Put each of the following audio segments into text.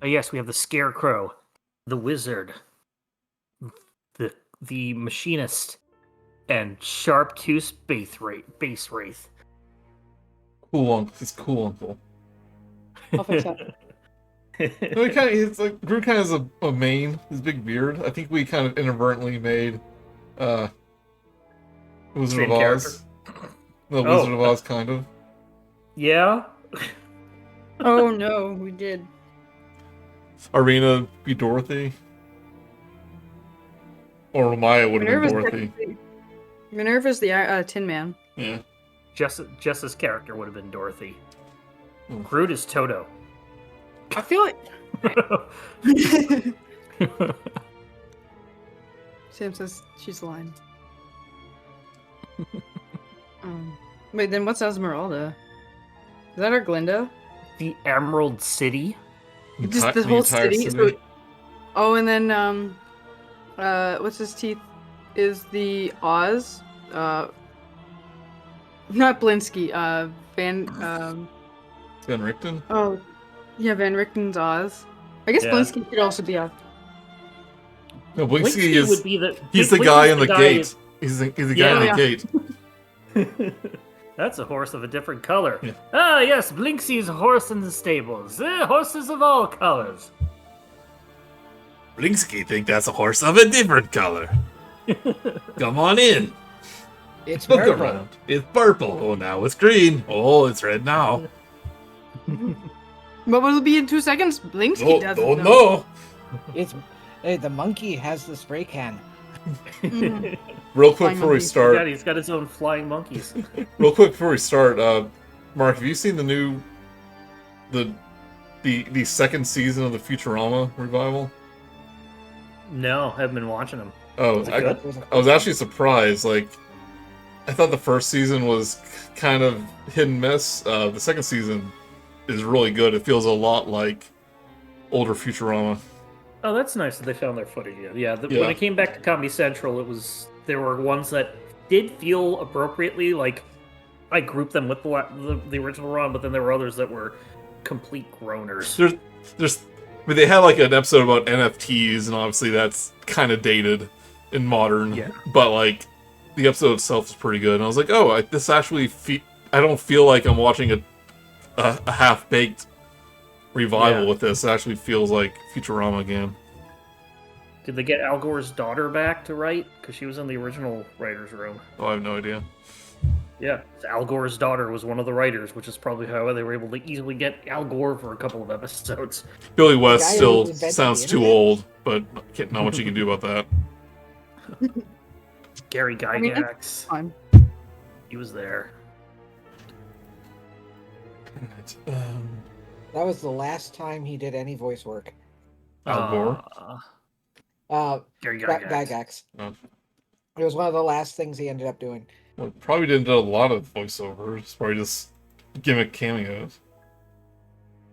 Oh yes, we have the Scarecrow, the Wizard, the Machinist, and Sharptooth Base Wraith. Cool uncle. He's cool uncle. I'll fix that. No, he's like Grude kind of has a mane, his big beard. I think we kind of inadvertently made Wizard of Oz. The Wizard of Oz, kind of. Yeah. Oh no, we did. Arena be Dorothy. Or Romaia would have been Dorothy. Minerva's the Tin Man. Yeah. Jess's character would have been Dorothy. Grude is Toto. I feel like Sam says she's lying. Wait, then what's Esmeralda? Is that our Glinda? The Emerald City. Just the whole city. So, and then what's his teeth? Is the Oz? Not Blinsky. Van Richten? Oh, yeah, Van Richten's Oz. I guess Blinsky could also be Oz. No, Blinsky would be the. He's the guy in the gate. He's the guy in the gate. That's a horse of a different color. Yeah. Ah, yes, Blinksy's horse in the stables. Horses of all colors. Blinksky think that's a horse of a different color. Come on in. It's purple. Look around. It's purple. Oh, now it's green. Oh, it's red now. What will it be in 2 seconds? Blinksky doesn't don't know. It's the monkey has the spray can. Real quick before we start, he's got his own flying monkeys. Real quick before we start, Mark, have you seen the new, the second season of the Futurama revival? No, I haven't been watching them. Oh, I was actually surprised. Like, I thought the first season was kind of hit and miss. The second season is really good. It feels a lot like older Futurama. Oh, that's nice that they found their footage. Yeah. When it came back to Comedy Central, there were ones that did feel appropriately like I grouped them with the original run, but then there were others that were complete groaners. They had like an episode about NFTs, and obviously that's kind of dated and modern. Yeah. But like the episode itself is pretty good, and I was like, oh, this actually I don't feel like I'm watching a half-baked revival with this. It actually feels like Futurama again. Did they get Al Gore's daughter back to write? Because she was in the original writer's room. Oh, I have no idea. Yeah, Al Gore's daughter was one of the writers, which is probably how they were able to easily get Al Gore for a couple of episodes. Billy West still sounds too old, but not much you can do about that. Gary Gygax. He was there. That was the last time he did any voice work. Al Gore? Gary Gygax. Oh. It was one of the last things he ended up doing. Well, probably didn't do a lot of voiceovers. Probably just gimmick cameos.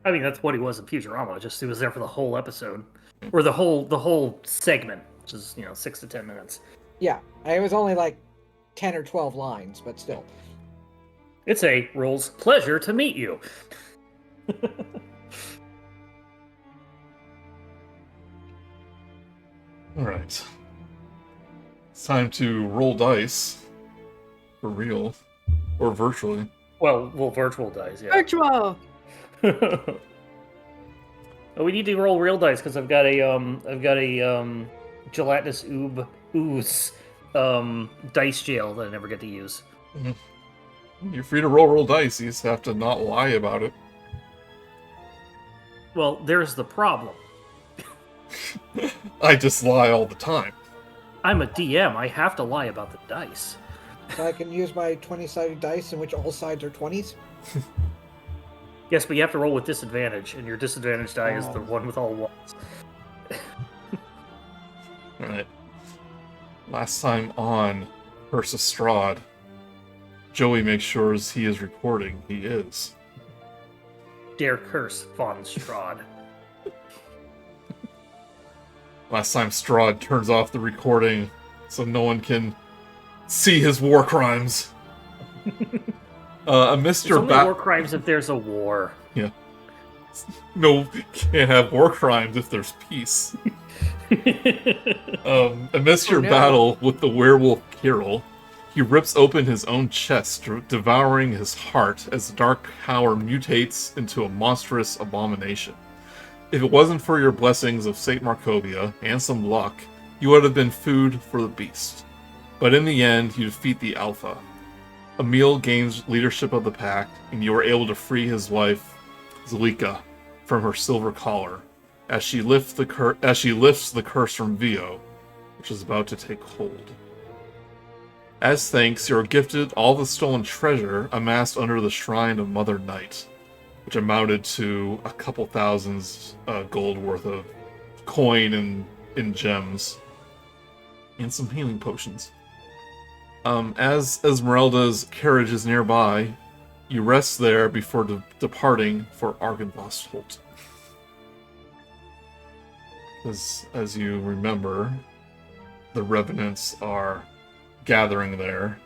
I mean, that's what he was in Futurama. Just he was there for the whole episode, or the whole segment, which is 6 to 10 minutes. Yeah, it was only like 10 or 12 lines, but still. It's a Roll's pleasure to meet you. Alright. It's time to roll dice. For real. Or virtually. Well, virtual dice, yeah. Virtual! We need to roll real dice, because I've got a gelatinous ooze dice jail that I never get to use. Mm-hmm. You're free to roll dice, you just have to not lie about it. Well, there's the problem. I just lie all the time. I'm a DM, I have to lie about the dice. So I can use my 20-sided dice in which all sides are 20s? Yes, but you have to roll with disadvantage, and your disadvantage die is the one with all ones. Alright. Last time on versus Strahd, Joey makes sure he is recording. He is. Dare curse Von Strahd. Last time Strahd turns off the recording so no one can see his war crimes. A Mr. There's only war crimes if there's a war. Yeah. No, can't have war crimes if there's peace. Amidst your battle with the werewolf Kirill, he rips open his own chest, devouring his heart as the dark power mutates into a monstrous abomination. If it wasn't for your blessings of St. Markovia and some luck, you would have been food for the beast. But in the end, you defeat the Alpha. Emil gains leadership of the pack, and you are able to free his wife, Zalika, from her silver collar, as she lifts the curse from Vio, which is about to take hold. As thanks, you are gifted all the stolen treasure amassed under the shrine of Mother Night, which amounted to a couple thousands gold worth of coin and in gems, and some healing potions. As Esmeralda's carriage is nearby, you rest there before departing for Argynvostholt. As you remember, the Revenants are gathering there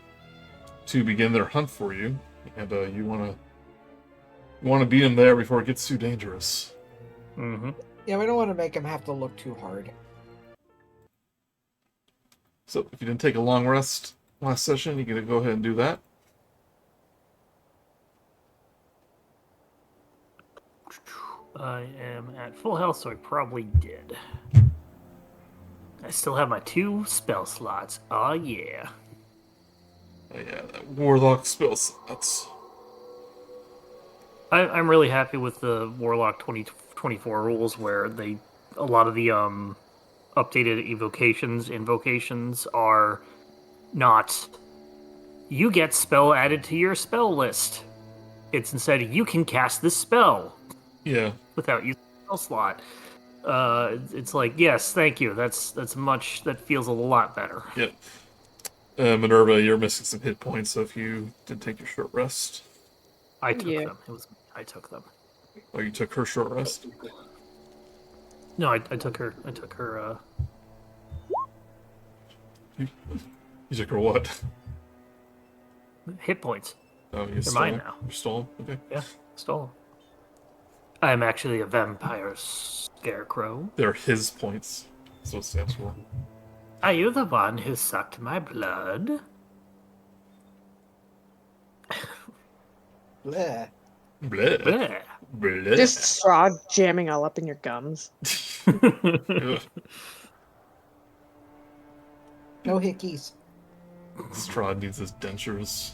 to begin their hunt for you, and you want to beat them there before it gets too dangerous. Mm-hmm. Yeah, we don't want to make them have to look too hard. So if you didn't take a long rest last session, you can go ahead and do that. I am at full health, so I probably did. I still have my 2 spell slots. Oh yeah. Oh yeah, that Warlock spell slots. I'm really happy with the Warlock 2024 rules, where a lot of the updated invocations are not you get spell added to your spell list. It's instead you can cast this spell. Yeah. Without using a spell slot. It's like, yes, thank you. That feels a lot better. Yep. Minerva, you're missing some hit points, so if you did take your short rest. I took them. I took them. Oh, you took her short rest? No, I took her. You took her what? Hit points. Oh, They're mine now. You stole them? Okay. Yeah, stole them. I'm actually a vampire scarecrow. They're his points. That's what it stands for. Are you the one who sucked my blood? Bleh. Bleh. Bleh. Bleh. Just Strahd jamming all up in your gums. No hickeys. Strahd needs his dentures.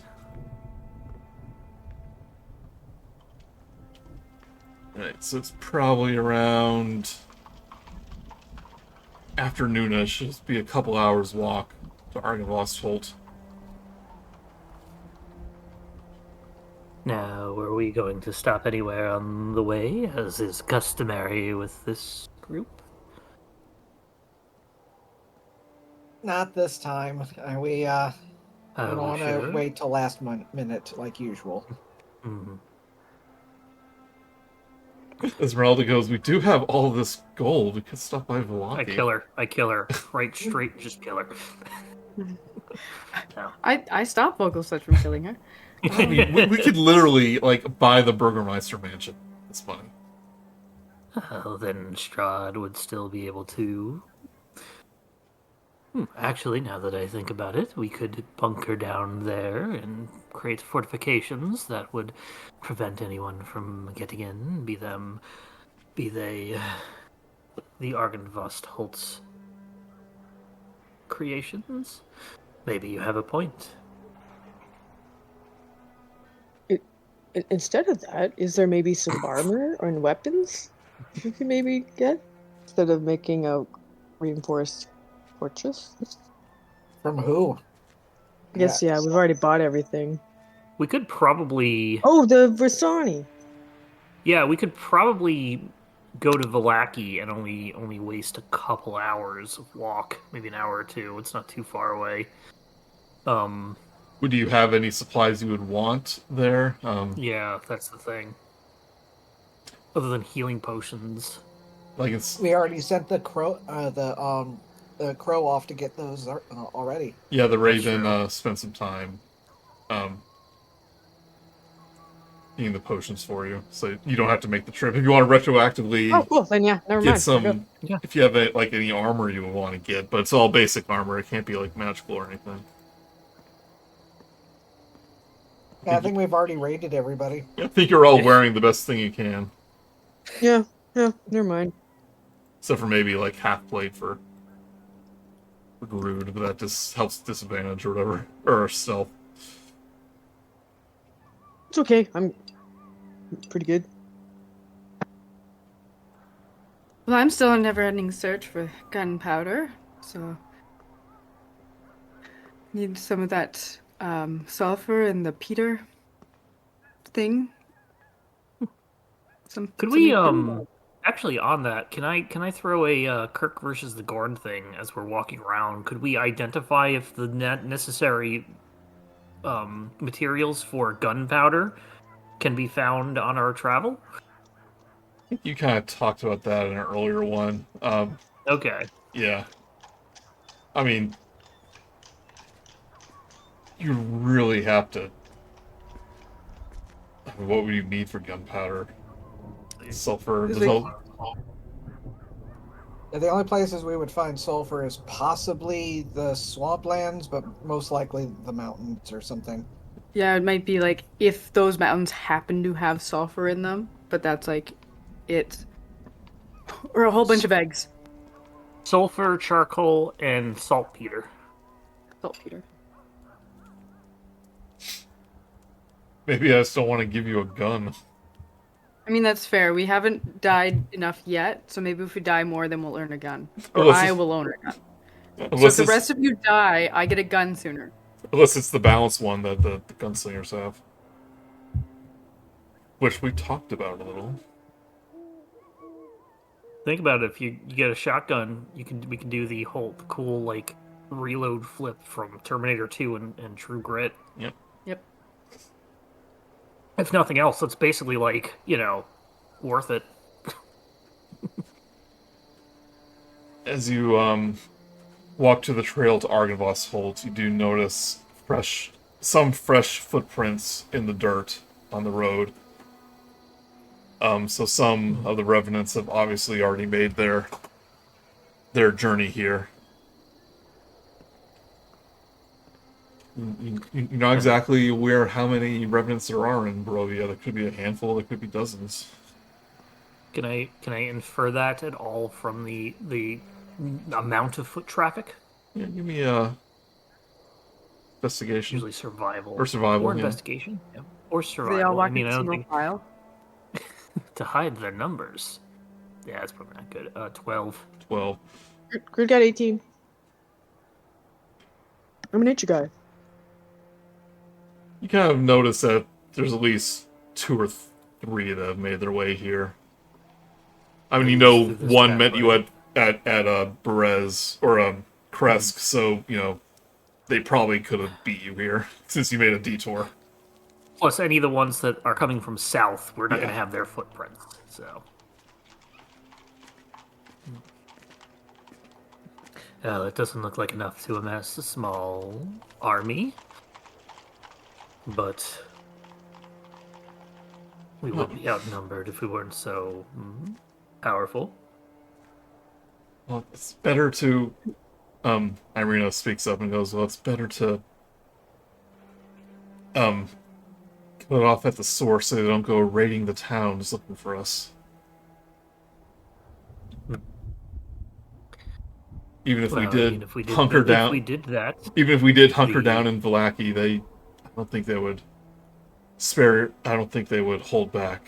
Alright, so it's probably around afternoonish. Should just be a couple hours walk to Argynvostholt. Now, are we going to stop anywhere on the way, as is customary with this group? Not this time. We don't want to wait till last minute like usual. Mm-hmm. Esmeralda goes, we do have all this gold. We could stop by Velaki. I kill her. Right straight, just kill her. No. I stopped Vogelsuch from killing her. I mean, we could literally, buy the Burgermeister mansion. It's funny. Oh, then Strahd would still be able to... Actually, now that I think about it, we could bunker down there and create fortifications that would prevent anyone from getting in, be they the Argynvostholt's creations. Maybe you have a point. Instead of that, is there maybe some armor or weapons you can maybe get instead of making a reinforced fortress? From who? I guess, yeah, we've already bought everything. We could probably... Oh, the Versani! Yeah, we could probably go to Velaki and only waste a couple hours of walk, maybe an hour or two. It's not too far away. Do you have any supplies you would want there? Yeah, that's the thing. Other than healing potions. We already sent the crow off to get those already. Yeah, the Raven spent some time. getting the potions for you, so you don't have to make the trip. If you want to retroactively, Oh, cool. Then yeah, never get mind. some. Yeah. If you have like any armor you would want to get, but it's all basic armor. It can't be like magical or anything. Yeah, I think we've already rated everybody. I think you're all wearing the best thing you can. Yeah, never mind. Except for maybe like half plate for Grude, but that just helps disadvantage or whatever, or stealth. It's okay. I'm pretty good. Well, I'm still on a never-ending search for gunpowder, so need some of that sulfur and the peter thing. Could we actually on that? Can I throw a Kirk versus the Gorn thing as we're walking around? Could we identify if the necessary materials for gunpowder can be found on our travel? I think you kind of talked about that in an earlier one. Okay. Yeah. I mean, you really have to. I mean, what would you need for gunpowder? Sulfur. The only places we would find sulfur is possibly the swamplands, but most likely the mountains or something. Yeah, it might be like if those mountains happen to have sulfur in them, but that's like it. Or a whole bunch of eggs. Sulfur, charcoal, and saltpeter. Saltpeter. Maybe I just don't want to give you a gun. I mean, that's fair. We haven't died enough yet, so maybe if we die more, then we'll earn a gun. Or I will own a gun. So if the rest of you die, I get a gun sooner. Unless it's the balanced one that the gunslingers have. Which we talked about a little. Think about it. If you get a shotgun, we can do the whole cool like reload flip from Terminator 2 and True Grit. Yep. If nothing else, it's basically like, worth it. As you walk to the trail to Argynvostholt, you do notice some fresh footprints in the dirt on the road. So some of the Revenants have obviously already made their journey here. You're not exactly aware how many Revenants there are in Barovia. There could be a handful, there could be dozens. Can I infer that at all from the amount of foot traffic? Yeah, give me a investigation. Usually survival. Or survival, or investigation. Yeah. Or survival. They all walk I in single file. To hide their numbers. Yeah, that's probably not good. 12. 12. Grude got 18. I'm an nature guy. You kind of notice that there's at least 2 or 3 that have made their way here. I mean, one met you at Berez or Kresk, so they probably could have beat you here since you made a detour. Plus, any of the ones that are coming from south, we're not going to have their footprints. So, it doesn't look like enough to amass a small army, but we would be outnumbered if we weren't so powerful. Well, it's better to. Irina speaks up and goes, "Well, it's better to cut it off at the source so they don't go raiding the towns looking for us. Even if we did hunker down, if we did that, even if we did hunker down in Vallaki, I don't think they would spare. I don't think they would hold back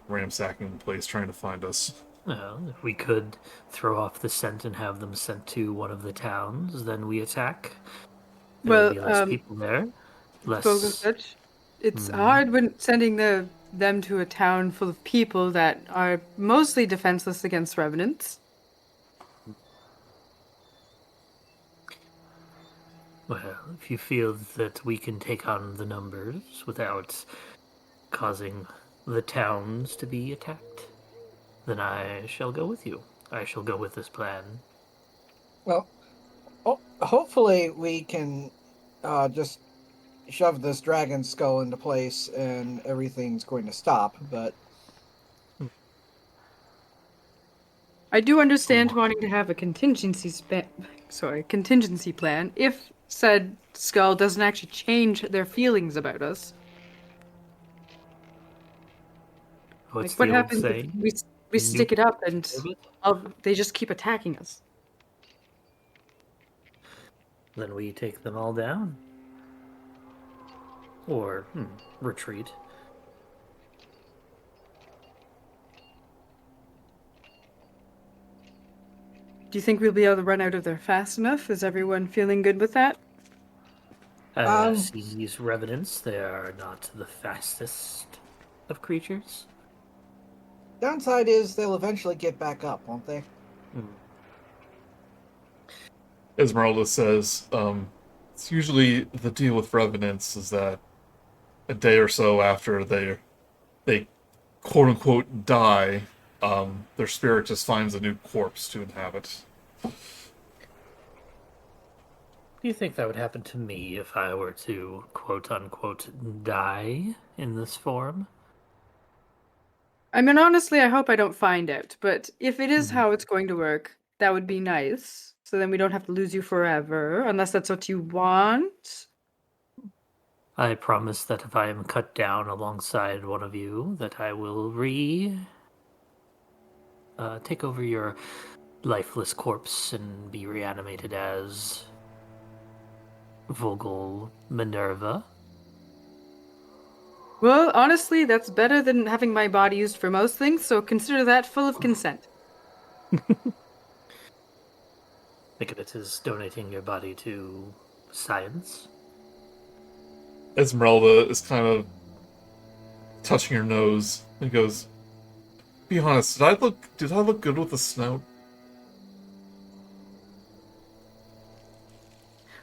ransacking the place trying to find us. Well, if we could throw off the scent and have them sent to one of the towns, then we attack. There would be less people there. Less. Vogelsuch. It's hard when sending them to a town full of people that are mostly defenseless against revenants. Well, if you feel that we can take on the numbers without causing the towns to be attacked, then I shall go with you. I shall go with this plan. Well, hopefully we can just shove this dragon skull into place and everything's going to stop, but... I do understand wanting to have a contingency plan if said skull doesn't actually change their feelings about us. What's what happens if we stick it up and they just keep attacking us? Then we take them all down. Or retreat. Do you think we'll be able to run out of there fast enough? Is everyone feeling good with that? I've seen these revenants. They are not the fastest of creatures. Downside is they'll eventually get back up, won't they? Esmeralda says, it's usually the deal with revenants is that a day or so after they quote-unquote die, their spirit just finds a new corpse to inhabit. Do you think that would happen to me if I were to quote-unquote die in this form? I mean, honestly, I hope I don't find out, but if it is how it's going to work, that would be nice. So then we don't have to lose you forever, unless that's what you want. I promise that if I am cut down alongside one of you, that I will take over your lifeless corpse and be reanimated as Minerva. Well, honestly, that's better than having my body used for most things, so consider that full of consent. Think of it as donating your body to science. Esmeralda is kind of touching her nose and goes, "Be honest, did I look good with the snout?"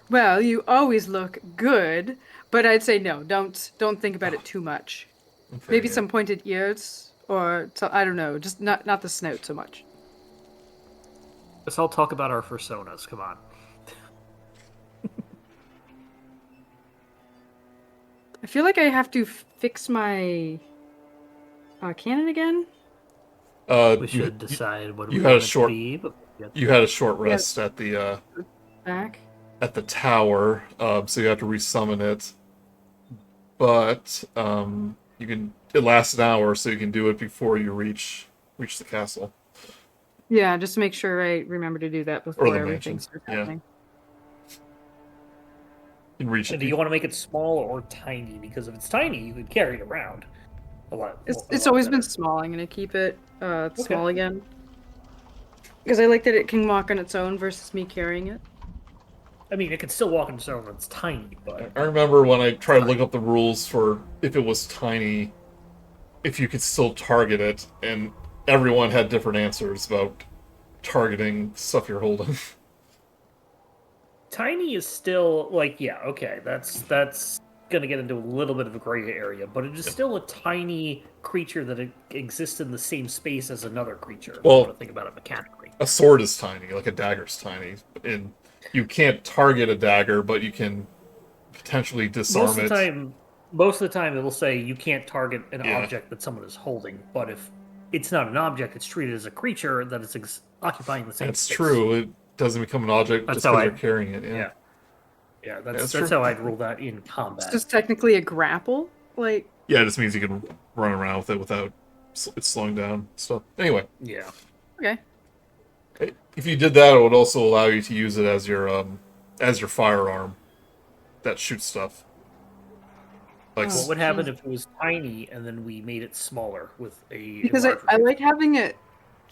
Well, you always look good, but I'd say no. Don't think about it too much. Maybe some pointed ears, or I don't know, just not the snout so much. Let's all talk about our personas. Come on. I feel like I have to fix my cannon again. We should decide what we want to be. You had a short rest at the back at the tower, so you have to resummon it. But it lasts an hour, so you can do it before you reach the castle. Yeah, just to make sure I remember to do that before everything starts happening. You can reach it. Do you want to make it small or tiny? Because if it's tiny, you could carry it around a lot. It's always been small. I'm going to keep it small again. Because I like that it can walk on its own versus me carrying it. I mean, it can still walk on its own when it's tiny, but... I remember when I tried to look up the rules for if it was tiny, if you could still target it, and everyone had different answers about targeting stuff you're holding. Tiny is still, that's gonna get into a little bit of a gray area, but it is still a tiny creature that exists in the same space as another creature. Well, if you want to think about it mechanically. A sword is tiny, like a dagger's tiny, and you can't target a dagger, but you can potentially disarm it. Most of the time, it'll say you can't target an object that someone is holding, but if it's not an object, it's treated as a creature that is occupying the same space. That's true. It doesn't become an object just because you're carrying it. Yeah, that's how I'd rule that in combat. It's just technically a grapple? Yeah, it just means you can run around with it without it slowing down stuff. Anyway. Yeah. Okay. If you did that, it would also allow you to use it as your firearm that shoots stuff. What would happen if it was tiny and then we made it smaller with a... Because I like having it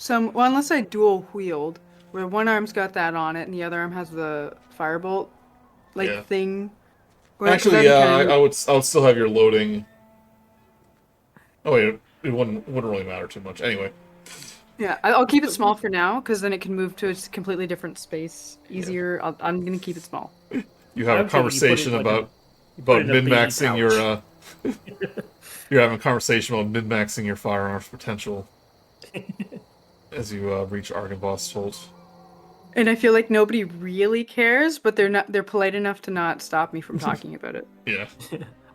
unless I dual wield, where one arm's got that on it and the other arm has the firebolt thing. Actually, I would still have your loading. Oh wait, it wouldn't really matter too much. Anyway. Yeah, I'll keep it small for now, because then it can move to a completely different space easier. I'm going to keep it small. You have a conversation about min-maxing your... You're having a conversation about min-maxing your firearm's potential as you reach Argynvostholt. And I feel like nobody really cares, but they're polite enough to not stop me from talking about it. Yeah.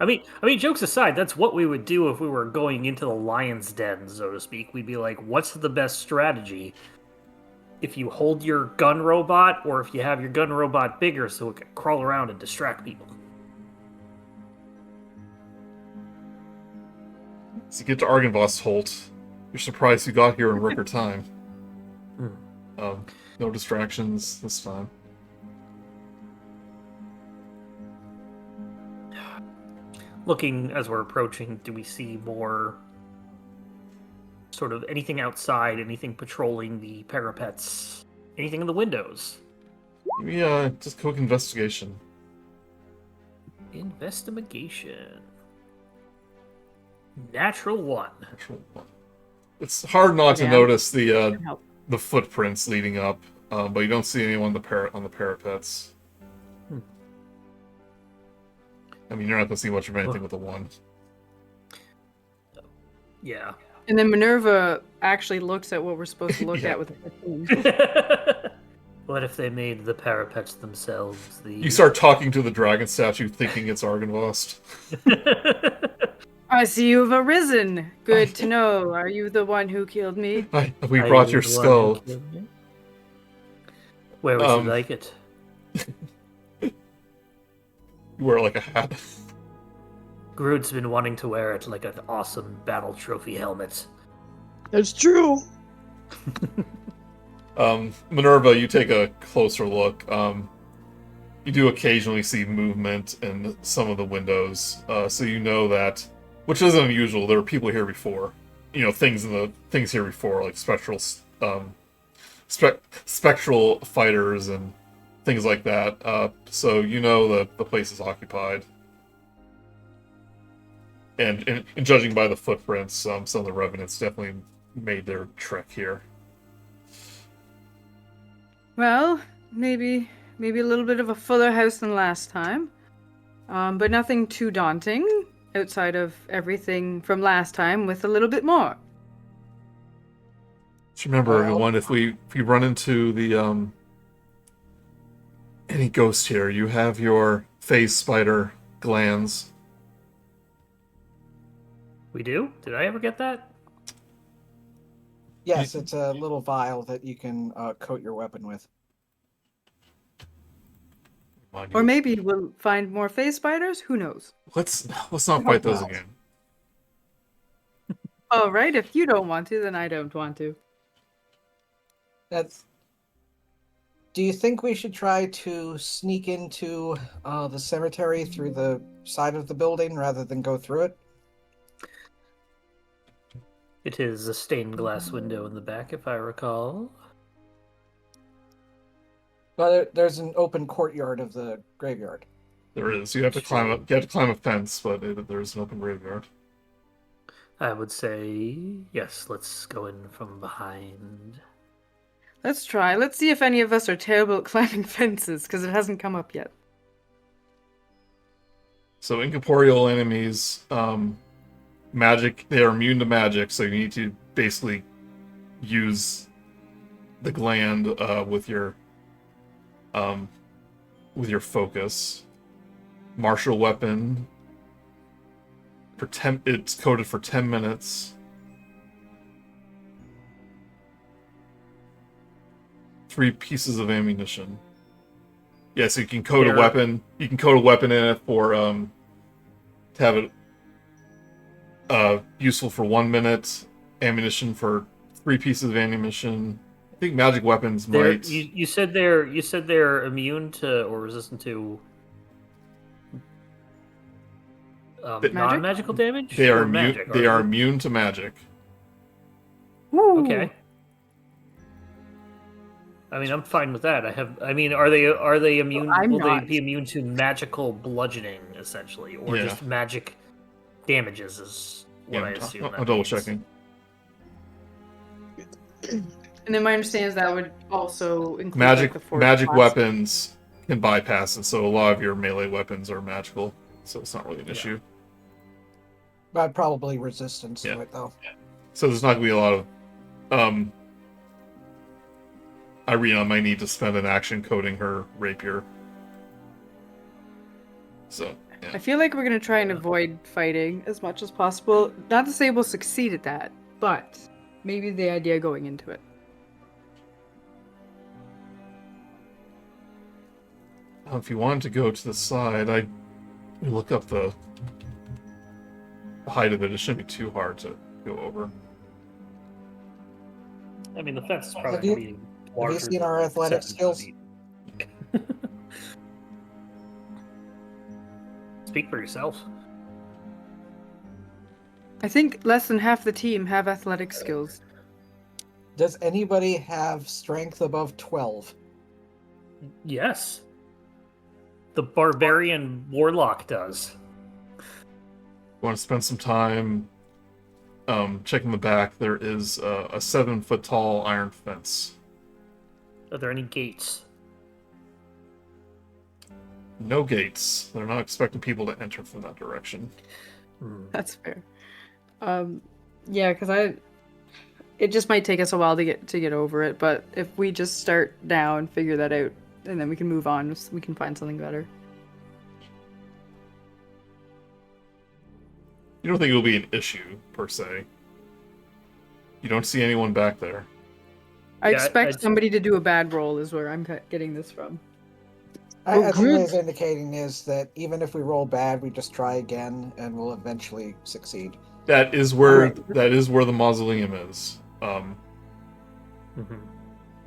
I mean, jokes aside, that's what we would do if we were going into the lion's den, so to speak. We'd be like, what's the best strategy? If you hold your gun robot, or if you have your gun robot bigger so it can crawl around and distract people. So you get to Argynvostholt. You're surprised you got here in record time. No distractions this time. Looking as we're approaching, do we see more sort of anything outside, anything patrolling the parapets, anything in the windows? Yeah, just quick investigation. Investigation. Natural 1. It's hard not to notice the footprints leading up, but you don't see anyone on the parapets. I mean, you're not going to see much of anything with the 1. Yeah. And then Minerva actually looks at what we're supposed to look at with the 15. What if they made the parapets themselves? You start talking to the dragon statue, thinking it's Argynvost. I see you've arisen. Good to know. Are you the one who killed me? We brought your skull. Where would you like it? You wear like a hat. Grude's been wanting to wear it like an awesome battle trophy helmet. That's true. Minerva, you take a closer look. You do occasionally see movement in some of the windows, so you know that, which isn't unusual. There were people here before. You know, things here before, like spectral fighters and things like that. So you know that the place is occupied. And judging by the footprints, some of the Revenants definitely made their trek here. Well, maybe a little bit of a fuller house than last time, but nothing too daunting outside of everything from last time with a little bit more. Just remember, everyone, if we run into the any ghost here, you have your phase spider glands. We do? Did I ever get that? Yes, it's a little vial that you can coat your weapon with. Or maybe we'll find more phase spiders. Who knows? Let's not fight those again. All right, if you don't want to, then I don't want to. Do you think we should try to sneak into the cemetery through the side of the building rather than go through it? It is a stained glass window in the back, if I recall. Well, there's an open courtyard of the graveyard. There is. You have to climb up. You have to climb a fence, but there's an open graveyard. I would say yes. Let's go in from behind. Let's try. Let's see if any of us are terrible at climbing fences, because it hasn't come up yet. So incorporeal enemies, magic. They are immune to magic, so you need to basically use the gland with your focus. Martial weapon. It's coded for 10 minutes. 3 pieces of ammunition. Yeah, so you can code a weapon. You can code a weapon in it for to have it useful for 1 minute. Ammunition for 3 pieces of ammunition. I think magic weapons might. You said they're immune to or resistant to non-magical damage. They are immune. They are immune to magic. Woo. Okay. I mean, I'm fine with that. Are they immune? Will they be immune to magical bludgeoning, essentially, or just magic damages? Is what I assume. I'm double checking. And then my understanding is that would also include magic weapons can bypass it. So a lot of your melee weapons are magical, so it's not really an issue. But probably resistance to it, though. So there's not going to be a lot of Irina might need to spend an action coding her rapier. So, yeah. I feel like we're going to try and avoid fighting as much as possible. Not to say we'll succeed at that, but maybe the idea going into it. If you wanted to go to the side, I'd look up the height of it. It shouldn't be too hard to go over. I mean, the fence is probably Have you- going to be Have larger. you seen than our athletic 7 skills? feet. Speak for yourself. I think less than half the team have athletic skills. Does anybody have strength above 12? Yes. The barbarian warlock does. Want to spend some time checking the back. There is a 7-foot tall iron fence. Are there any gates? No gates. They're not expecting people to enter from that direction. That's fair. Yeah, because it just might take us a while to get over it. But if we just start now and figure that out, and then we can move on, we can find something better. You don't think it'll be an issue, per se? You don't see anyone back there? I expect somebody to do a bad roll is where I'm getting this from. I think what he's indicating is that even if we roll bad, we just try again, and we'll eventually succeed. That is where the mausoleum is.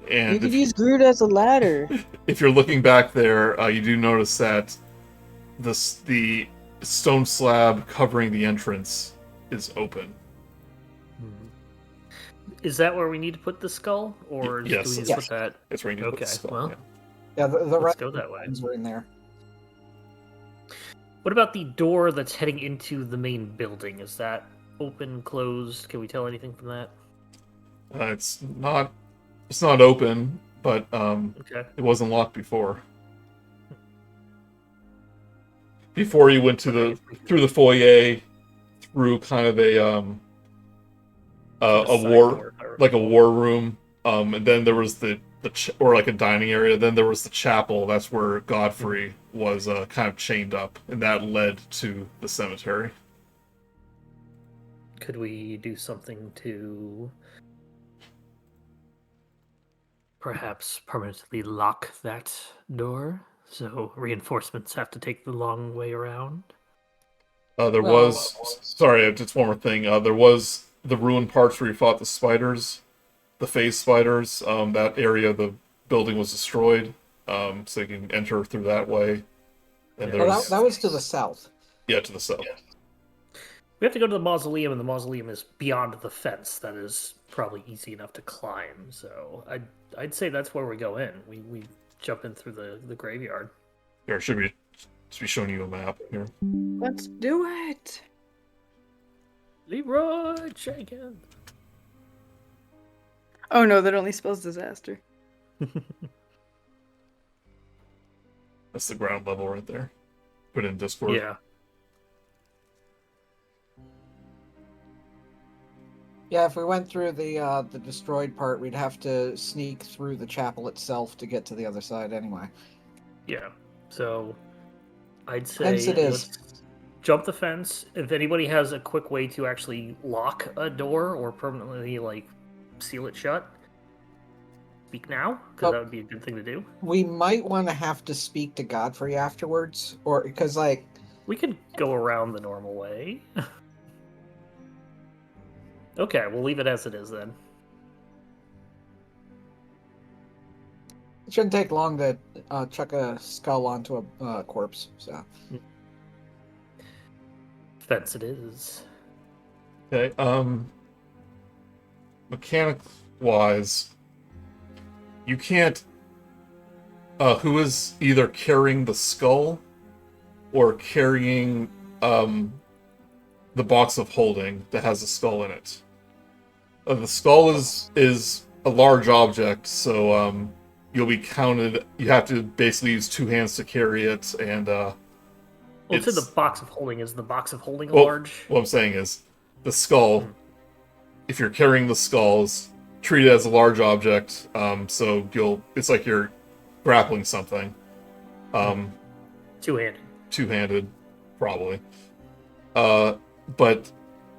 And You could use Grude as a ladder. if you're looking back there, you do notice that the stone slab covering the entrance is open. Is that where we need to put the skull, or Yes, do we need to put that? That's where you need to put the Okay, skull. well, yeah. Yeah, the let's rest go that way. are in there. What about the door that's heading into the main building? Is that open, closed? Can we tell anything from that? It's not open, but Okay. it wasn't locked before. Before you went through the foyer, through kind of a war room, and then there was or like a dining area. Then there was the chapel. That's where Godfrey was kind of chained up, and that led to the cemetery. Could we do something to perhaps permanently lock that door so reinforcements have to take the long way around? Sorry, just one more thing. There was the ruined parts where you fought the spiders, the phase spiders. That area of the building was destroyed, so you can enter through that way. And that was to the south. Yeah, to the south. We have to go to the mausoleum, and the mausoleum is beyond the fence. That is probably easy enough to climb. So I'd say that's where we go in. We jump in through the graveyard. Here, should be showing you a map here. Let's do it. Leroy Jenkins. Oh no, that only spells disaster. That's the ground level right there. Put in Discord. Yeah. Yeah, if we went through the destroyed part, we'd have to sneak through the chapel itself to get to the other side anyway. Yeah. So I'd say Hence it is. let's jump the fence. If anybody has a quick way to actually lock a door or permanently seal it shut, speak now, because that would be a good thing to do. We might want to have to speak to Godfrey afterwards, or because we could go around the normal way. Okay, we'll leave it as it is then. it shouldn't take long to chuck a skull onto a corpse. So Fence it is. Okay. Mechanic-wise, you can't. Who is either carrying the skull or carrying the box of holding that has a skull in it? The skull is a large object, so you'll be counted. You have to basically use 2 hands to carry it, and It's in the box of holding. Is the box of holding large? What I'm saying is, the skull. If you're carrying the skulls, treat it as a large object, so it's like you're grappling something. Two-handed. Two-handed, probably. But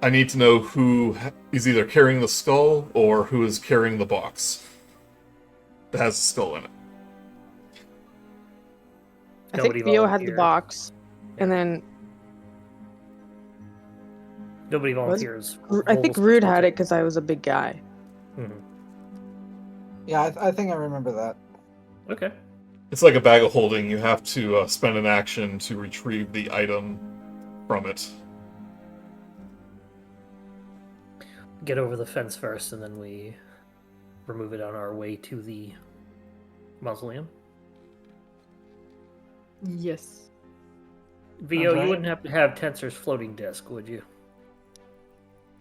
I need to know who is either carrying the skull or who is carrying the box that has the skull in it. I think Nobody Theo had the volunteered. box, and then Nobody volunteers. I think Grude had it because I was a big guy. Mm-hmm. Yeah, I think I remember that. Okay. It's like a bag of holding. You have to spend an action to retrieve the item from it. Get over the fence first, and then we remove it on our way to the mausoleum. Yes. Vio, right. you wouldn't have to have Tensor's floating disc, would you?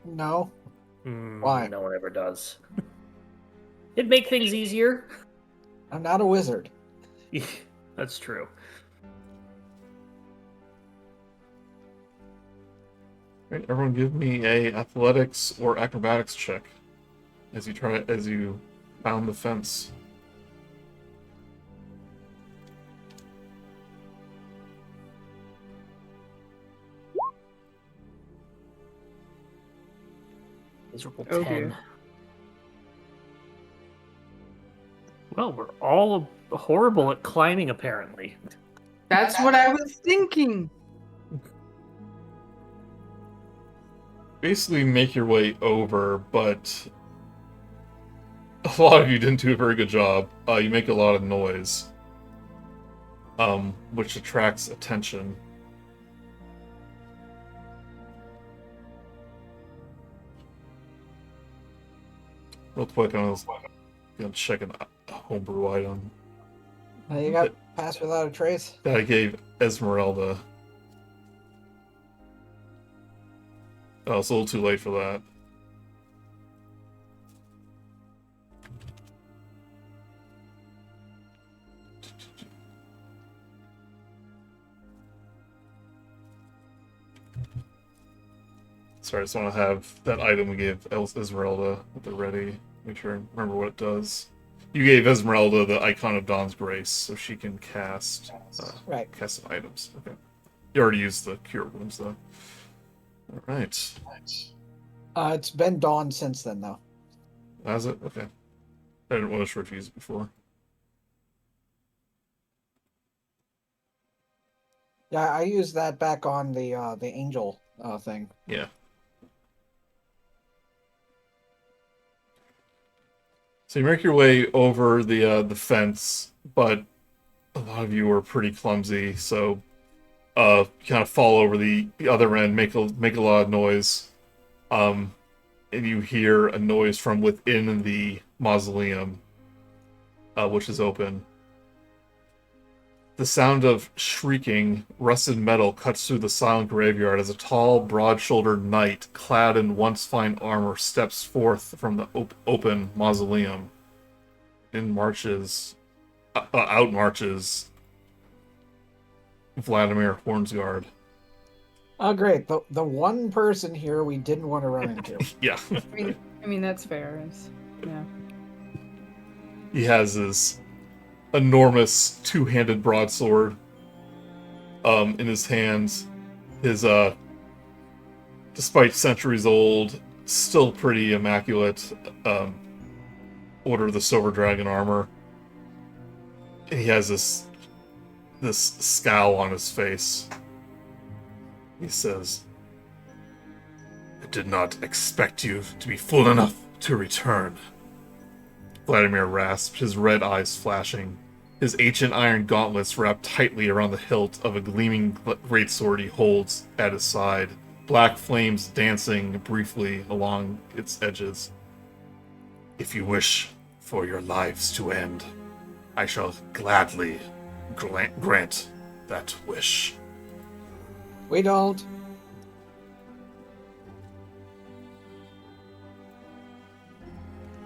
No. Why? No one ever does. It'd make things easier. I'm not a wizard. That's true. Right, everyone, give me a athletics or acrobatics check as you found the fence. Miserable Oh, 10. dear. Well, we're all horrible at climbing, apparently. That's what I was thinking. Basically make your way over, but a lot of you didn't do a very good job. You make a lot of noise, which attracts attention. Real quick, I'm gonna check a homebrew item You got pass without a trace? that I gave Esmeralda. Oh, it's a little too late for that. Sorry, I just want to have that item we gave Esmeralda at the ready. Make sure I remember what it does. You gave Esmeralda the Icon of Dawn's Grace, so she can cast Right. cast some items. Okay. You already used the Cure Wounds, though. Alright. It's been dawn since then, though. Has it? Okay. I didn't want to refuse it before. Yeah, I used that back on the angel thing. Yeah. So you make your way over the fence, but a lot of you are pretty clumsy, so you kind of fall over the other end, make a lot of noise, and you hear a noise from within the mausoleum, which is open. The sound of shrieking, rusted metal cuts through the silent graveyard as a tall, broad-shouldered knight, clad in once fine armor, steps forth from the open mausoleum. Out marches Vladimir Hornsguard. Oh, great! The one person here we didn't want to run into. Yeah. I mean that's fair. Yeah. He has his enormous two-handed broadsword in his hands. His despite centuries old, still pretty immaculate Order of the Silver Dragon armor. And he has this scowl on his face. He says, "I did not expect you to be fool enough to return." Vladimir rasped, his red eyes flashing, his ancient iron gauntlets wrapped tightly around the hilt of a gleaming greatsword he holds at his side, black flames dancing briefly along its edges. "If you wish for your lives to end, I shall gladly grant that wish." We don't.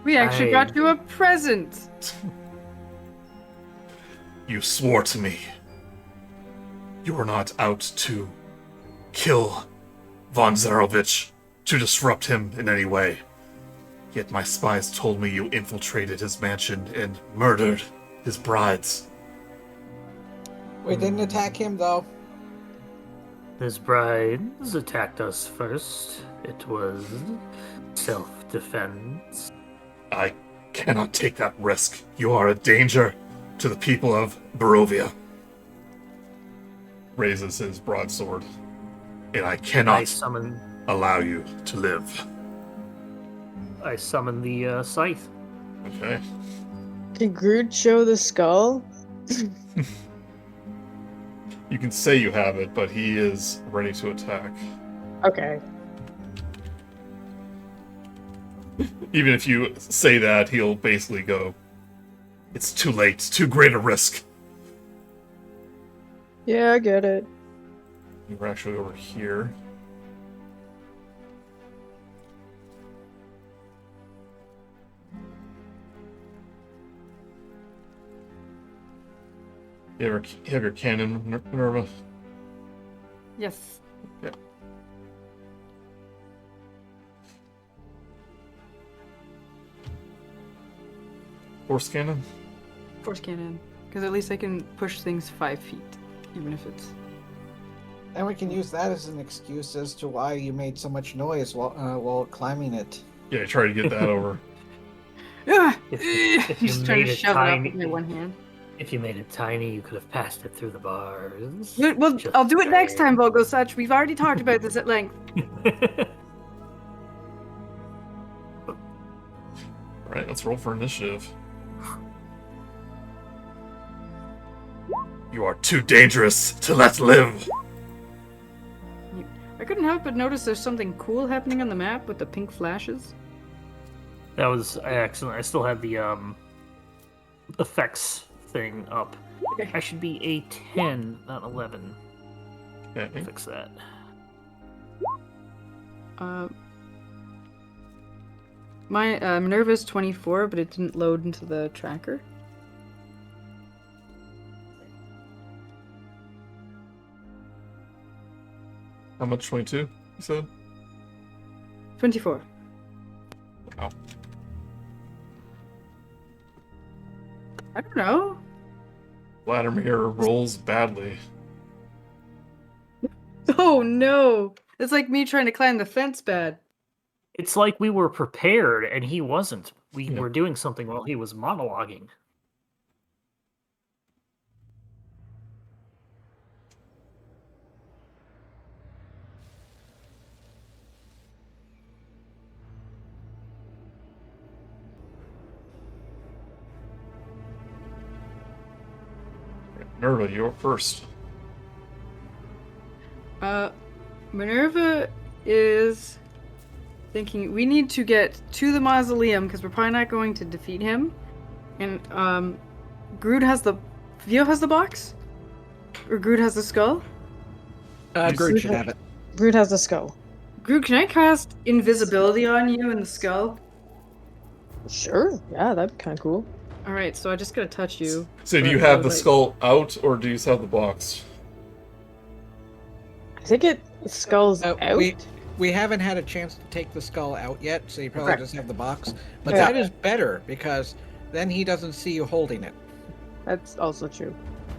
We actually got you a present. You swore to me. You were not out to kill Von Zarovich, to disrupt him in any way. Yet my spies told me you infiltrated his mansion and murdered his brides. We didn't attack him, though. His brides attacked us first. It was self-defense. I cannot take that risk. You are a danger to the people of Barovia. Raises his broadsword. And I cannot allow you to live. I summon the scythe. Okay. Can Grude show the skull? You can say you have it, but he is ready to attack. Okay. Even if you say that, he'll basically go, it's too late, too great a risk. Yeah, I get it. We're actually over here. You have your cannon, Minerva? Yes. Okay. Force cannon? Force cannon. Because at least I can push things 5 feet, even if it's... And we can use that as an excuse as to why you made so much noise while climbing it. Yeah, try to get that over. If you Just trying made to it shove it up tiny, with my one hand. if you made it tiny, you could have passed it through the bars. Well, Just I'll do it next saying. time, Vogelsuch. We've already talked about this at length. Alright, let's roll for initiative. You are too dangerous to let live. I couldn't help but notice there's something cool happening on the map with the pink flashes. That was excellent. I still had the effects thing up. Okay. I should be a 10, not 11. Okay. Fix that. My Minerva's 24, but it didn't load into the tracker. How much? 22, you said? 24. Wow. I don't know. Vladimir rolls badly. Oh no! It's like me trying to climb the fence bad. It's like we were prepared and he wasn't. We Yeah. were doing something while he was monologuing. Minerva, you're first. Minerva is thinking we need to get to the mausoleum because we're probably not going to defeat him. And Grude has the... Vio has the box? Or Grude has the skull? Grude should have it. Grude has the skull. Grude, can I cast invisibility on you in the skull? Sure. Yeah, that'd be kind of cool. Alright, so I just gotta touch you. So do But you have I the would like- skull out, or do you just have the box? I think the skull's out. We haven't had a chance to take the skull out yet, so you probably Okay. just have the box. But Yeah. that is better, because then he doesn't see you holding it. That's also true.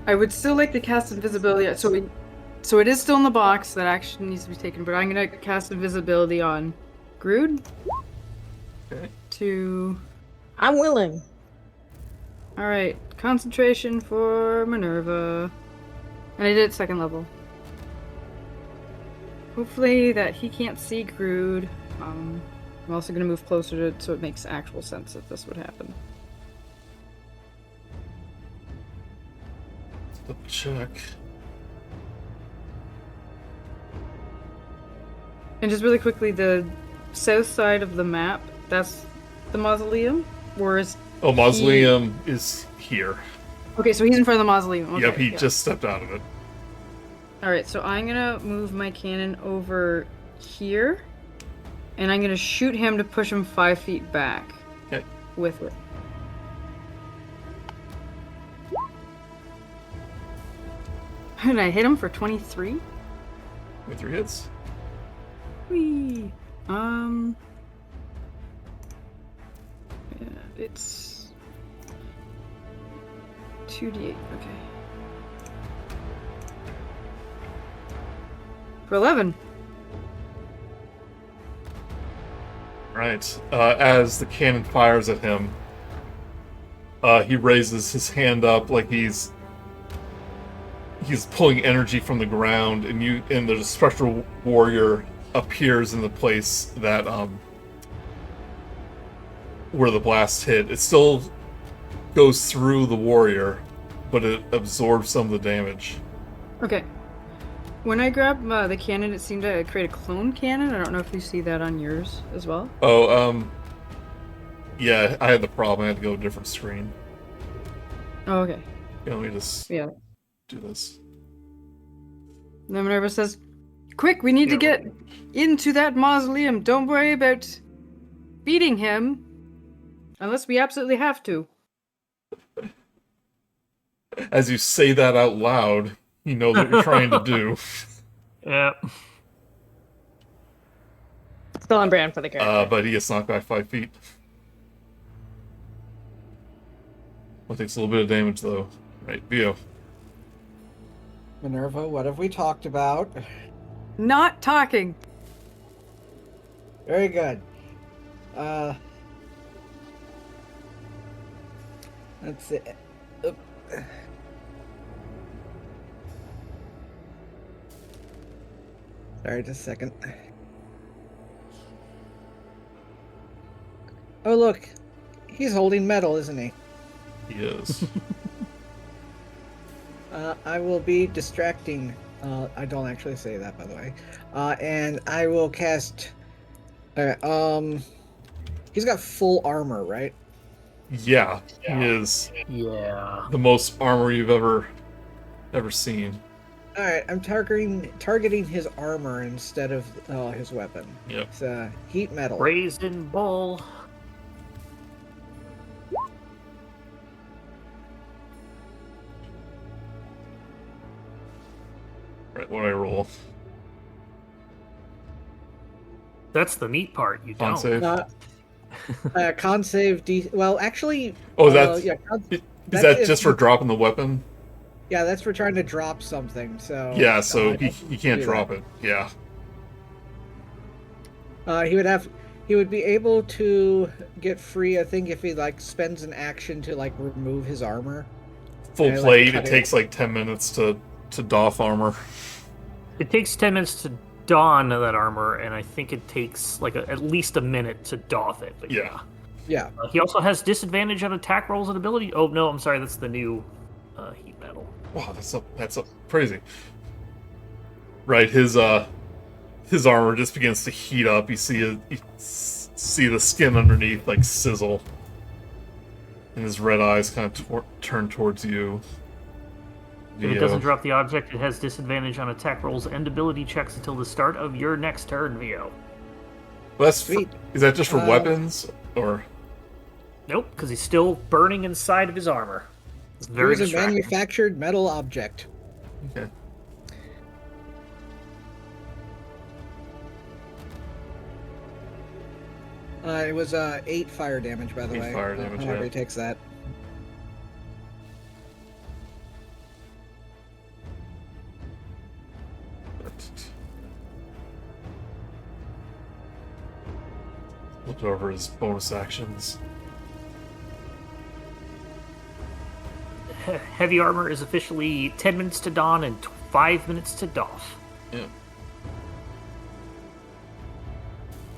I would still like to cast invisibility. So it is still in the box. That action needs to be taken, but I'm gonna cast invisibility on Grude. Okay. I'm willing. All right, concentration for Minerva, and I did it 2nd level. Hopefully that he can't see Grude. I'm also gonna move closer to it so it makes actual sense that this would happen. Double check. And just really quickly, the south side of the map, that's the mausoleum? Or is... Oh, mausoleum is here. Okay, so he's in front of the mausoleum. Okay, Yep, he yeah. just stepped out of it. Alright, so I'm gonna move my cannon over here. And I'm gonna shoot him to push him 5 feet back. Okay. With it. And I hit him for 23. With your hits. Whee! it's 2d8. Okay. For 11. Right. As the cannon fires at him, he raises his hand up like he's pulling energy from the ground, and the spectral warrior appears in the place that where the blast hit. It still goes through the warrior, but it absorbs some of the damage. Okay. When I grab the cannon, it seemed to create a clone cannon. I don't know if you see that on yours as well. Oh, yeah, I had the problem. I had to go to a different screen. Oh, okay. Yeah, let me just Yeah. do this. Then Minerva says, "Quick, we need to get into that mausoleum. Don't worry about beating him, unless we absolutely have to." As you say that out loud, you know what you're trying to do. Yeah. Still on brand for the character. But he gets knocked back 5 feet. Well, takes a little bit of damage, though. Right, Vio. Minerva, what have we talked about? Not talking. Very good. Let's see. Oop. Sorry, just a second. Oh, look. He's holding metal, isn't he? He is. I will be distracting. I don't actually say that, by the way. And I will cast. He's got full armor, right? Yeah, he is Yeah. the most armor you've ever seen. All right, I'm targeting his armor instead of his weapon. Yep. It's heat metal. Brazen Bull. Right, what do I roll? That's the neat part. You Con don't. save? Con save D. Well, actually. Oh, that's yeah. is that just for dropping the weapon? Yeah, that's for trying to drop something. So. Yeah, so I he can't do drop that. it. Yeah. He would be able to get free. I think if he spends an action to remove his armor. Full Yeah, plate. cut It takes 10 minutes to doff armor. It takes 10 minutes to don that armor, and I think it takes at least a minute to doff it. But Yeah. Yeah. He also has disadvantage on attack rolls and ability. Oh no, I'm sorry, that's the new heat metal. Wow, that's crazy. Right, his armor just begins to heat up. You see the skin underneath sizzle, and his red eyes kind of turn towards you. If it doesn't drop the object, it has disadvantage on attack rolls and ability checks until the start of your next turn, Vio. Well, Sweet. Is that just for weapons or? Nope, because he's still burning inside of his armor. It's very Use a distracting. manufactured metal object. Okay. It was 8 fire damage, by the 8 way. fire damage, However yeah. he takes that. Look over his bonus actions. Heavy armor is officially 10 minutes to don and 5 minutes to doff. Yeah.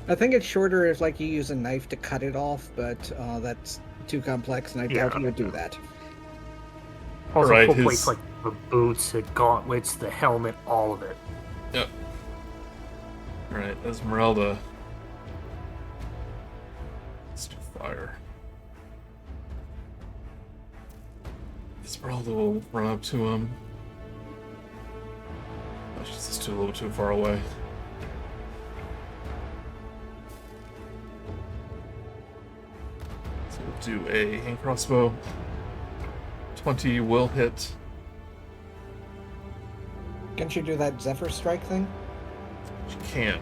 I think it's shorter if you use a knife to cut it off, but that's too complex, and I doubt he would do that. Also, Right, full his- plates like the boots, the gauntlets, the helmet, all of it. Yep. Alright, Esmeralda. Let's do fire. Esmeralda will run up to him. Oh, she's just a little too far away. So we'll do a hand crossbow. 20 will hit. Can't you do that Zephyr Strike thing? She can.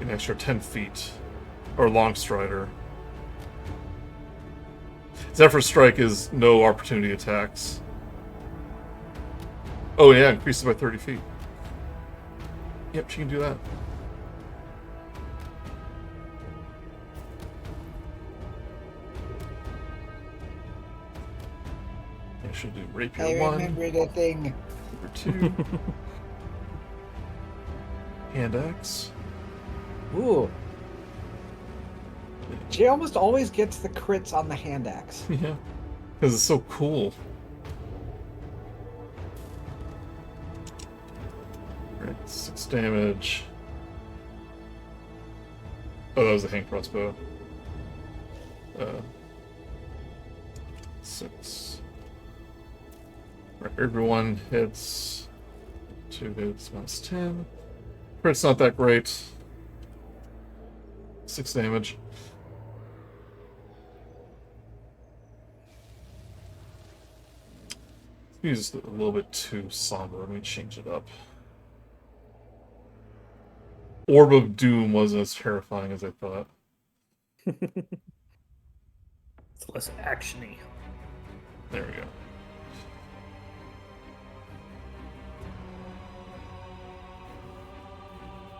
An extra 10 feet. Or long strider. Zephyr Strike is no opportunity attacks. Oh yeah, increases by 30 feet. Yep, she can do that. I should do Rapier I 1. remember the thing. Rapier 2. Hand axe. Ooh. She almost always gets the crits on the hand axe. Yeah. Because it's so cool. Alright, 6 damage. Oh, that was a hand crossbow. 6. Right, everyone hits. 2 hits, minus 10. Crit's not that great. 6 damage. It's a little bit too somber. Let me change it up. Orb of Doom wasn't as terrifying as I thought. It's less actiony. There we go.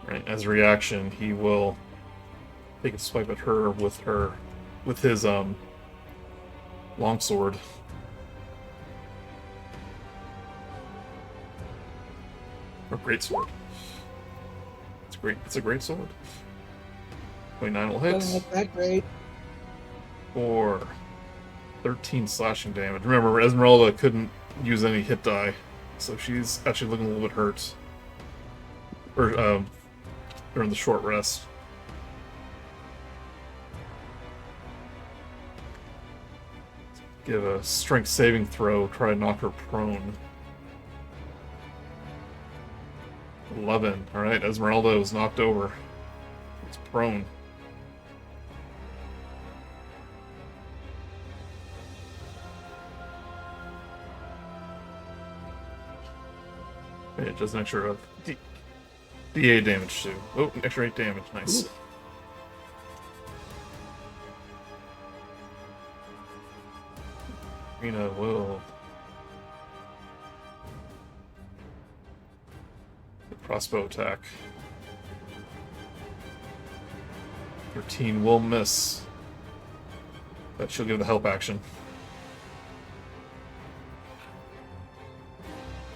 Right, as a reaction, he will take a swipe at her with his longsword. Or greatsword. It's great. It's a great sword. 29 will hit. Doesn't look that great. For 13 slashing damage. Remember, Esmeralda couldn't use any hit die, so she's actually looking a little bit hurt. Or during the short rest. Give a strength saving throw. Try to knock her prone. 11. Alright, Esmeralda was knocked over. It's prone. It does an extra D8 damage too. Oh, an extra 8 damage. Nice. Ooh. Rena will... crossbow attack. 13 will miss. But she'll give the help action.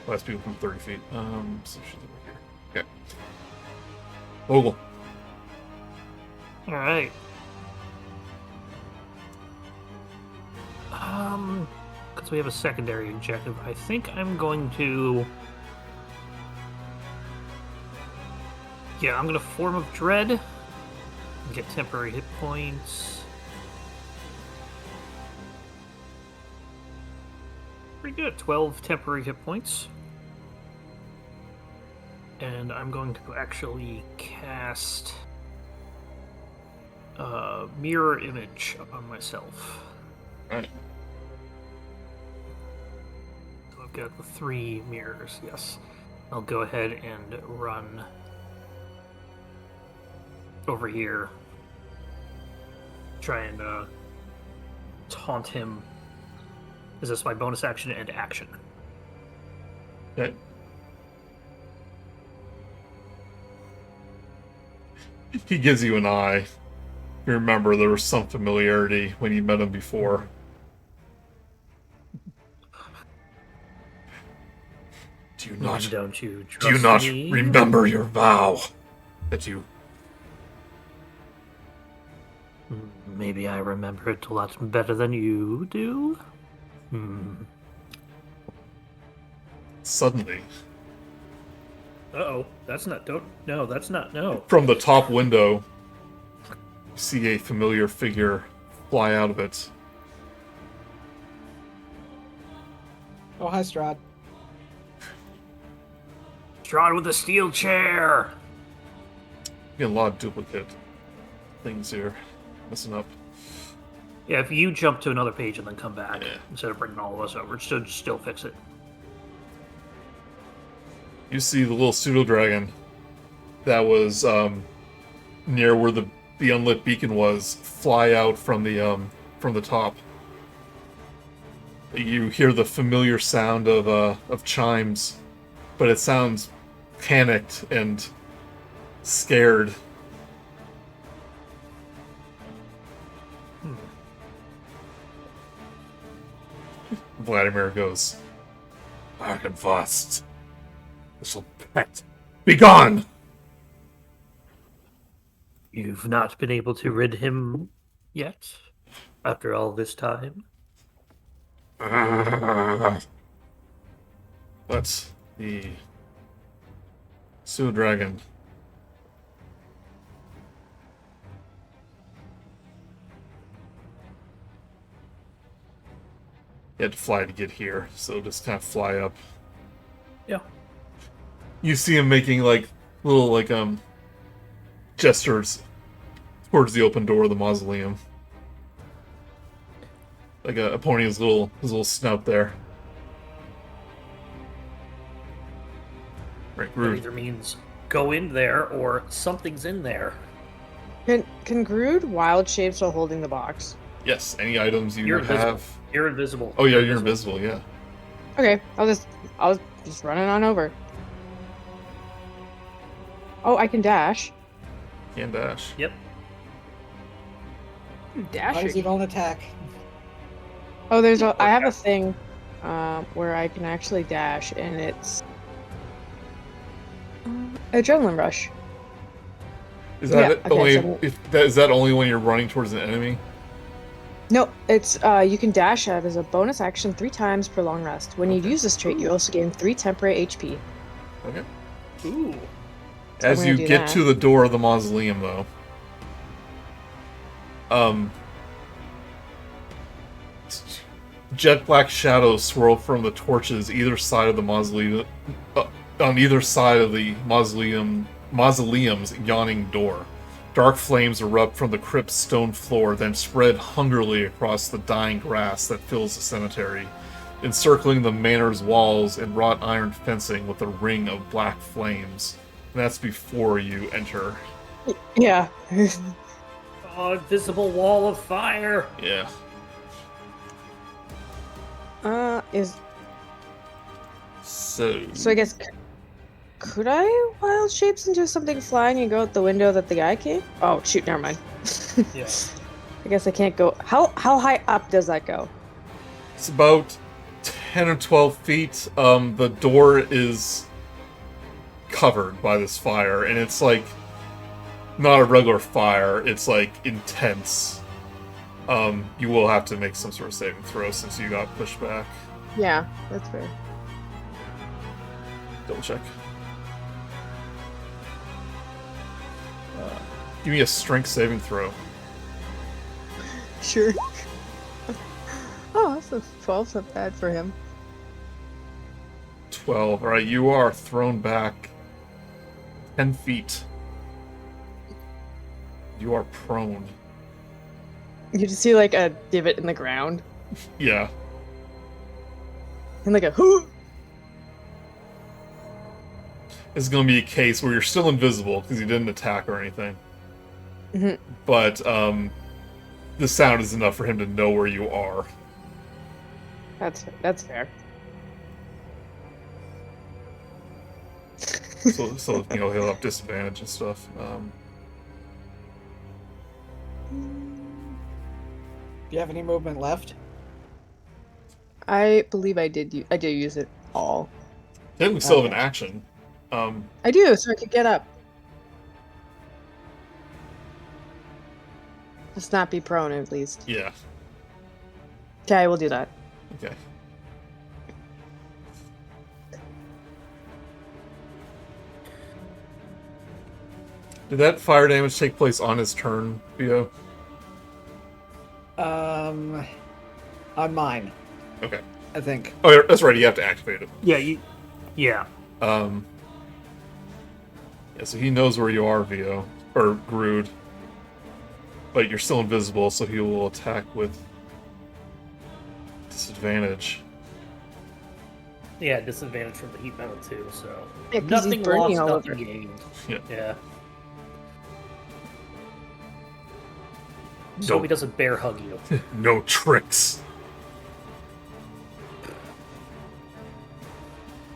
Last people from 30 feet. So she's over here. Okay. Vogel. Alright. Because we have a secondary objective, I think I'm going to... Yeah, I'm going to Form of Dread. And get temporary hit points. Pretty good. 12 temporary hit points. And I'm going to actually cast Mirror Image on myself. Alright. So I've got the 3 mirrors, yes. I'll go ahead and run over here. Try and taunt him. Is this my bonus action and action? Okay. He gives you an eye. You remember there was some familiarity when you met him before. Do you not me? remember your vow that you... Maybe I remember it a lot better than you do. Suddenly. Uh-oh. That's not... No, that's not... No. From the top window, you see a familiar figure fly out of it. Oh, hi, Strahd. Strahd with a steel chair! You get a lot of duplicate things here. Messing up. Yeah, if you jump to another page and then come back, Yeah. instead of bringing all of us over, still fix it. You see the little pseudo-dragon that was near where the unlit beacon was fly out from the top. You hear the familiar sound of chimes, but it sounds panicked and scared. Vladimir goes, Argynvostholt, little pet, be gone! You've not been able to rid him yet, after all this time? But the Sewer Dragon. You had to fly to get here, so just kind of fly up. Yeah. You see him making like little gestures towards the open door of the mausoleum. Like pointing his little snout there. Right, That Grude. either means go in there or something's in there. Can Grude wild shapes while holding the box? Yes, any items you You're invisible. have. You're invisible. Oh yeah, you're invisible, yeah. Okay, I'll just run it on over. Oh, I can dash. And dash. Yep. As long as you Dashing. don't attack. Oh, I have a thing where I can actually dash, and it's adrenaline rush. Is that Yeah, it? okay, Only so- is that only when you're running towards an enemy? No, it's you can dash out as a bonus action 3 times per long rest. When you Okay. use this trait, you also gain 3 temporary HP. Okay. Ooh. So I'm As gonna you do get that. to the door of the mausoleum, though, jet black shadows swirl from the torches either side of the mausoleum, on either side of the mausoleum's yawning door. Dark flames erupt from the crypt's stone floor, then spread hungrily across the dying grass that fills the cemetery, encircling the manor's walls and wrought iron fencing with a ring of black flames. And that's before you enter. Yeah. Oh, invisible wall of fire. Yeah. So I guess could I wild shapes into something flying and go out the window that the guy came? Oh shoot, never mind. Yeah. I guess I can't go. How high up does that go? It's about 10 or 12 feet. The door is covered by this fire, and it's like not a regular fire, it's like intense. You will have to make some sort of saving throw since you got pushed back. Yeah, that's fair. Double check. Give me a strength saving throw. Sure. Oh, that's a 12's not bad for him. 12. Alright, you are thrown back 10 feet. You are prone. You just see like a divot in the ground Yeah. and like a whoo. It's going to be a case where you're still invisible because you didn't attack or anything. Mhm. But the sound is enough for him to know where you are. That's fair. So you know, he'll have disadvantage and stuff. Do you have any movement left? I believe I did use it all. Technically still have an action. I do, so I could get up. Just not be prone at least. Yeah. Okay, I will do that. Okay. Did that fire damage take place on his turn, Theo? On mine, Okay. I think. Oh, yeah, that's right. You have to activate it. Yeah, yeah. Yeah, so he knows where you are, Vio. Or Grude. But you're still invisible, so he will attack with disadvantage. Yeah, disadvantage from the heat metal too, so Yeah, 'cause he's nothing burning lost, all nothing over. gained. Yeah. Yeah. So he doesn't bear hug you. No tricks.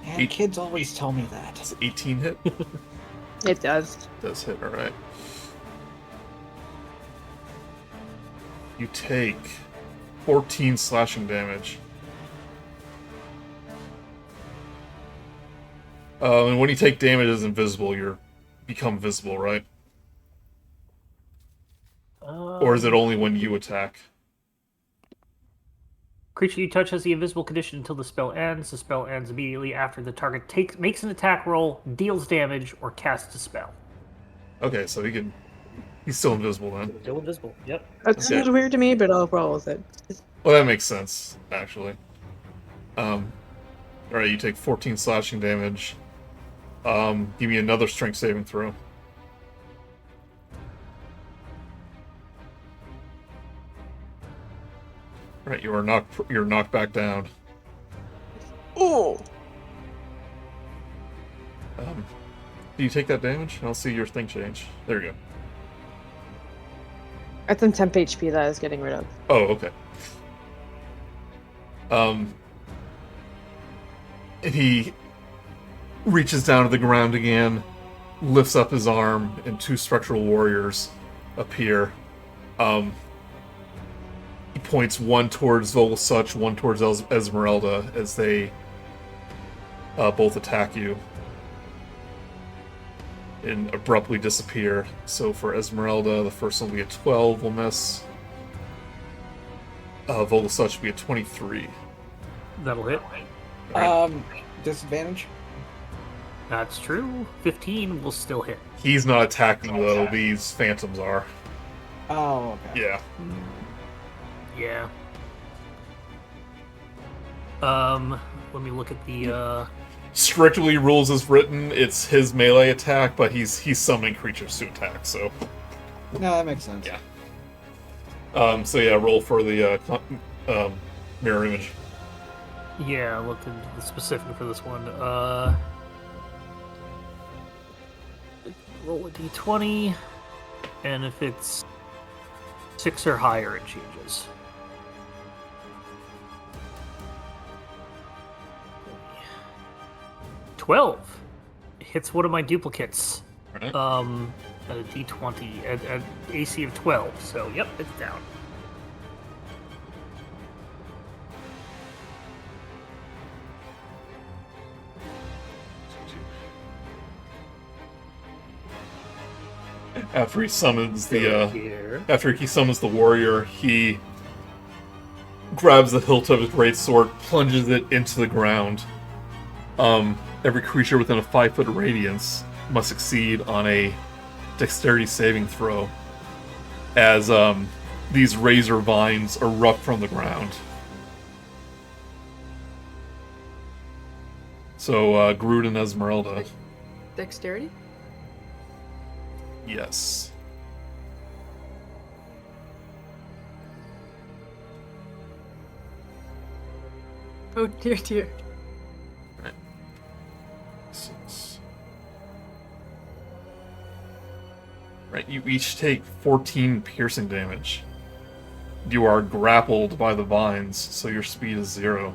And kids always tell me that. Does 18 hit? It does. Does hit, alright. You take 14 slashing damage. And when you take damage as invisible, you become visible, right? Or is it only when you attack? Creature you touch has the invisible condition until the spell ends. The spell ends immediately after the target makes an attack roll, deals damage, or casts a spell. Okay, so he's still invisible then. Still invisible, yep. That seems weird to me, but I'll roll with it. Well, that makes sense, actually. Alright, you take 14 slashing damage. Give me another strength saving throw. Right, you're knocked back down. Oh. Do you take that damage? I'll see your thing change. There you go. That's some temp HP that I was getting rid of. Oh, okay. And he reaches down to the ground again, lifts up his arm, and two spectral warriors appear. He points one towards Vogelsuch, one towards Esmeralda, as they both attack you and abruptly disappear. So for Esmeralda, the first one will be a 12, will miss. Vogelsuch will be a 23. That'll hit. Disadvantage? That's true. 15 will still hit. He's not attacking, though. These phantoms are. Oh, okay. Yeah. Yeah. Let me look at the, Strictly rules as written, it's his melee attack, but he's summoning creatures to attack, so... No, that makes sense. Yeah. So yeah, roll for the, mirror image. Yeah, look into the specific for this one. Roll a d20, and if it's 6 or higher, it changes. $12 hits one of my duplicates. Right. At a d20 at AC of 12. So yep, it's down. After he summons the warrior, he grabs the hilt of his greatsword, plunges it into the ground. Every creature within a 5-foot radius must succeed on a dexterity saving throw, as these razor vines erupt from the ground. So, Grude and Esmeralda. Dexterity? Yes. Oh dear, dear. Right. 6. Right, you each take 14 piercing damage. You are grappled by the vines, so your speed is 0.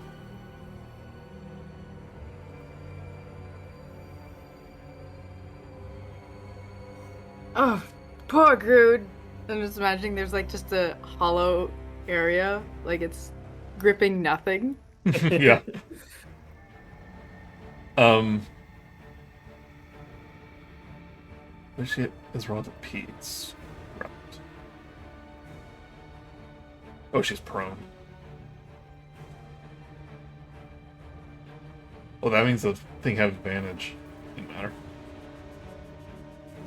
Oh, poor Grude. I'm just imagining there's like just a hollow area, like it's gripping nothing. Yeah. Where's she is Rhonda Pete's? Right. Oh, she's prone. Well, that means the thing had advantage. Didn't matter.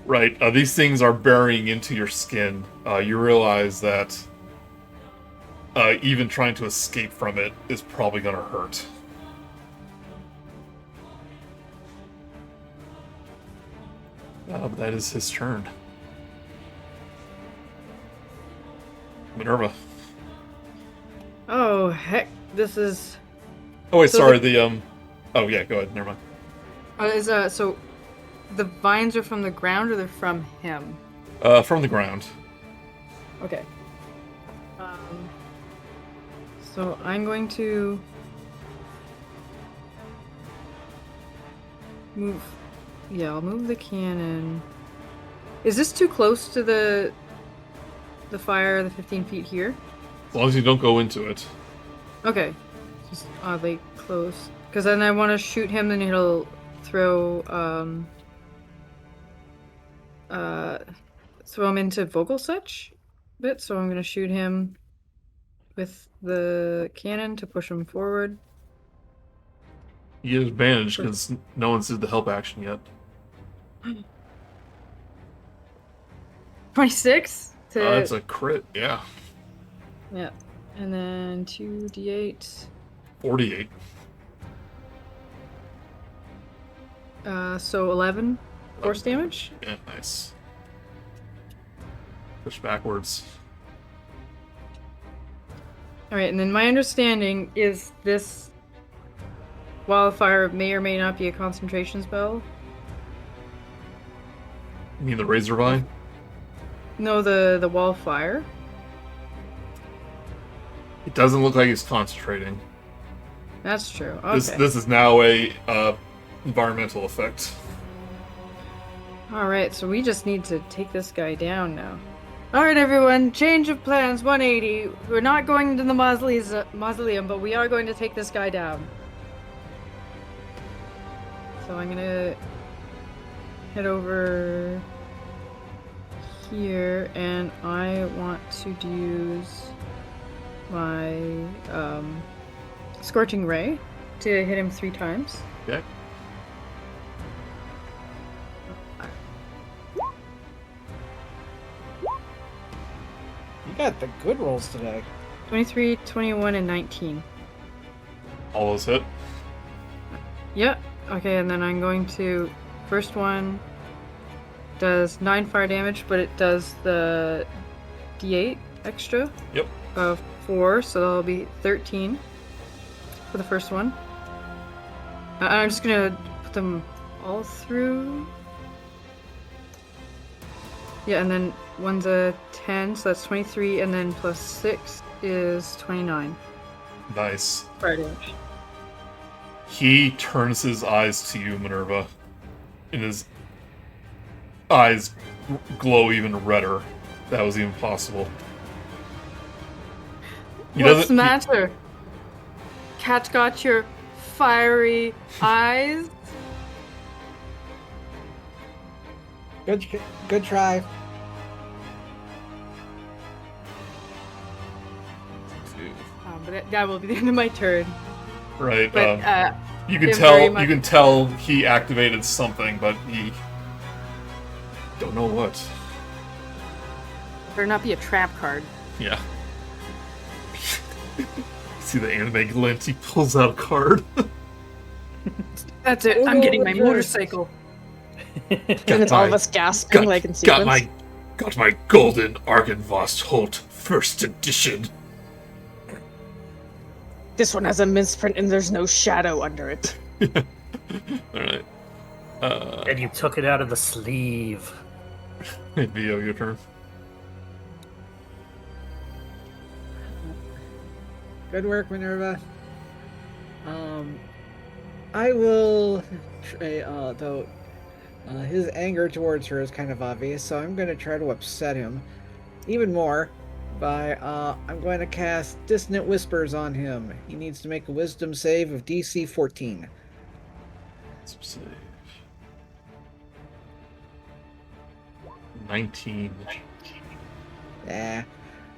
Right, these things are burying into your skin. You realize that even trying to escape from it is probably gonna hurt. But that is his turn. Minerva. Oh heck, this is. Oh wait, So sorry. Oh yeah, go ahead. Never mind. So the vines are from the ground or they're from him? From the ground. Okay. So I'm going to move. Yeah, I'll move the cannon. Is this too close to the fire? The 15 feet here? As long as you don't go into it. Okay, just oddly close. Because then I want to shoot him, and he'll throw him into Vogelsuch a bit. So I'm gonna shoot him with the cannon to push him forward. You get advantage because no one's did the help action yet. 26 to. That's a crit, yeah. Yeah, and then 2d8. 48. So 11 force damage. Yeah, nice. Push backwards. All right, and then my understanding is this wildfire may or may not be a concentration spell. You mean the Razor Vine? No, the wildfire. It doesn't look like he's concentrating. That's true. Okay. This is now a environmental effect. All right, so we just need to take this guy down now. All right, everyone, change of plans, 180. We're not going to the mausoleum, but we are going to take this guy down. So I'm gonna head over here, and I want to use my Scorching Ray to hit him 3 times. Okay. You got the good rolls today. 23, 21, and 19. All those hit. Yep. Okay, and then I'm going to... First one does 9 fire damage, but it does the d8 extra. Yep. Of 4, so that'll be 13 for the first one. I'm just gonna put them all through. Yeah, and then one's a 10, so that's 23, and then plus 6 is 29. Nice. Fire damage. He turns his eyes to you, Minerva, and his eyes glow even redder. That was even possible. What's the matter? Cat got your fiery eyes? Good try. But that will be the end of my turn. Right. But, you can tell he activated something, but he don't know what. Better not be a trap card. Yeah. See the anime glint? He pulls out a card. That's it. I'm getting my motorcycle. And it's all of us gasping like in sequence. Got my golden Argynvostholt first edition. This one has a misprint and there's no shadow under it. Alright. And you took it out of the sleeve. Vio, your turn. Good work, Minerva. I will try, though his anger towards her is kind of obvious, so I'm going to try to upset him even more by, I'm going to cast Dissonant Whispers on him. He needs to make a Wisdom save of DC 14. Save. 19. Yeah.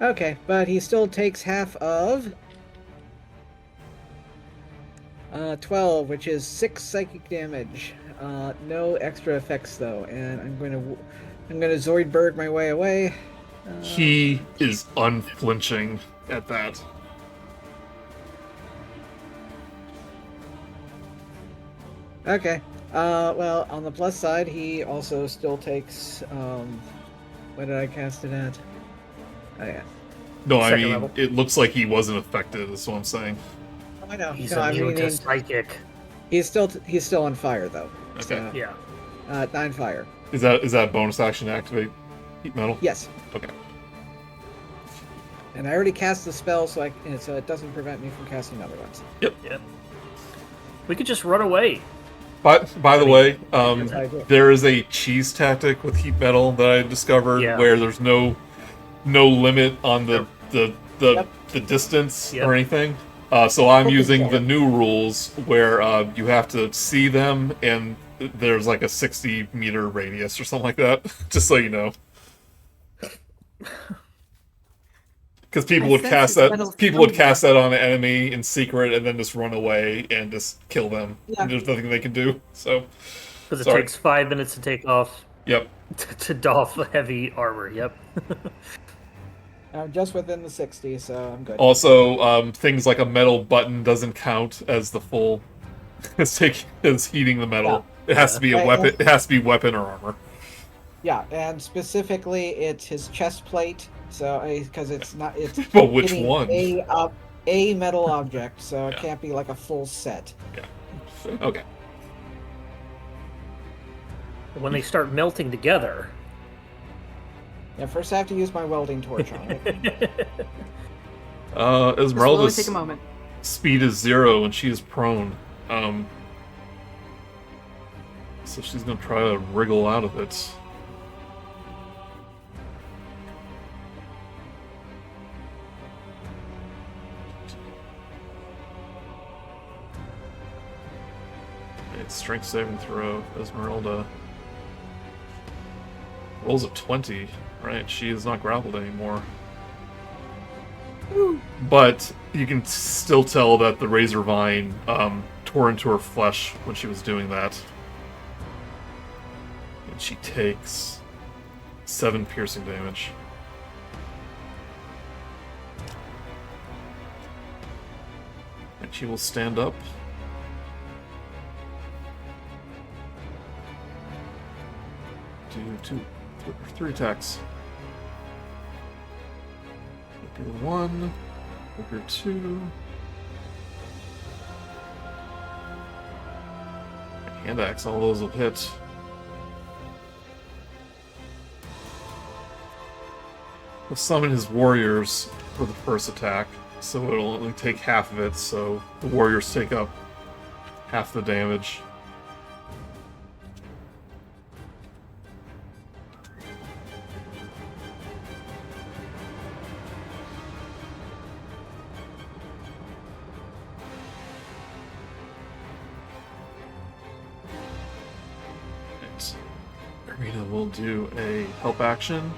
Okay, but he still takes half of 12, which is 6 psychic damage. No extra effects though, and I'm gonna Zoidberg my way away. He is unflinching at that. Okay. Well, on the plus side, he also still takes. What did I cast it at? Oh yeah. No, I Second mean level. it looks like he wasn't affected. That's what I'm saying. I know. He's No, I immune mean, to psychic. he's still on fire though. Okay. So, Yeah. 9 fire. Is that a bonus action to activate heat metal? Yes. Okay. And I already cast the spell, so it doesn't prevent me from casting other ones. Yep. We could just run away. But by the way, do. there is a cheese tactic with heat metal that I discovered where there's no limit on the distance or anything. So I'm using the new rules where you have to see them, and there's like a 60-meter radius or something like that. Just so you know. Because people would cast that on an enemy in secret and then just run away and just kill them. Yeah. And there's nothing they can do. So because it takes 5 minutes to take off. Yep. To doff heavy armor. Yep. I'm just within the 60, so I'm good. Also, things like a metal button doesn't count as the full. It's heating the metal. Yeah. It has to be a weapon. It has to be weapon or armor. Yeah, and specifically, it's his chest plate. So, because it's but which one? A metal object, so it can't be like a full set. Yeah. Okay. When they start melting together. Yeah, first I have to use my welding torch on it. Esmeralda's take a moment. Speed is 0 and she is prone. So she's gonna try to wriggle out of it. Strength saving throw. Esmeralda rolls a 20. Right, she is not grappled anymore. Ooh. But you can still tell that the razor vine tore into her flesh when she was doing that. And she takes 7 piercing damage. And she will stand up. Do 3 attacks. Rapier 1, Rapier 2. Hand axe, all those will hit. He'll summon his warriors for the first attack, so it'll only take half of it, so the warriors take up half the damage. We'll do a help action.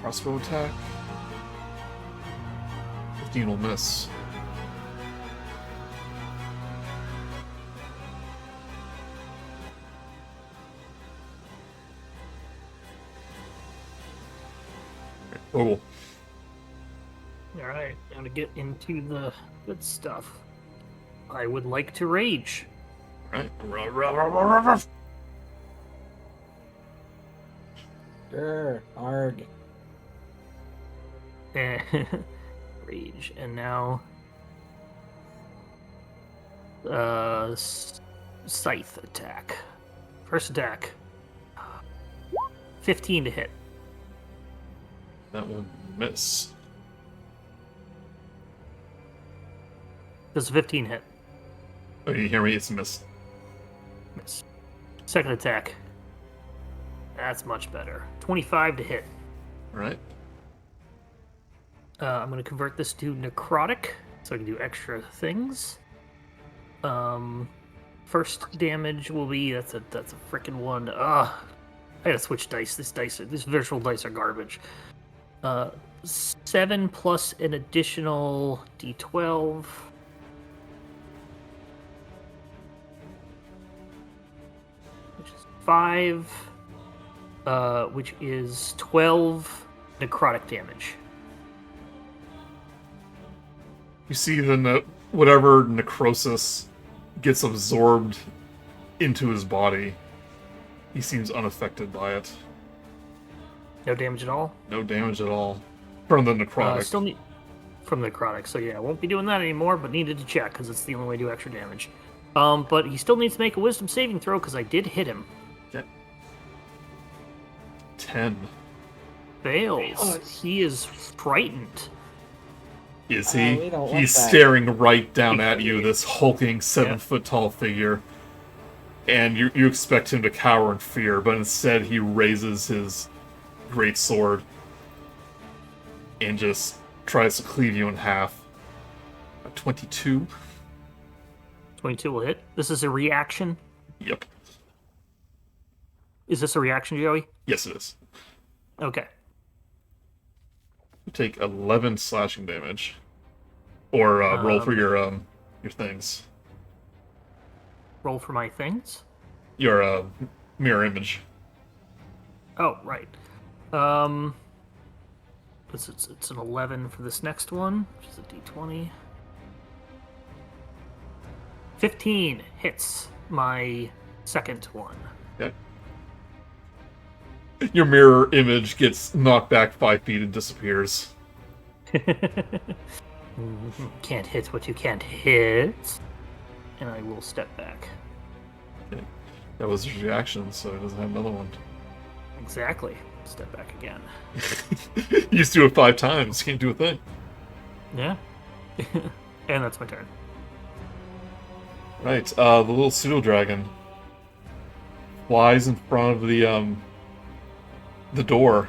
Crossbow attack. 15 will miss. Oh. Alright, now to get into the good stuff. I would like to rage. Right. Grr, arg. Rage. And now... Scythe attack. First attack. 15 to hit. That will miss. Does 15 hit? Oh, you hear me? It's a miss. Miss. Second attack. That's much better. 25 to hit. Alright. I'm going to convert this to necrotic, so I can do extra things. First damage will be... That's a frickin' 1. I gotta switch dice. These virtual dice are garbage. 7 plus an additional d12... which is 5, which is 12 necrotic damage. You see whatever necrosis gets absorbed into his body, he seems unaffected by it. No damage at all? No damage at all. From the necrotic. From the necrotic, so yeah, I won't be doing that anymore, but needed to check, because it's the only way to do extra damage. But he still needs to make a wisdom saving throw, because I did hit him. Okay. 10. Fails. Oh. He is frightened. Is he? we don't want He's that. staring right down at you, this hulking 7-foot-tall figure. And you expect him to cower in fear, but instead he raises his great sword and just tries to cleave you in half. A 22. 22 will hit. This is a reaction. Yep. Is this a reaction, Joey? Yes, it is. Okay. You take 11 slashing damage. Or roll for your things. Roll for my things. Your mirror image. Oh, right. It's an 11 for this next one, which is a d20. 15 hits my second one. Okay. Your mirror image gets knocked back 5 feet and disappears. Can't hit what you can't hit. And I will step back. Okay. That was his reaction, so he doesn't have another one. Exactly. Step back again. You used to do it 5 times. Can't do a thing. Yeah. And that's my turn. Right. The little pseudo dragon flies in front of the door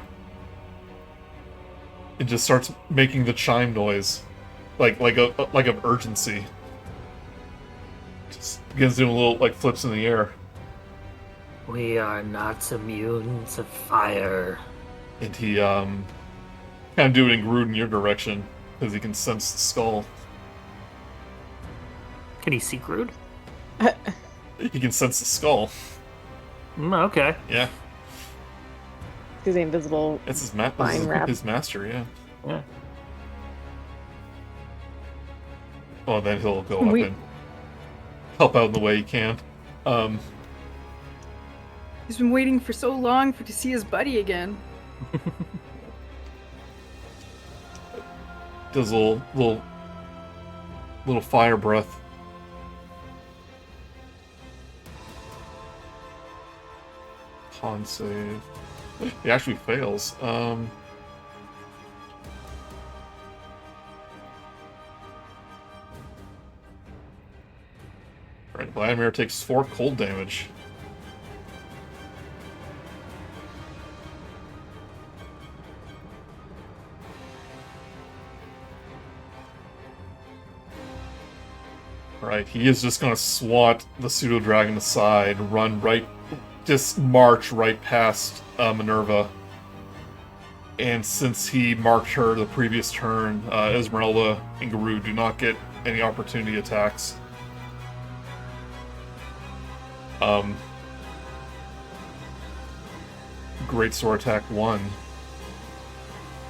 and just starts making the chime noise, like of urgency. Just begins doing little flips in the air. We are not immune to fire. And he kind of do it in Grude in your direction because he can sense the skull. Can he see Grude? He can sense the skull. Okay. Yeah, He's invisible. it's his Vine wrap. his master. Yeah. Yeah. Well, then he'll go up We- and help out in the way he can. He's been waiting for so long to see his buddy again. Does a little fire breath. Con save. He actually fails. Right, Vladimir takes 4 cold damage. Right, he is just gonna swat the pseudo dragon aside, just march right past Minerva. And since he marked her the previous turn, Esmeralda and Grude do not get any opportunity attacks. Great sword attack 1.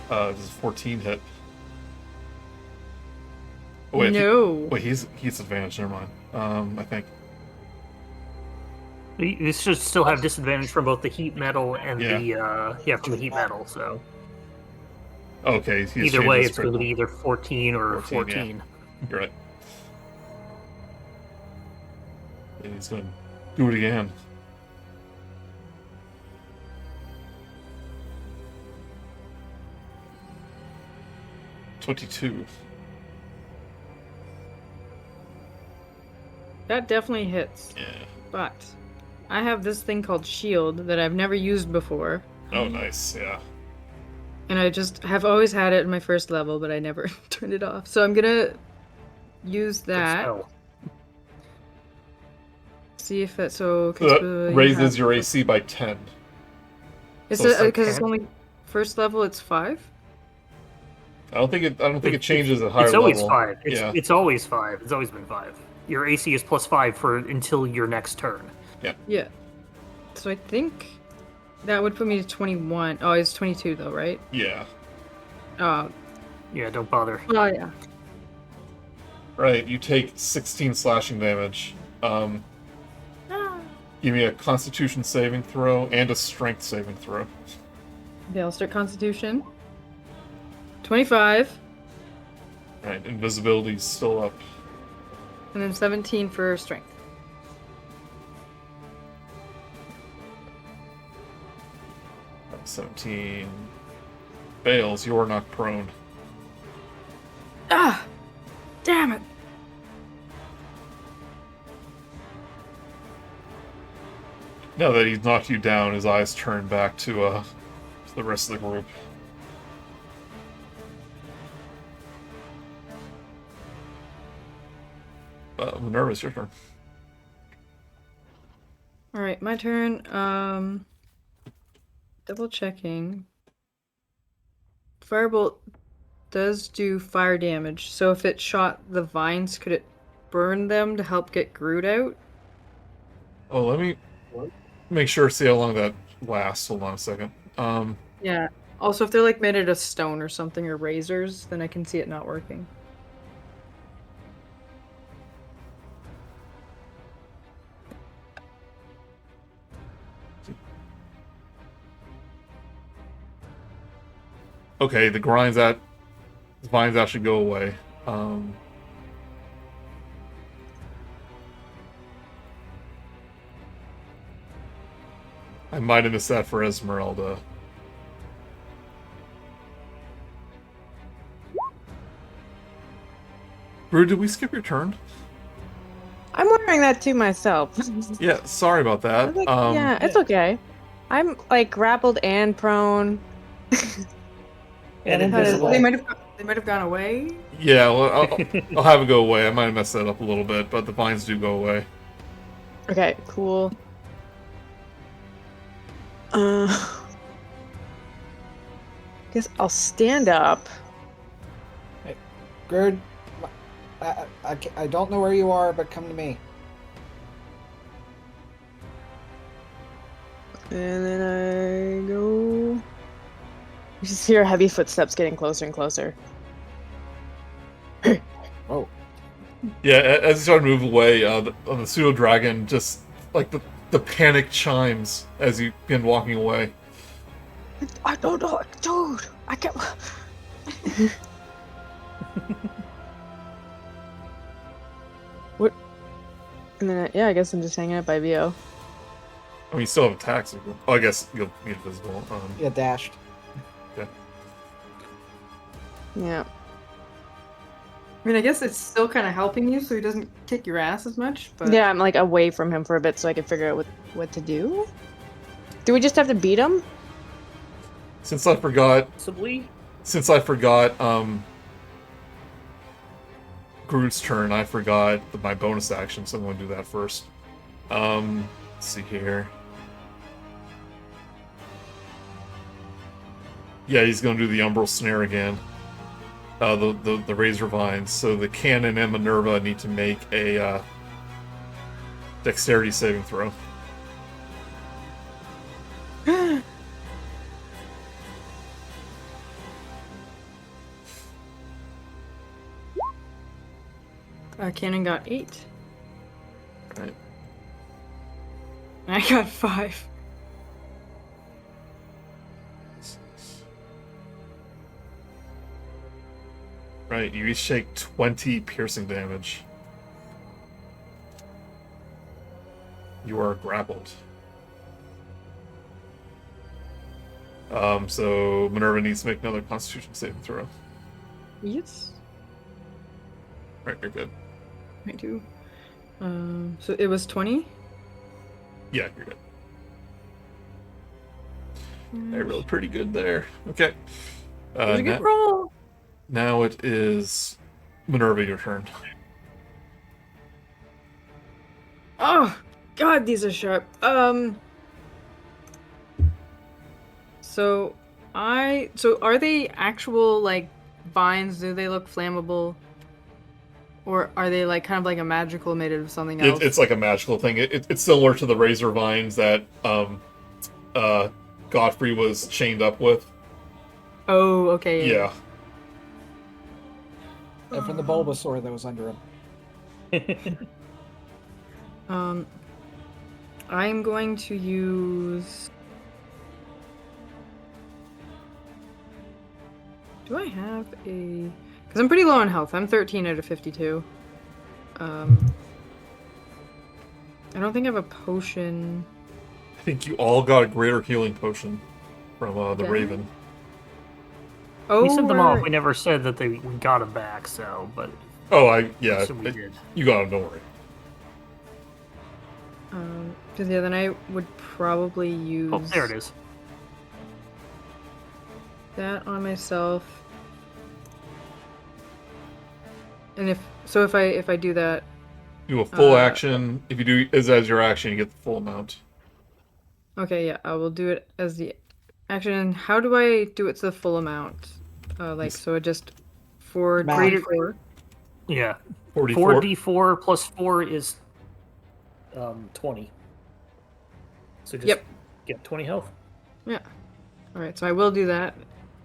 This is 14 hit. Oh, wait, No. Wait, he's advantage. Never mind. I think. You should still have disadvantage from both the heat metal and from the heat metal. So Okay. He's either changed way, his it's going to critical. be either 14 or 14, 14. yeah. You're right. And he's gonna do it again. $22. That definitely hits. Yeah. But I have this thing called shield that I've never used before. Oh, nice. Yeah. And I just have always had it in my first level, but I never turned it off. So I'm gonna use that. So, See if that so That raises your AC by 10. Is so it it's like because it's 10? only first level? It's 5. I don't think it changes at higher it's always level. 5. Yeah. It's always 5. It's always been 5. Your AC is plus 5 for until your next turn. Yeah. So I think that would put me to 21. Oh, it's 22 though, right? Yeah. Yeah, don't bother. Oh yeah. Right. You take 16 slashing damage. Give me a Constitution saving throw and a Strength saving throw. Okay, I'll start Constitution. 25, Right. Invisibility's still up. and then 17 for Strength. 17 fails. You are knocked prone. Ah! Damn it! Now that he's knocked you down, his eyes turn back to the rest of the group. Minerva, it's your turn. Alright, my turn. Double checking. Firebolt does do fire damage, so if it shot the vines, could it burn them to help get Grude out? Oh, let me make sure, see how long that lasts. Hold on a second. Yeah. Also, if they're like made out of stone or something, or razors, then I can see it not working. Okay, the vines actually go away. I might have missed that for Esmeralda. Grude, did we skip your turn? I'm wondering that too myself. Yeah, sorry about that. Like, yeah, it's okay. I'm like grappled and prone. And invisible. They might have gone away. Yeah, well, I'll have it go away. I might have messed that up a little bit, but the vines do go away. Okay, cool. Guess I'll stand up. Hey, Grude, I don't know where you are, but come to me. And then I go. You just hear heavy footsteps getting closer and closer. Whoa. Yeah, as you start to move away, the pseudo dragon just like the panic chimes as you begin walking away. I don't know, dude. I can't. What? And then I guess I'm just hanging out by VO. I mean, you still have attacks. Oh, I guess you'll be invisible. Yeah, dashed. Okay. Yeah. I mean, I guess it's still kind of helping you, so he doesn't kick your ass as much. But Yeah, I'm like away from him for a bit so I can figure out what to do. Do we just have to beat him? Since I forgot, Possibly. Grude's turn, I forgot my bonus action, so I'm going to do that first. Let's see here. Yeah, he's going to do the Umbral Snare again. The Razor Vines. So the Cannon and Minerva need to make a Dexterity saving throw. Cannon got 8. Right. I got 5. Right, you each take 20 piercing damage. You are grappled. So Minerva needs to make another Constitution saving throw. Yes. Right, you're good. I do. So it was 20? Yeah, you're good. I rolled pretty good there. Okay. It was a good roll. Now it is Minerva, your turn. Oh, God, these are sharp. So are they actual, like, vines? Do they look flammable? Or are they, like, kind of like a magical made out of something else? It's like a magical thing. It's similar to the razor vines that Godfrey was chained up with. Oh, okay. Yeah. And from the Bulbasaur that was under him. I'm going to use... Do I have a... Because I'm pretty low on health. I'm 13 out of 52. I don't think I have a potion. I think you all got a greater healing potion. from the Okay. Raven. Oh, We sent them off. right. We never said that we got them back, so, but Oh, we did. you got him, don't worry. Because then I would probably use Oh, there it is. that on myself. And if I do that, You do a full action. If you do as your action, you get the full amount. okay, yeah, I will do it as the action. And how do I do it to the full amount? So it just for Math. greater 4. Yeah. 44. 4d4 plus 4 is 20. So just get 20 health. Yeah. All right, so I will do that.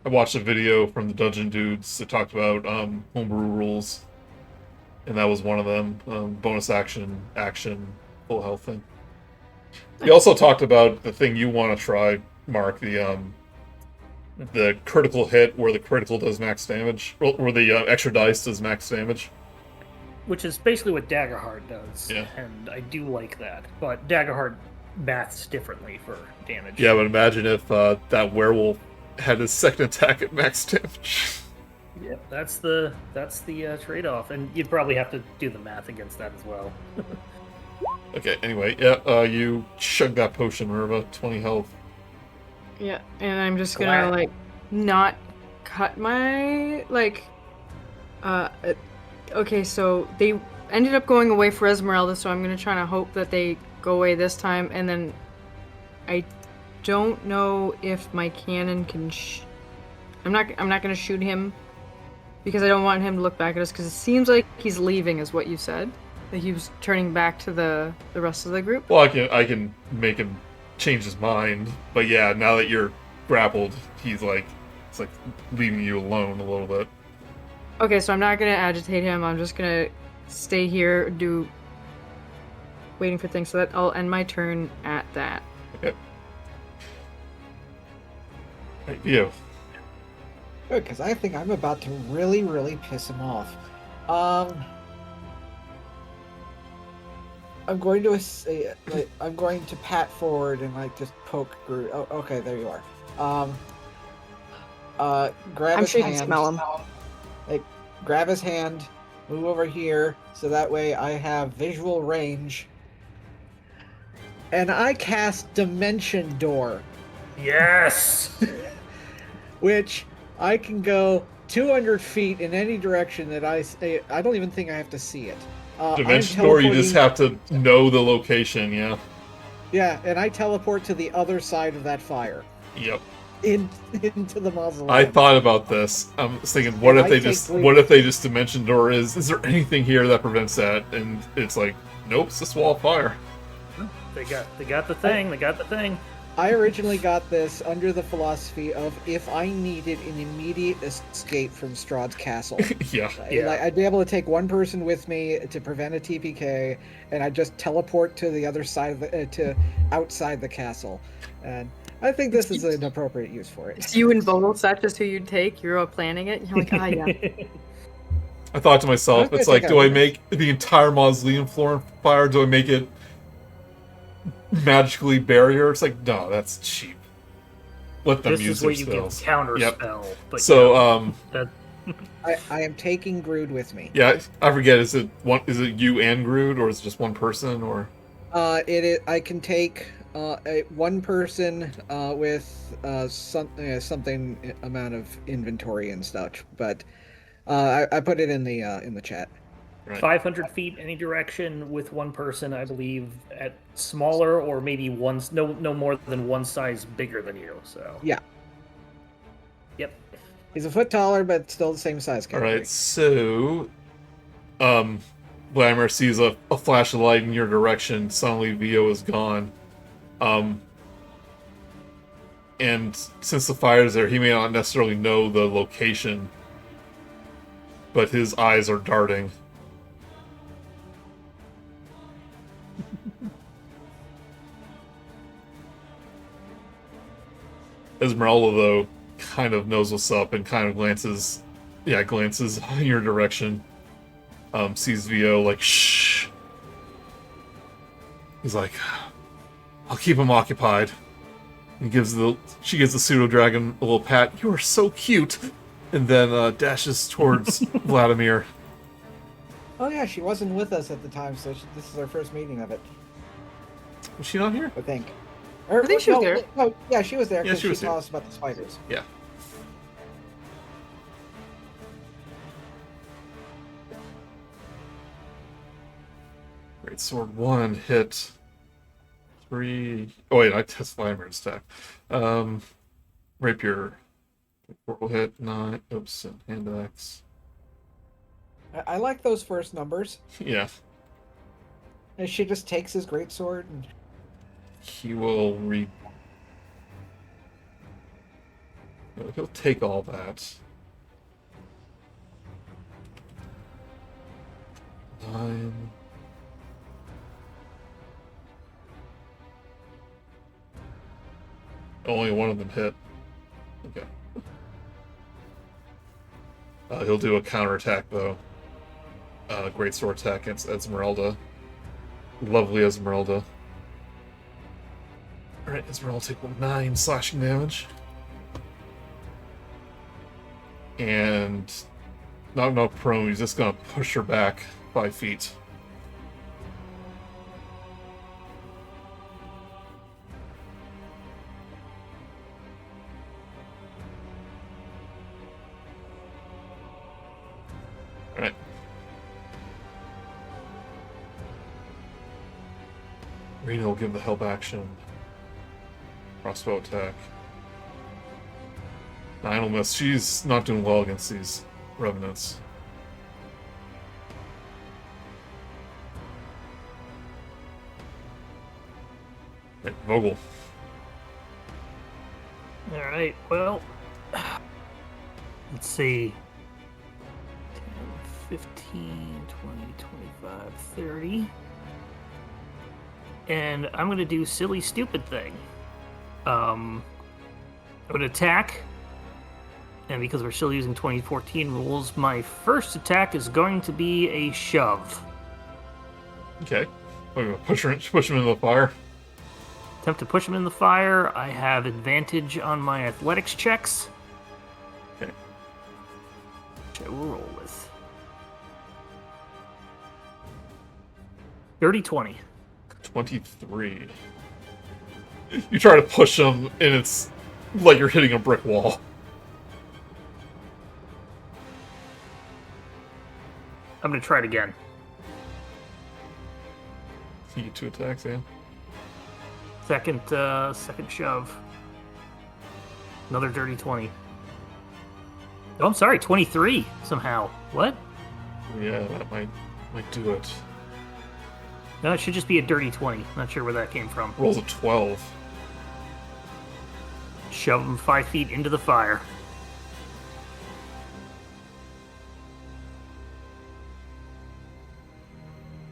I watched a video from the Dungeon Dudes that talked about homebrew rules, and that was one of them. Bonus action, full health thing. He also talked about the thing you want to try, Mark, the critical hit where the critical does max damage, where the extra dice does max damage. Which is basically what DragnaCarta does. Yeah. And I do like that. But DragnaCarta maths differently for damage. Yeah, but imagine if that werewolf had his second attack at max damage. Yep, that's the trade-off, and you'd probably have to do the math against that as well. Okay, anyway, yeah, you chug that potion, Minerva, 20 health. Yeah, and I'm just gonna not cut my okay, so they ended up going away for Esmeralda, so I'm gonna try to hope that they go away this time, and then I don't know if my cannon can I'm not gonna shoot him because I don't want him to look back at us, because it seems like he's leaving is what you said. That he was turning back to the rest of the group. Well, I can make him change his mind, but yeah, now that you're grappled, it's like leaving you alone a little bit. Okay, so I'm not gonna agitate him. I'm just gonna stay here, waiting for things. So that I'll end my turn at that. Okay. Right, you. Good, because I think I'm about to really, really piss him off. I'm going to say, I'm going to pat forward and just poke Grude. Oh, okay, there you are. Grab his sure you hand. can smell him. Grab his hand, move over here, so that way I have visual range. And I cast Dimension Door, Yes! which I can go 200 feet in any direction that I don't even think I have to see it. Dimension Door, you just have to know the location, yeah. Yeah, and I teleport to the other side of that fire. Yep. Into the mausoleum. I thought about this. I was thinking, what if they just Dimension Door is there anything here that prevents that? And it's like, nope, it's this wall of fire. They got the thing. They got the thing. I originally got this under the philosophy of if I needed an immediate escape from Strahd's castle. Yeah. I'd be able to take one person with me to prevent a TPK, and I'd just teleport to the other side of to outside the castle. And I think this is an appropriate use for it. It's you and Vogelsuch is who you'd take. You're all planning it. You're like, yeah. I thought to myself, it's like, do I make the entire mausoleum floor on fire? Do I make it magically barrier? It's like, no, that's cheap. Let them This use is where their you spells. can counter Yep. spell. But So, I am taking Grude with me. yeah, I forget. Is it you and Grude, or is it just one person, or? I can take one person with something amount of inventory and such, but I put it in the chat. Right. 500 feet any direction with one person, I believe, at smaller or maybe no more than one size bigger than you. So Yeah. Yep. He's a foot taller, but still the same size. All right, so, Vladimir sees a flash of light in your direction. Suddenly, Vio is gone. And since the fire's there, he may not necessarily know the location, but his eyes are darting. Esmeralda, though, kind of knows what's up and kind of glances in your direction. Sees Vio like, shh. He's like, I'll keep him occupied. She gives the pseudo dragon a little pat. You are so cute, and then dashes towards Vladimir. Oh yeah, she wasn't with us at the time, so this is our first meeting of it. Was she not here? I think. I think she was there. No, yeah, she was there Yeah, because she was told there. us about the spiders. Yeah. Great sword 1 hit 3. Oh wait, I test Vladimir's attack. Rapier 4 will hit 9. Oops, and hand axe. I like those first numbers. Yeah. And she just takes his greatsword and He will No, he'll take all that. 9. Only one of them hit. Okay. He'll do a counterattack though. Great sword attack against Esmeralda. Lovely Esmeralda. Alright, Esmeralda take 9 slashing damage. And not prone, he's just gonna push her back 5 feet. Alright. Rena will give the help action. Crossbow attack. 9 will miss. She's not doing well against these revenants. Right, Vogel. Alright, well, let's see. 10, 15, 20, 25, 30. And I'm going to do silly, stupid thing. I'm going to attack. And because we're still using 2014 rules, my first attack is going to be a shove. Okay. We're gonna push him into the fire. Attempt to push him in the fire. I have advantage on my athletics checks. Okay. Which I will roll with. 30-20. 23. You try to push him, and it's like you're hitting a brick wall. I'm going to try it again. You get 2 attacks, yeah. Second shove. Another dirty 20. Oh, I'm sorry, 23 somehow. What? Yeah, that might do it. No, it should just be a dirty 20. Not sure where that came from. Rolls a 12. Shove him 5 feet into the fire.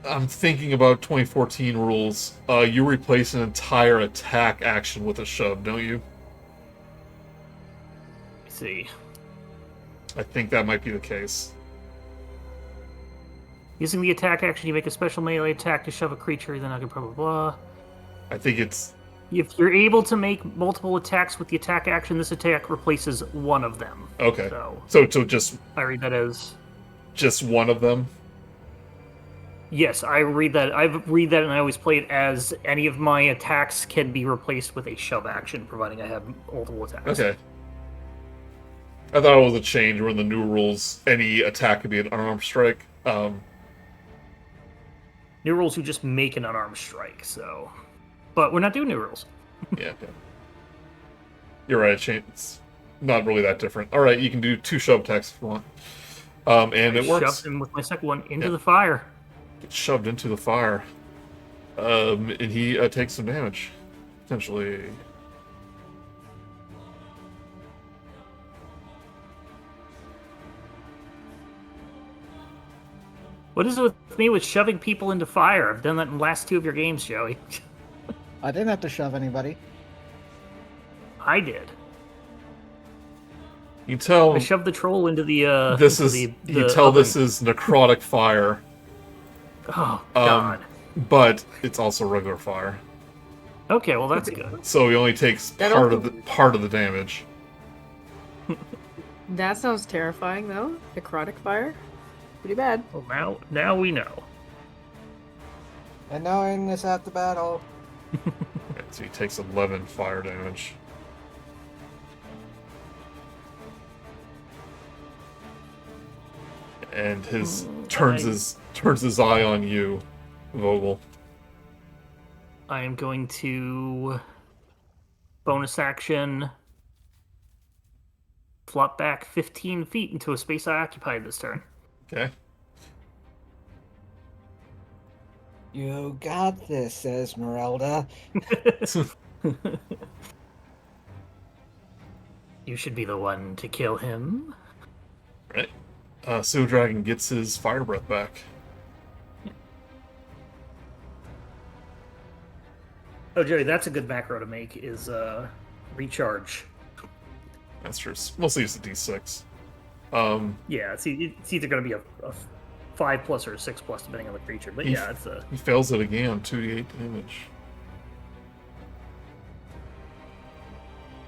I'm thinking about 2014 rules. You replace an entire attack action with a shove, don't you? Let's see. I think that might be the case. Using the attack action, you make a special melee attack to shove a creature, then I can blah blah blah. I think it's... If you're able to make multiple attacks with the attack action, this attack replaces one of them. Okay. So just... I read that as... Just one of them? Yes, I read that. I read that, and I always play it as any of my attacks can be replaced with a shove action, providing I have multiple attacks. Okay. I thought it was a change where in the new rules, any attack could be an unarmed strike. New rules, you just make an unarmed strike, so... But we're not doing new rules. Yeah. You're right, it's not really that different. Alright, you can do 2 shove attacks if you want. And it works. Shoved him with my second one into the fire. Gets shoved into the fire. And he takes some damage. Potentially. What is it with me with shoving people into fire? I've done that in the last 2 of your games, Joey. I didn't have to shove anybody. I did. You tell I shoved the troll into the this into is the you tell oven. this is necrotic fire. Oh god. But it's also regular fire. Okay, well that's good. So he only takes part of the damage. That sounds terrifying, though. Necrotic fire, pretty bad. Well, now we know. And knowing is half the battle. So he takes 11 fire damage. And turns his eye on you, Vogel. I am going to bonus action flop back 15 feet into a space I occupied this turn. Okay. You got this, Esmeralda. You should be the one to kill him. Right. Pseudo Dragon gets his fire breath back. Oh, Jerry, that's a good macro to make, is recharge. That's true. Mostly it's a D6. Yeah, it's either going to be a 5+ or a 6+, depending on the creature. But yeah, it's a... He fails it again, 2d8 damage.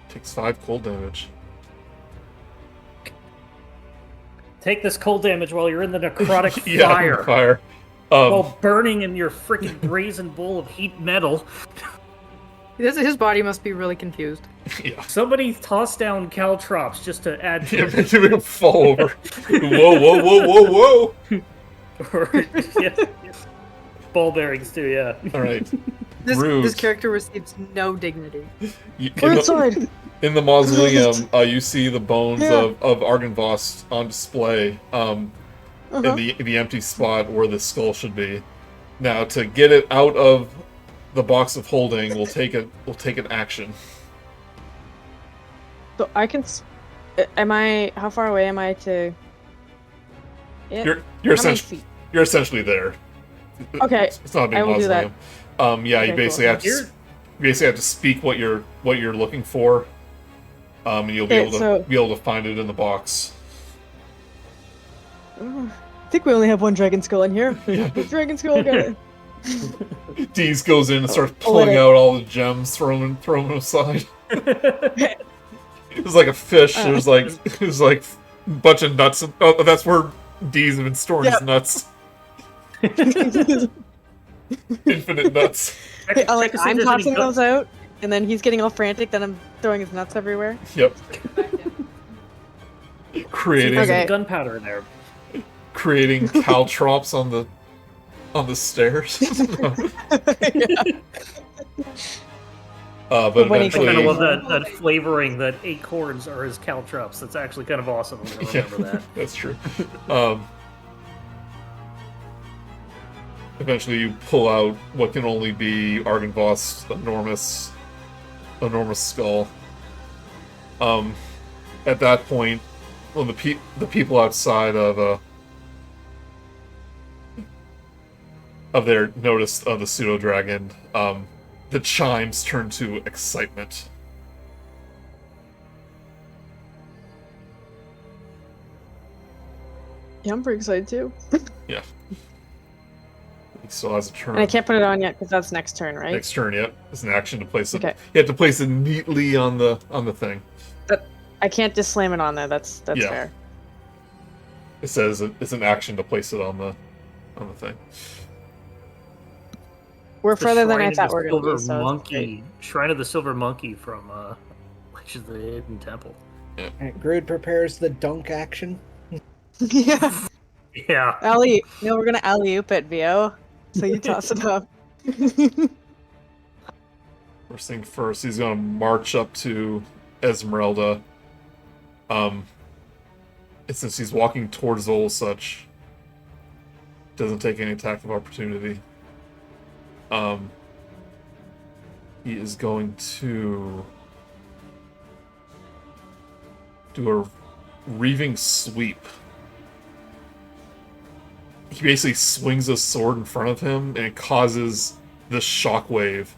Takes 5 cold damage. Take this cold damage while you're in the necrotic Yeah, fire. fire. While burning in your freaking brazen bowl of heat metal. His body must be really confused. Yeah. Somebody toss down caltrops just to add to Yeah, make him fall over. Whoa, whoa, whoa, whoa, whoa! or, yeah. Ball bearings too, yeah. Alright. This character receives no dignity. In the mausoleum, you see the bones of Argynvostholt on display in the empty spot where the skull should be. Now, to get it out of the box of holding, we'll take an action. So I can. How far away am I to? You're How many feet? you're essentially there. Okay, It's not a big I will do mausoleum. Yeah, Okay, you basically have to speak what you're looking for. And you'll be able to find it in the box. I think we only have one dragon skull in here. The dragon skull got it. Deez goes in and starts pulling out all the gems, throwing them aside. It's like a fish. There's like a bunch of nuts. Oh, that's where Deez have been storing his nuts. Infinite nuts. I'm tossing those out, and then he's getting all frantic. Then I'm throwing his nuts everywhere. Yep. Creating gunpowder in there. Creating caltrops on the stairs. But eventually, I kind of love that flavoring that acorns are his caltrops. That's actually kind of awesome. I'm gonna remember that. That's true. Eventually, you pull out what can only be Argynvost's enormous skull. At that point, when the people outside of their notice of the pseudo dragon, the chimes turn to excitement. Yeah, I'm pretty excited too. Yeah. He still has a turn. And I can't put it on yet because that's next turn, right? Next turn, yep. It's an action to place it. Okay. You have to place it neatly on the thing. But I can't just slam it on there. That's fair. It says it's an action to place it on the thing. We're further than I thought we were going to be. Shrine of the Silver Monkey from Legends of the Hidden Temple. Yeah. And Grude prepares the dunk action. Yeah. Yeah. No, we're gonna alley-oop it, Vio. So you toss it up. First thing first, he's gonna march up to Esmeralda. And since he's walking towards Vogelsuch, doesn't take any attack of opportunity. He is going to do a reaving sweep. He basically swings a sword in front of him, and it causes this shockwave,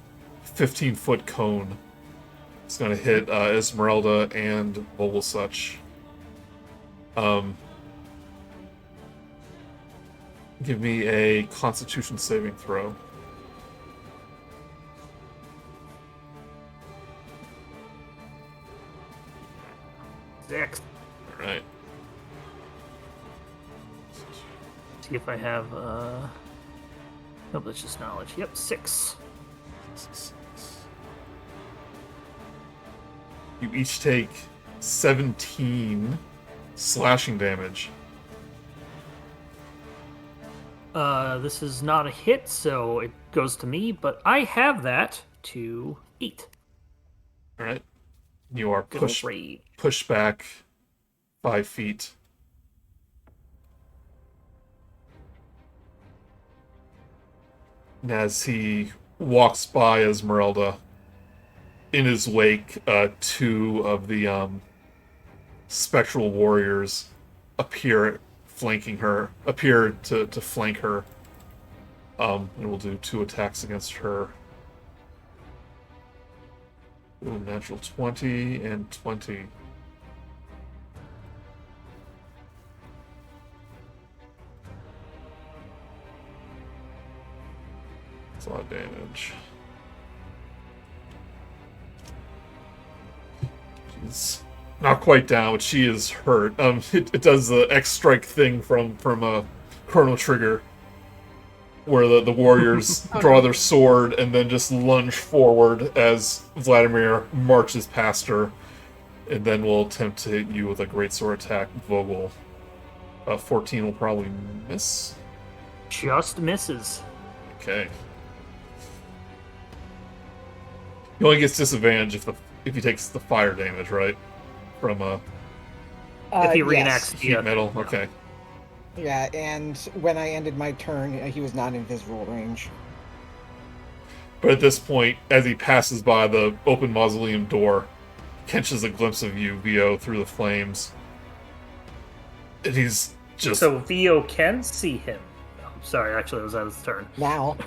15-foot cone. It's going to hit Esmeralda and Vogelsuch. Give me a Constitution saving throw. 6. All right. See if I have. Nope, that's just knowledge. Yep, 6. You each take 17 slashing damage. This is not a hit, so it goes to me, but I have that to 8. All right. You are Good old pushed rage. back 5 feet. And as he walks by Esmeralda, in his wake, 2 of the spectral warriors appear to flank her. And we'll do 2 attacks against her. Ooh, natural 20 and 20. That's a lot of damage. She's not quite down, but she is hurt. It does the X strike thing from Chrono Trigger, where the warriors draw their sword and then just lunge forward as Vladimir marches past her, and then will attempt to hit you with a greatsword attack. Vogel, 14 will probably miss. Just misses. Okay. He only gets disadvantage if he takes the fire damage, right? From If he yes. reenacts the heat metal. Okay. Yeah, and when I ended my turn, he was not in visible range. But at this point, as he passes by the open mausoleum door, catches a glimpse of you, Vio, through the flames. And he's just... So Vio can see him. Oh, sorry, actually, it was out of his turn. Now.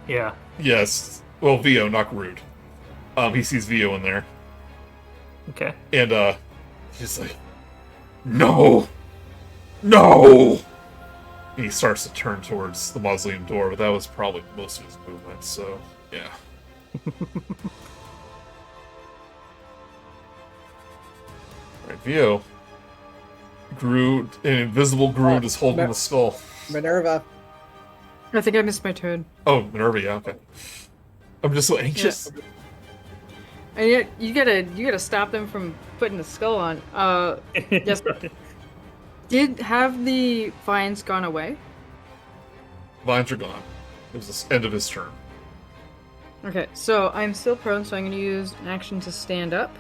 Yeah. Yes. Well, Vio, not Grude. He sees Vio in there. Okay. And, he's like, No! No! And he starts to turn towards the mausoleum door, but that was probably most of his movement, so, yeah. Alright, Vio. Grude, an invisible Grude is holding the skull. Minerva. I think I missed my turn. Oh, Minerva, yeah, okay. I'm just so anxious. Yeah. And yet, you gotta stop them from putting the skull on. Yes. Have the vines gone away? Vines are gone. It was the end of his turn. Okay, so I'm still prone, so I'm gonna use an action to stand up.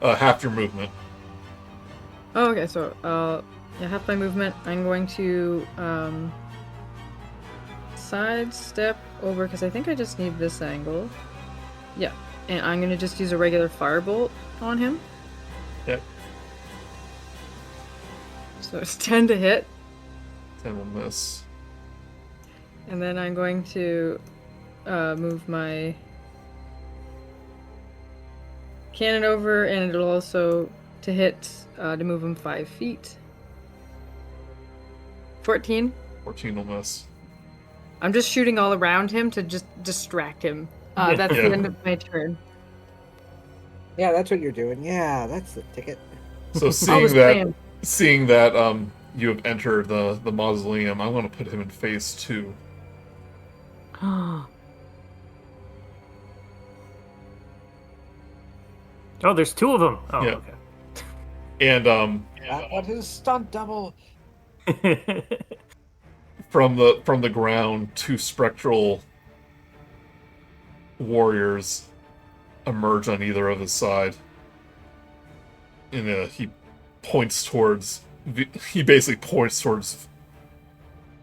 Half your movement. Oh, okay, so yeah, half my movement. I'm going to sidestep over because I think I just need this angle. Yeah, and I'm gonna just use a regular firebolt on him. Yep. So it's 10 to hit. 10 will miss. And then I'm going to move my cannon over, and it'll also to hit to move him 5 feet. 14. 14 will miss. I'm just shooting all around him to just distract him. That's the end of my turn. Yeah, that's what you're doing. Yeah, that's the ticket. So seeing that you have entered the mausoleum, I'm going to put him in phase 2. Oh, there's 2 of them. Oh, yeah. Okay. And That was his stunt double. from the ground, 2 spectral warriors emerge on either of his side. And he basically points towards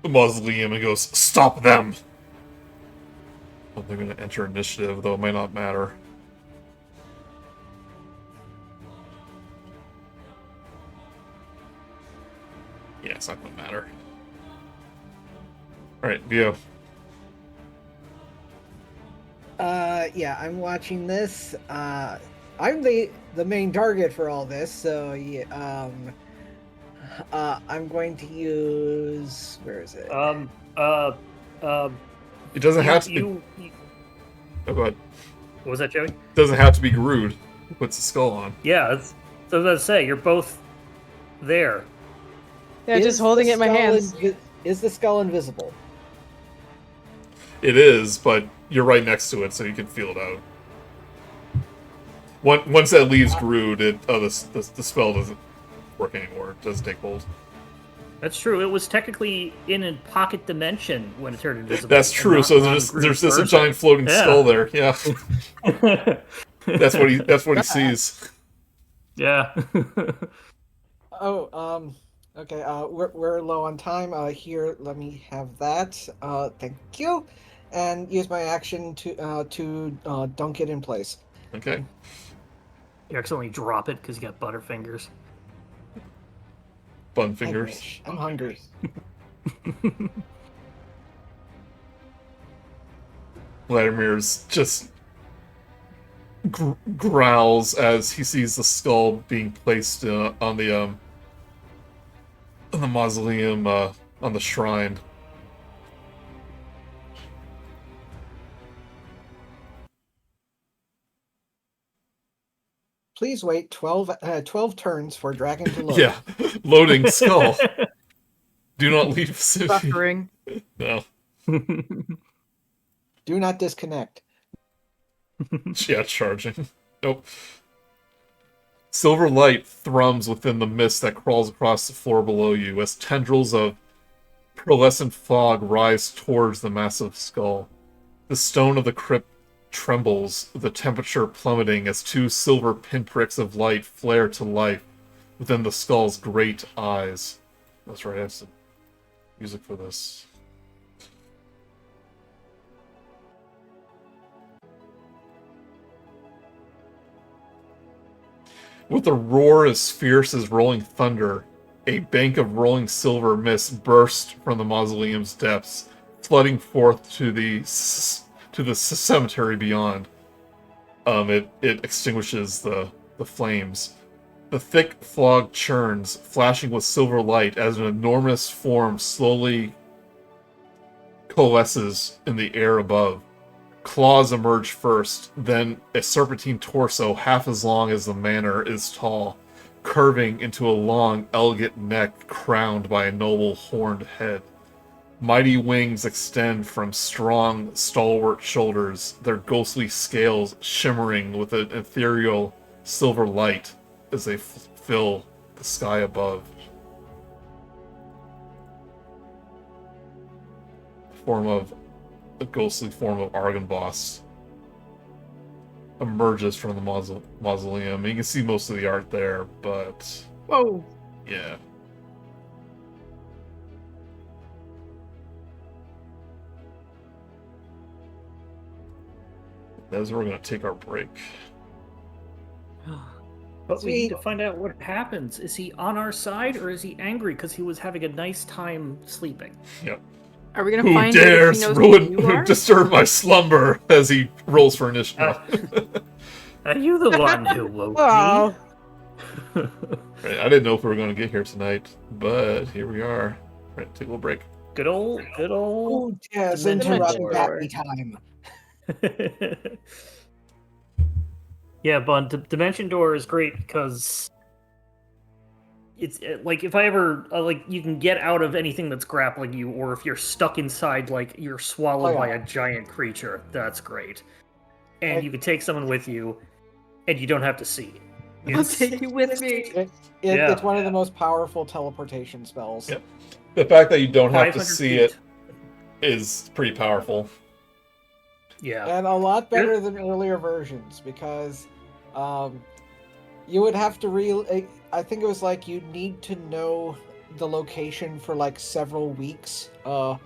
the mausoleum and goes, "Stop them!" Well, they're going to enter initiative, though it might not matter. Yeah, it's not going to matter. Alright, Vio. Yeah, I'm watching this. I'm the main target for all this, so yeah, I'm going to use, where is it? It doesn't have to. Oh, go ahead. What was that, Joey? It doesn't have to be Grude who puts the skull on. Yeah, So as I say, you're both there. Yeah, just holding it in my hands. Is the skull invisible? It is, but you're right next to it, so you can feel it out. Once that leaves Grude, the spell doesn't work anymore. It doesn't take hold. That's true. It was technically in a pocket dimension when it turned invisible. That's true. So there's just a giant floating skull there. Yeah. That's what he sees. Yeah. Okay. We're low on time. Here, let me have that. Thank you, and use my action to dunk it in place. Okay. You accidentally drop it because you got butterfingers. Bun fingers. I'm hungry. Vladimir's just growls as he sees the skull being placed on the mausoleum on the shrine. Please wait 12 turns for dragon to load. Yeah, loading skull. Do not leave city. Buffering. No. Do not disconnect. Yeah, charging. Nope. Silver light thrums within the mist that crawls across the floor below you as tendrils of pearlescent fog rise towards the massive skull. The stone of the crypt trembles, the temperature plummeting as two silver pinpricks of light flare to life within the skull's great eyes. That's right, I have some music for this. With a roar as fierce as rolling thunder, a bank of rolling silver mist bursts from the mausoleum's depths, flooding forth to the cemetery beyond. It extinguishes the flames. The thick fog churns, flashing with silver light as an enormous form slowly coalesces in the air above. Claws emerge first, then a serpentine torso half as long as the manor is tall, curving into a long, elegant neck crowned by a noble horned head. Mighty wings extend from strong, stalwart shoulders, their ghostly scales shimmering with an ethereal silver light as they fill the sky above. A ghostly form of Argynvostholt emerges from the mausoleum. You can see most of the art there, but... Whoa! Yeah. That's where we're going to take our break. But we need to find out what happens. Is he on our side, or is he angry because he was having a nice time sleeping? Yep. Are we gonna who find dares out if he knows who disturb my slumber as he rolls for initiative? Are you the one who woke Oh. me? Right, I didn't know if we were going to get here tonight, but here we are. Right, take a little break. Good old. Oh, yes, Dimension interrupting Door. happy time. Yeah, but Dimension Door is great because it's like if I ever like you can get out of anything that's grappling you, or if you're stuck inside, like you're swallowed by a giant creature. That's great, and you can take someone with you, and you don't have to see. I'll take you with me. It's one of the most powerful teleportation spells. Yep. The fact that you don't have to 500 see feet. it is pretty powerful. Yeah, And a lot better than earlier versions because you would have to I think it was like you need to know the location for like several weeks or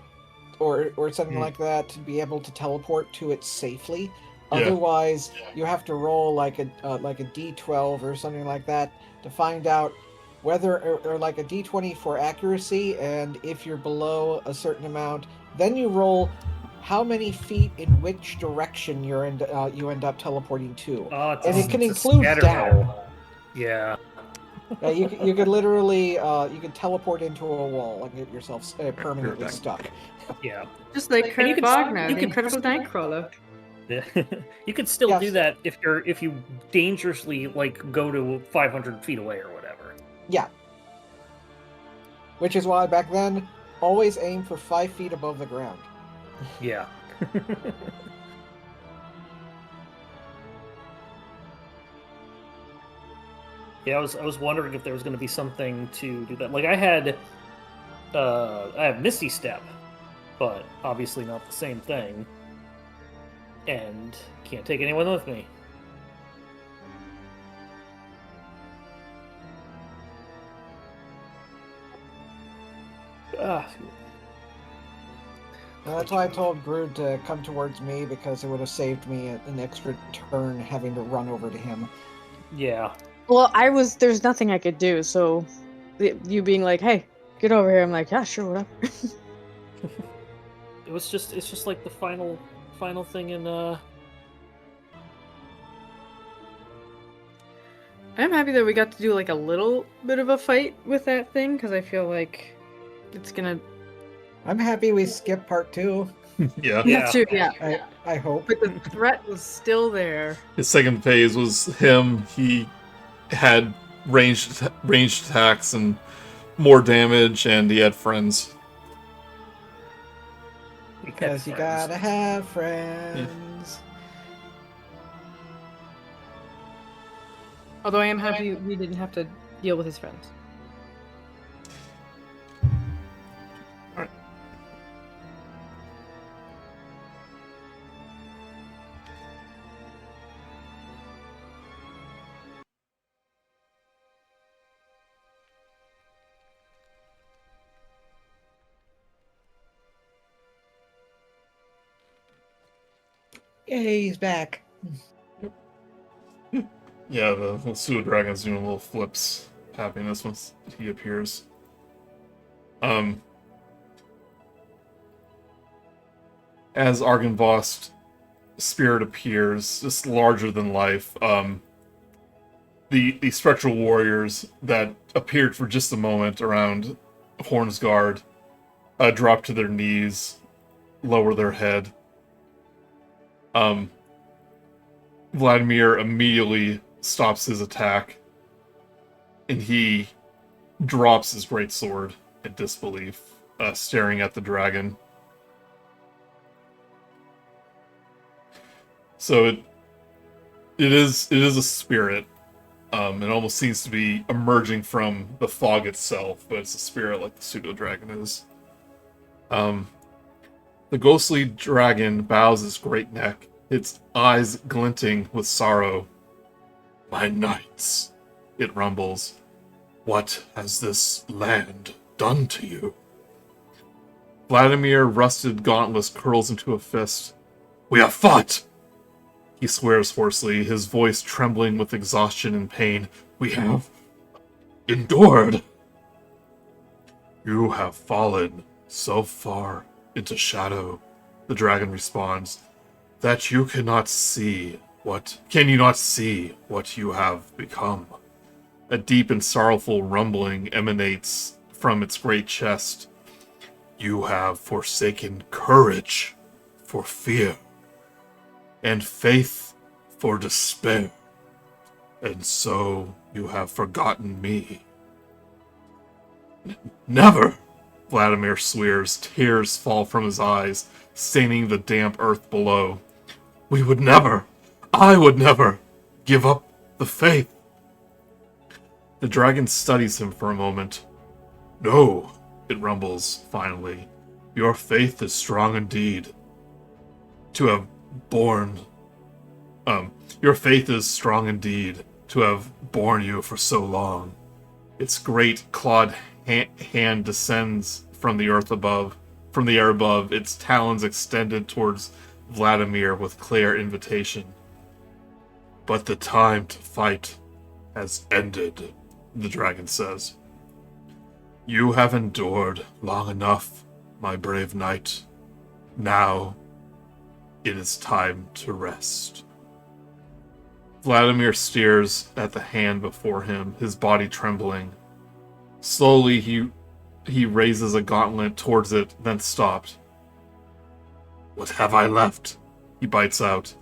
something like that to be able to teleport to it safely. Yeah. Otherwise, you have to roll like a D12 or something like that to find out whether or like a D20 for accuracy, and if you're below a certain amount, then you roll how many feet in which direction you end up teleporting to, and it can include down. Yeah. Yeah, you could literally you could teleport into a wall and get yourself permanently stuck. Yeah. Just like And you Kurt can- Wagner, you the can- Incredible Nightcrawler. You could still Yes. do that if you dangerously like go to 500 feet away or whatever. Yeah. Which is why back then, always aim for 5 feet above the ground. Yeah. Yeah, I was wondering if there was going to be something to do that. Like I have Misty Step, but obviously not the same thing. And can't take anyone with me. Ah, And that's why I told Grude to come towards me, because it would have saved me an extra turn having to run over to him. yeah. Well, there's nothing I could do, so you being like, hey, get over here, I'm like, yeah, sure, whatever. It's just like the final thing in I'm happy that we got to do like a little bit of a fight with that thing, because I feel like it's gonna. I'm happy we skipped part 2. Yeah. That too, yeah. I hope. But the threat was still there. His second phase was him. He had ranged attacks and more damage, and he had friends. Because you gotta have friends. Although I am happy we didn't have to deal with his friends. Yay, he's back. Yeah, the pseudo dragon's doing little flips, happiness once he appears. As Argynvostholt spirit appears, just larger than life, the spectral warriors that appeared for just a moment around Hornsguard drop to their knees, lower their head. Vladimir immediately stops his attack, and he drops his greatsword in disbelief, staring at the dragon. So it is a spirit. It almost seems to be emerging from the fog itself, but it's a spirit like the pseudo dragon is. The ghostly dragon bows its great neck, its eyes glinting with sorrow. "My knights," it rumbles, "what has this land done to you?" Vladimir Rusted Gauntless curls into a fist. "We have fought!" He swears hoarsely, his voice trembling with exhaustion and pain. "We have endured." "You have fallen so far into shadow," the dragon responds, "that you cannot see what... Can you not see what you have become?" A deep and sorrowful rumbling emanates from its great chest. "You have forsaken courage for fear, and faith for despair, and so you have forgotten me." "Never!" Vladimir swears, tears fall from his eyes, staining the damp earth below. "We would never, I would never, give up the faith." The dragon studies him for a moment. "No," it rumbles, finally. "Your faith is strong indeed. To have borne... your faith is strong indeed, to have borne you for so long." Its great clawed hand descends from the earth above, from the air above, its talons extended towards Vladimir with clear invitation. "But the time to fight has ended," the dragon says. "You have endured long enough, my brave knight. Now, it is time to rest." Vladimir stares at the hand before him, his body trembling. Slowly, he raises a gauntlet towards it, then stopped. "What have I left?" he bites out.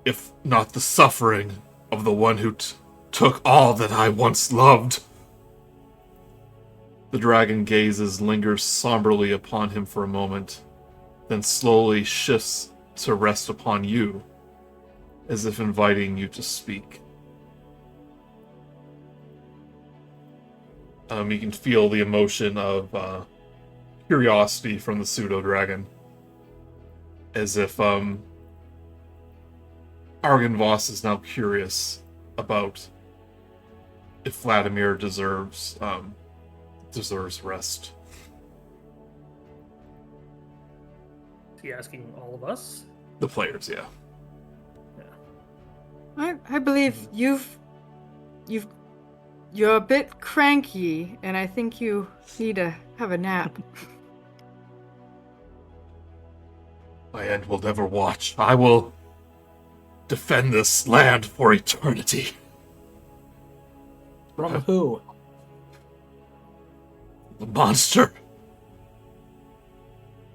if not the suffering of the one who took all that I once loved. The dragon gazes lingers somberly upon him for a moment, then slowly shifts to rest upon you, as if inviting you to speak. You can feel the emotion of curiosity from the pseudo-dragon, as if Argynvostholt is now curious about if Vladimir deserves rest. Is he asking all of us? The players, yeah. I believe you're a bit cranky, and I think you need to have a nap. My end will never watch. I will defend this land for eternity. From who? The monster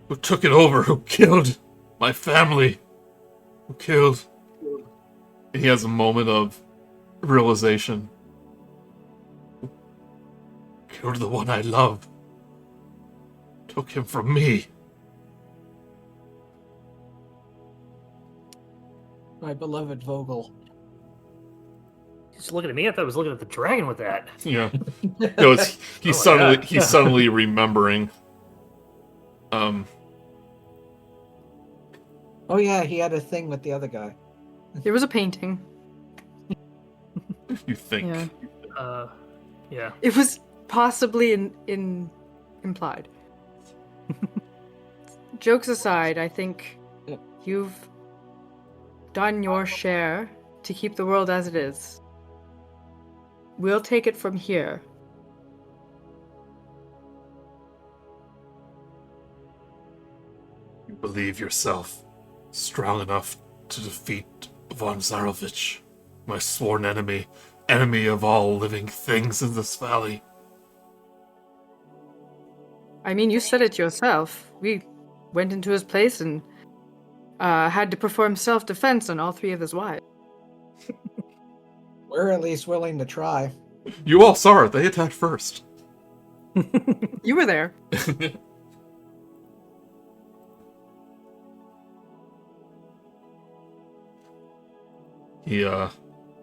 who took it over, who killed my family, who killed... He has a moment of realization. Killed the one I love. Took him from me. My beloved Vogel. He's looking at me. I thought I was looking at the dragon with that. Yeah. No, he's suddenly remembering. Oh yeah, he had a thing with the other guy. There was a painting. You think? Yeah. Yeah. It was possibly implied. Jokes aside, I think you've done your share to keep the world as it is. We'll take it from here. You believe yourself strong enough to defeat von Zarovich, my sworn enemy of all living things in this valley. I mean, you said it yourself. We went into his place and had to perform self-defense on all three of his wives. We're at least willing to try. You all saw it. They attacked first. You were there.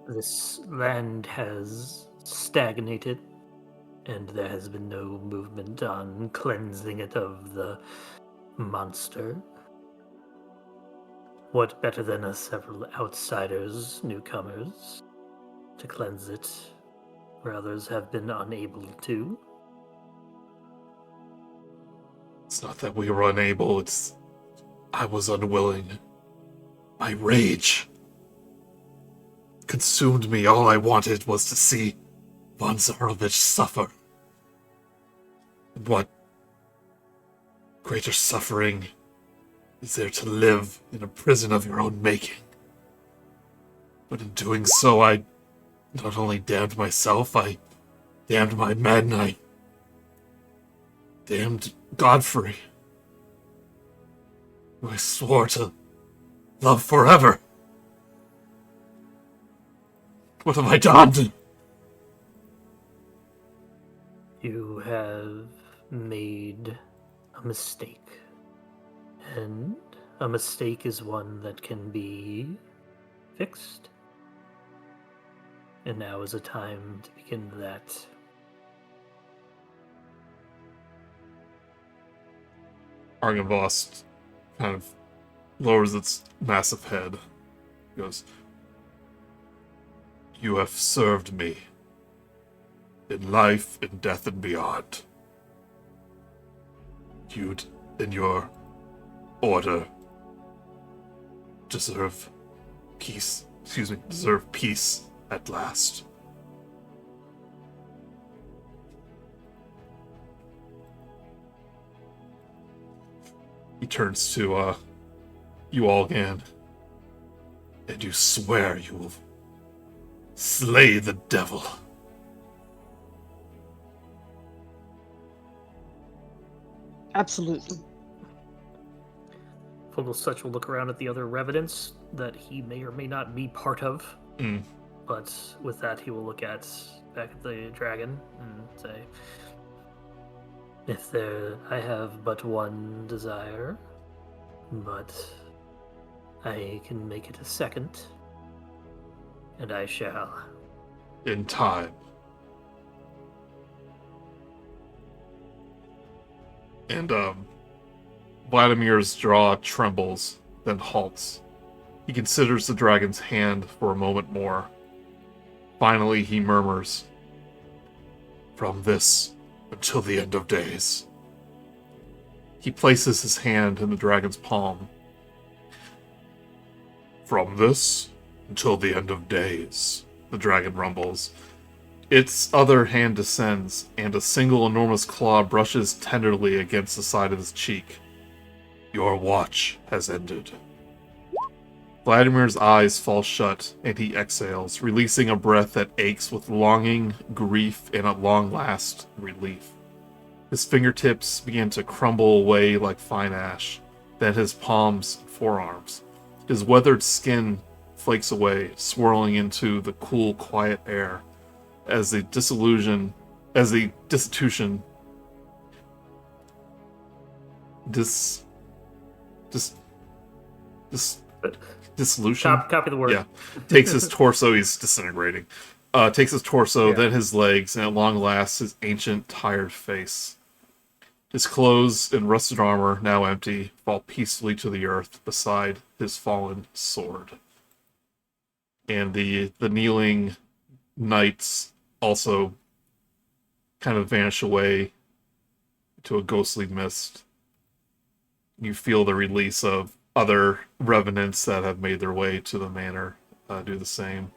This land has stagnated, and there has been no movement on cleansing it of the monster. What better than several outsiders, newcomers, to cleanse it, where others have been unable to? It's not that we were unable, I was unwilling. My rage consumed me. All I wanted was to see von Zarovich suffer. What greater suffering is there to live in a prison of your own making? But in doing so, I not only damned myself, I damned my men, I damned Godfrey, who I swore to love forever. What have I done? You have made a mistake. And a mistake is one that can be fixed. And now is a time to begin that. Argynvostholt kind of lowers its massive head. Goes, "You have served me in life, in death, and beyond. You and your order deserve peace. Deserve peace at last." He turns to you all again. "And you swear you will slay the devil." Absolutely. Vogelsuch will look around at the other revenants that he may or may not be part of. But with that, he will look back at the dragon and say, I have but one desire, but I can make it a second, and I shall. In time. And, Vladimir's jaw trembles, then halts. He considers the dragon's hand for a moment more. Finally, he murmurs, "From this until the end of days." He places his hand in the dragon's palm. "From this until the end of days," the dragon rumbles. Its other hand descends, and a single enormous claw brushes tenderly against the side of his cheek. "Your watch has ended." Vladimir's eyes fall shut, and he exhales, releasing a breath that aches with longing, grief, and at long last, relief. His fingertips begin to crumble away like fine ash, then his palms and forearms. His weathered skin flakes away, swirling into the cool, quiet air, as the dissolution Copy the word. Yeah. Takes his torso, he's disintegrating. Takes his torso, then his legs, and at long last, his ancient, tired face. His clothes and rusted armor, now empty, fall peacefully to the earth beside his fallen sword. And the kneeling knights also kind of vanish away into a ghostly mist. You feel the release of other revenants that have made their way to the manor do the same.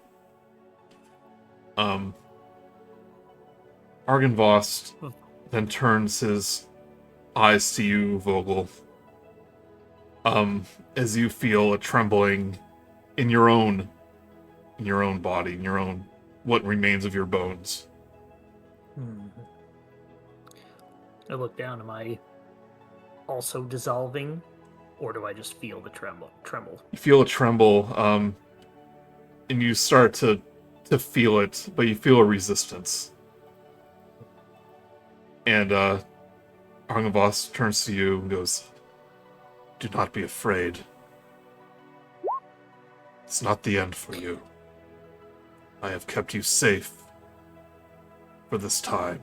Argynvostholt then turns his eyes to you, Vogel, as you feel a trembling in your own body, in your own, what remains of your bones. I look down. Am I also dissolving, or do I just feel the tremble? You feel a tremble, and you start to feel it, but you feel a resistance. And Argynvostholt turns to you and goes, "Do not be afraid. It's not the end for you. I have kept you safe for this time.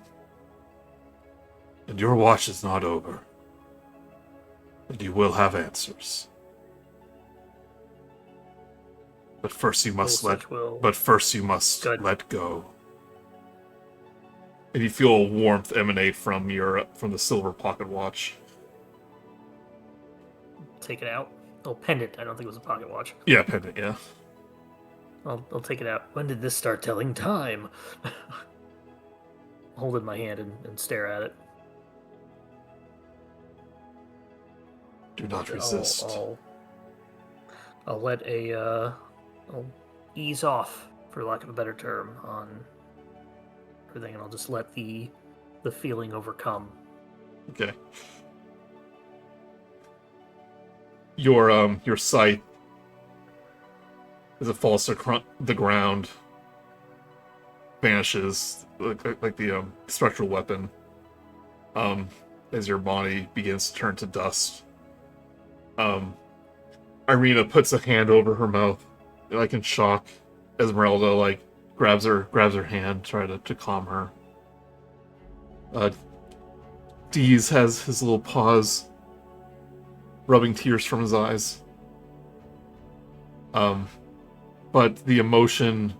And your watch is not over. And you will have answers. But first you must let go." And you feel a warmth emanate from the silver pocket watch. Take it out. Oh, pendant. I don't think it was a pocket watch. Yeah, pendant, yeah. I'll take it out. When did this start telling time? Hold it in my hand and stare at it. Do not resist. I'll let I'll ease off, for lack of a better term, on everything, and I'll just let the feeling overcome. Okay. Your sight, as it falls to the ground, vanishes like the spectral weapon. As your body begins to turn to dust. Irina puts a hand over her mouth, like in shock. Esmeralda grabs her hand, try to calm her. Deez has his little paws rubbing tears from his eyes. But the emotion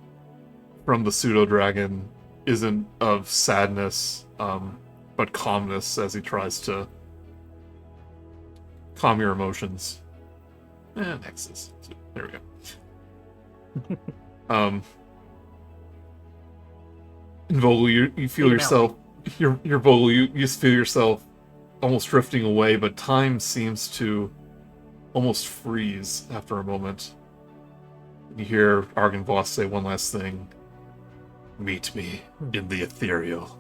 from the pseudo-dragon isn't of sadness, but calmness as he tries to calm your emotions. And Hexes. There we go. And Vogel, you feel yourself. You're Vogel. You just feel yourself almost drifting away, but time seems to almost freeze after a moment. You hear Argynvostholt say one last thing. "Meet me in the ethereal."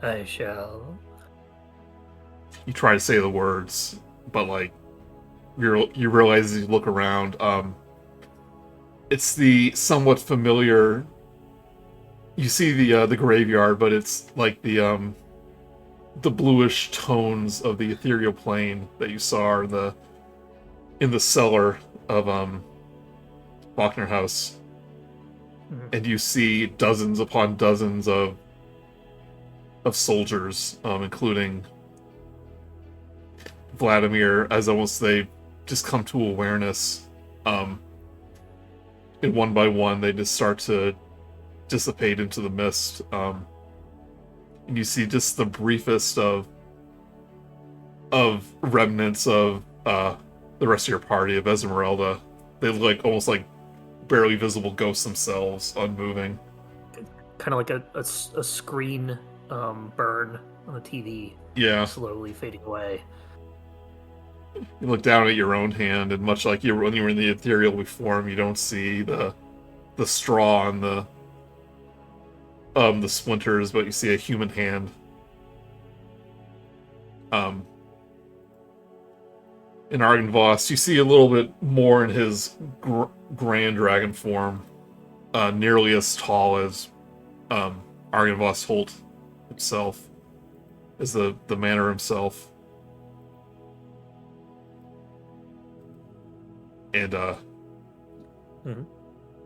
I shall. you try to say the words, but like you realize as you look around, it's the somewhat familiar. You see the graveyard, but it's like the bluish tones of the ethereal plane that you saw in the cellar of Faulkner House. And you see dozens upon dozens of soldiers, including Vladimir, as almost they just come to awareness. And one by one, they just start to dissipate into the mist. And you see just the briefest of remnants of the rest of your party of Esmeralda. They look like almost like barely visible ghosts themselves, unmoving. Kind of like a screen burn on the TV. Yeah. Slowly fading away. You look down at your own hand, and much like when you were in the ethereal form, you don't see the straw and the splinters, but you see a human hand. In Argynvost, you see a little bit more in his grand dragon form, nearly as tall as Argynvostholt himself, as the manor himself. And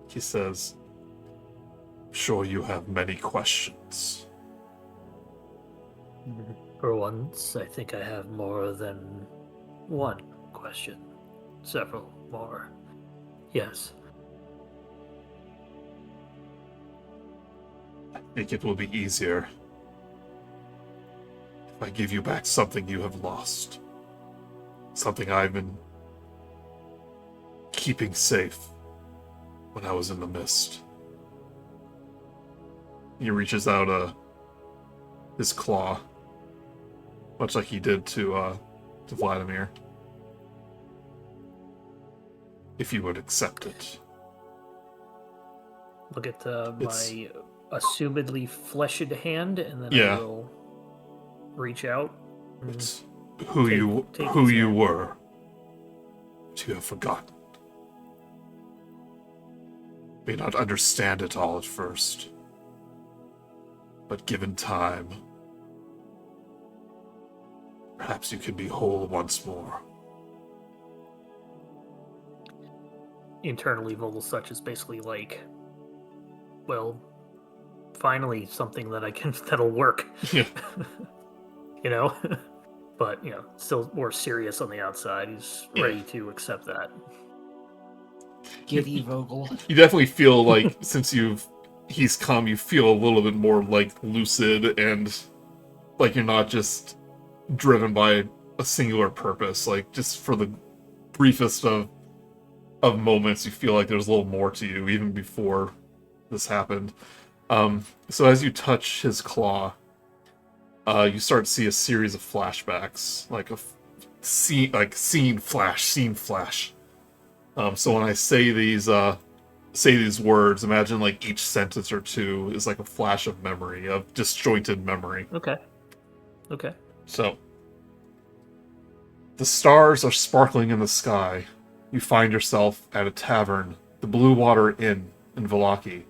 he says, "Sure, you have many questions." For once, I think I have more than one question. Several more. Yes. I think it will be easier if I give you back something you have lost. Something I've been keeping safe when I was in the mist. He reaches out his claw, much like he did to Vladimir. If you would accept it. Look at my assumedly fleshed hand, and then I will reach out. It's who you were. But you have forgotten. May not understand it all at first, but given time, perhaps you can be whole once more. Internally, Vogelsuch is basically like, well, finally something that that'll work. Yeah. You know? But, still more serious on the outside. He's ready to accept that. Giddy Vogel. You definitely feel like since he's come, you feel a little bit more like lucid and like you're not just driven by a singular purpose. Like just for the briefest of moments, you feel like there's a little more to you even before this happened. So as you touch his claw, you start to see a series of flashbacks, like scene flash. So when I say these words, imagine like each sentence or two is like a flash of memory, of disjointed memory. Okay. So, the stars are sparkling in the sky. You find yourself at a tavern, the Blue Water Inn in Vallaki.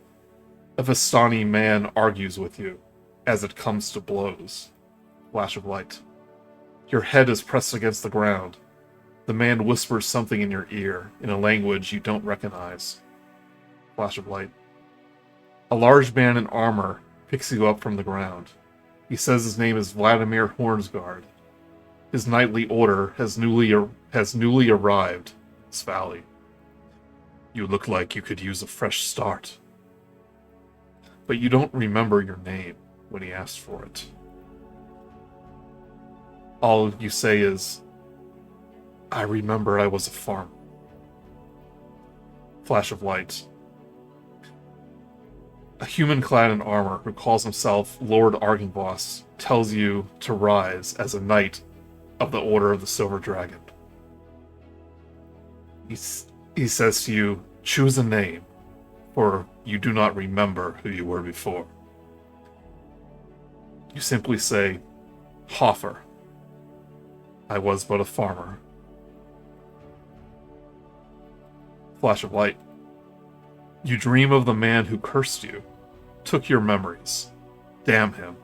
A Vistani man argues with you as it comes to blows. Flash of light. Your head is pressed against the ground. The man whispers something in your ear in a language you don't recognize. Flash of light. A large man in armor picks you up from the ground. He says his name is Vladimir Hornsguard. His nightly order has newly arrived in this valley. You look like you could use a fresh start. But you don't remember your name when he asks for it. All you say is, "I remember I was a farmer." Flash of light. A human clad in armor who calls himself Lord Argynvost tells you to rise as a knight of the Order of the Silver Dragon. He says to you, "Choose a name, for you do not remember who you were before." You simply say, "Hoffer." I was but a farmer. Flash of light. You dream of the man who cursed you, took your memories. Damn him.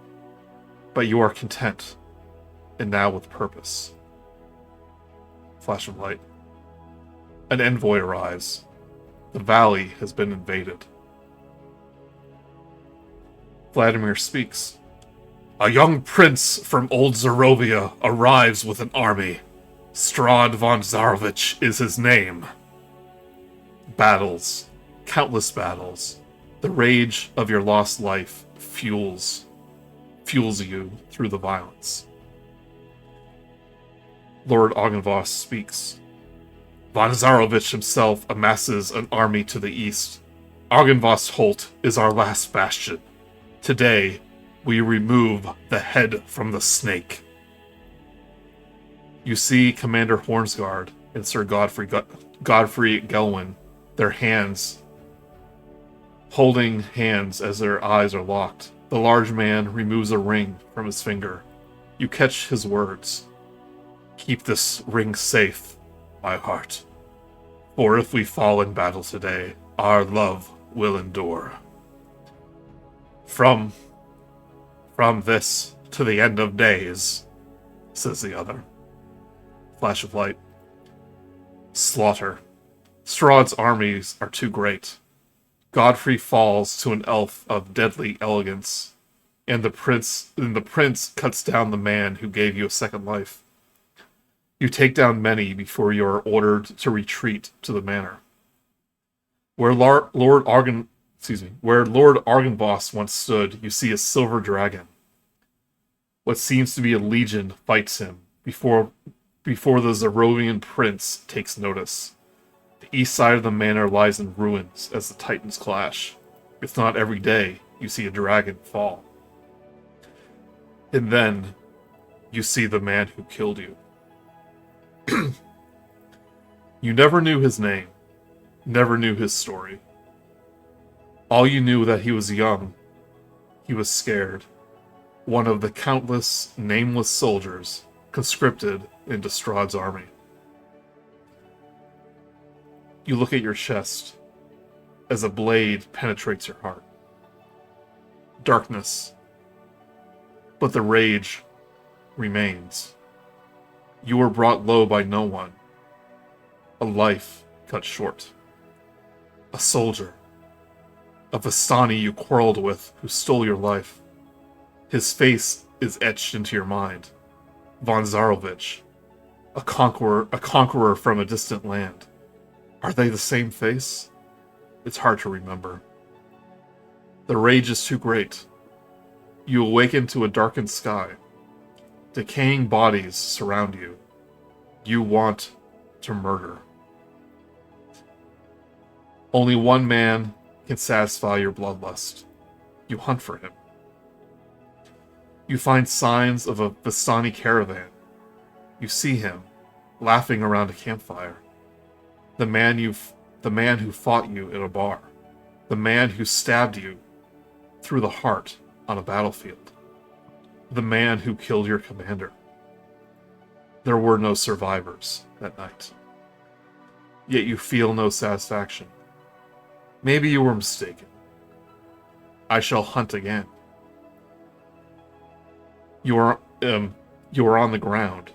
But you are content, and now with purpose. Flash of light. An envoy arrives. The valley has been invaded. Vladimir speaks. A young prince from Old Zerovia arrives with an army. Strahd von Zarovich is his name. Battles. Countless battles. The rage of your lost life fuels you through the violence. Lord Argynvostholt speaks. Von Zarovich himself amasses an army to the east. Argynvostholt is our last bastion. Today, we remove the head from the snake. You see Commander Hornsguard and Sir Godfrey Gelwin, their hands holding hands as their eyes are locked. The large man removes a ring from his finger. You catch his words. Keep this ring safe, my heart. For if we fall in battle today, our love will endure. From this to the end of days, says the other. Flash of light. Slaughter. Strahd's armies are too great. Godfrey falls to an elf of deadly elegance, and the prince cuts down the man who gave you a second life. You take down many before you are ordered to retreat to the manor. Where Lord Argynvost once stood, you see a silver dragon. What seems to be a legion fights him before the Zerovian prince takes notice. The east side of the manor lies in ruins as the titans clash. It's not every day you see a dragon fall. And then you see the man who killed you. You never knew his name, never knew his story. All you knew that he was young, he was scared, one of the countless nameless soldiers conscripted into Strahd's army. You look at your chest as a blade penetrates your heart. Darkness, but the rage remains. You were brought low by no one. A life cut short. A soldier. A Vistani you quarreled with who stole your life. His face is etched into your mind. Von Zarovich. A conqueror from a distant land. Are they the same face? It's hard to remember. The rage is too great. You awaken to a darkened sky. Decaying bodies surround you. You want to murder. Only one man can satisfy your bloodlust. You hunt for him. You find signs of a Vistani caravan. You see him, laughing around a campfire. The man who fought you in a bar. The man who stabbed you through the heart on a battlefield. The man who killed your commander. There were no survivors that night. Yet you feel no satisfaction. Maybe you were mistaken. I shall hunt again. You are on the ground,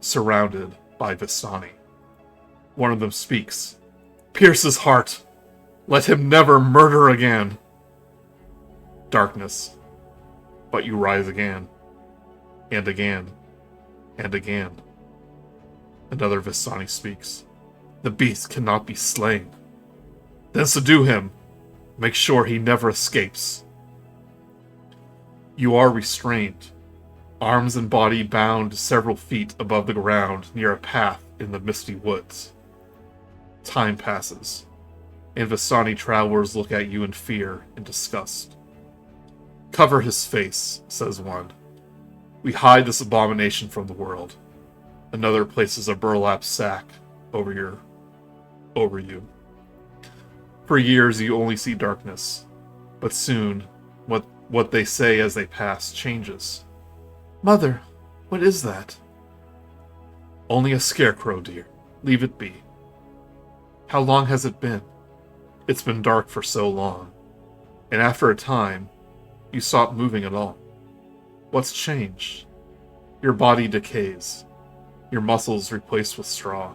surrounded by Vistani. One of them speaks. Pierce his heart. Let him never murder again. Darkness. But you rise again. And again. And again. Another Vistani speaks. The beast cannot be slain. Then subdue him. Make sure he never escapes. You are restrained. Arms and body bound several feet above the ground near a path in the misty woods. Time passes, and Vistani travelers look at you in fear and disgust. Cover his face, says one. We hide this abomination from the world. Another places a burlap sack over you. For years you only see darkness, but soon what they say as they pass changes. Mother, what is that? Only a scarecrow, dear. Leave it be. How long has it been? It's been dark for so long. And after a time, you stop moving at all. What's changed? Your body decays. Your muscles replaced with straw.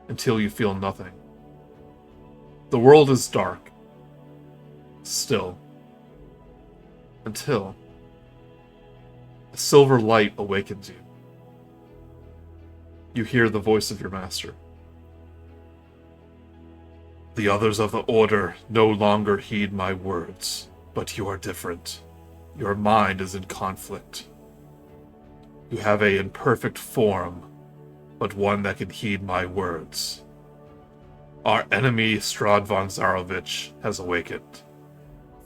Until you feel nothing. The world is dark. Still. Until a silver light awakens you. You hear the voice of your master. The others of the Order no longer heed my words, but you are different. Your mind is in conflict. You have an imperfect form, but one that can heed my words. Our enemy Strahd von Zarovich has awakened.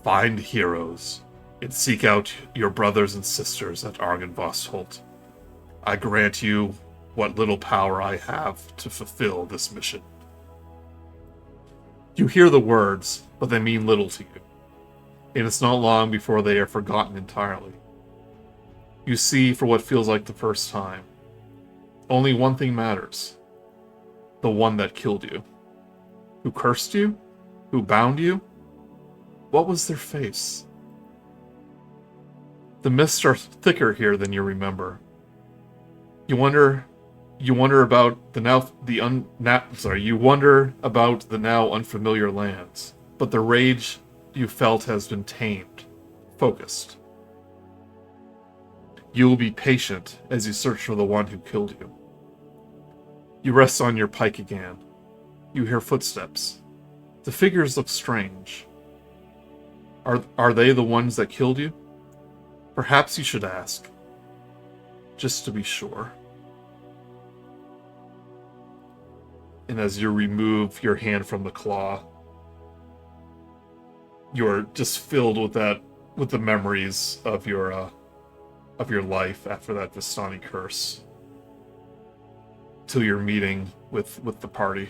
Find heroes, and seek out your brothers and sisters at Argynvostholt. I grant you what little power I have to fulfill this mission. You hear the words, but they mean little to you, and it's not long before they are forgotten entirely. You see for what feels like the first time. Only one thing matters. The one that killed you. Who cursed you? Who bound you? What was their face? The mists are thicker here than you remember. You wonder about you wonder about the now unfamiliar lands, but the rage you felt has been tamed, focused. You will be patient as you search for the one who killed you. You rest on your pike again. You hear footsteps. The figures look strange. Are they the ones that killed you? Perhaps you should ask. Just to be sure. And as you remove your hand from the claw, you're just filled with the memories of your life after that Vistani curse. Till your meeting with the party.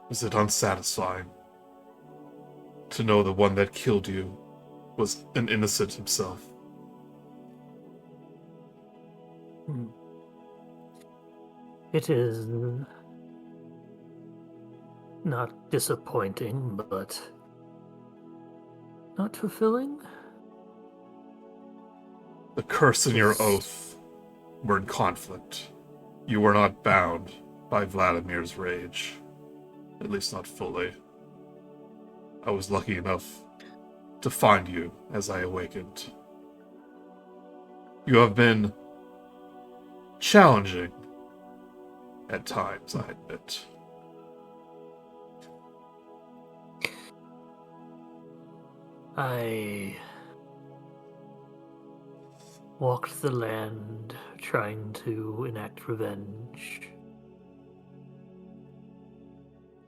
Was it unsatisfying to know the one that killed you was an innocent himself? It is not disappointing, but not fulfilling. The curse and your oath were in conflict. You were not bound by Vladimir's rage. At least not fully. I was lucky enough to find you as I awakened. You have been challenging at times, I admit. I walked the land trying to enact revenge.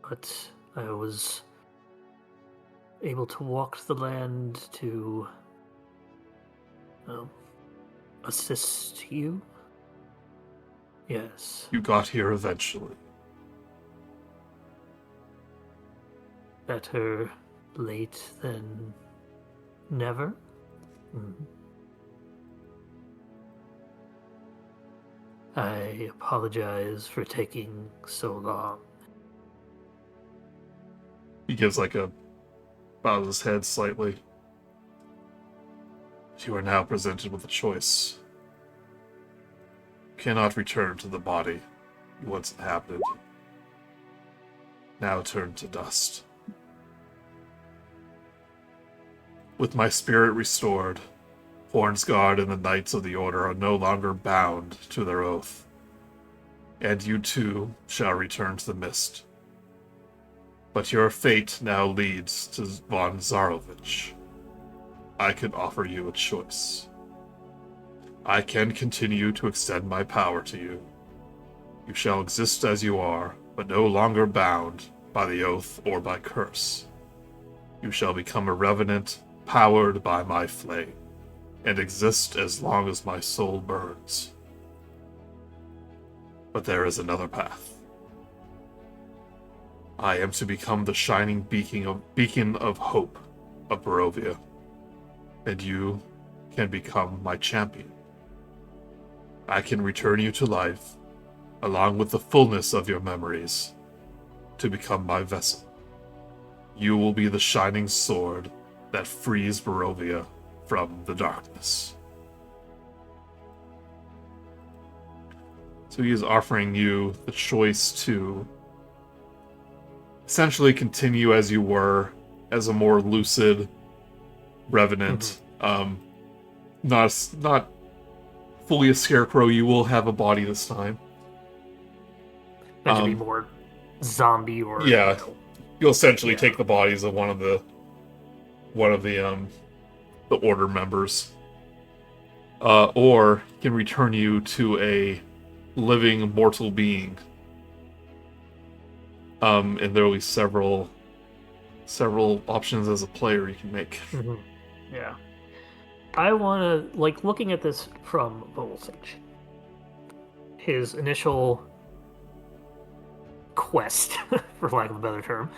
But I was able to walk the land to assist you. Yes. You got here eventually. Better late than never. I apologize for taking so long. He gives bows his head slightly. You are now presented with a choice. You cannot return to the body you once inhabited. Now turn to dust. With my spirit restored, Hornsguard and the Knights of the Order are no longer bound to their oath. And you too shall return to the mist. But your fate now leads to von Zarovich. I can offer you a choice. I can continue to extend my power to you. You shall exist as you are, but no longer bound by the oath or by curse. You shall become a Revenant, powered by my flame, and exist as long as my soul burns. But there is another path. I am to become the shining beacon of hope of Barovia, and you can become my champion. I can return you to life, along with the fullness of your memories, to become my vessel. You will be the shining sword that frees Barovia from the darkness. So he is offering you the choice to essentially continue as you were, as a more lucid Revenant. Not fully a scarecrow. You will have a body this time. Meant to be more zombie or yeah. You'll essentially take the bodies of one of the order members, or can return you to a living mortal being. And there will be several options as a player you can make. Yeah. I want to, like, looking at this from Vogelsuch. His initial quest, for lack of a better term,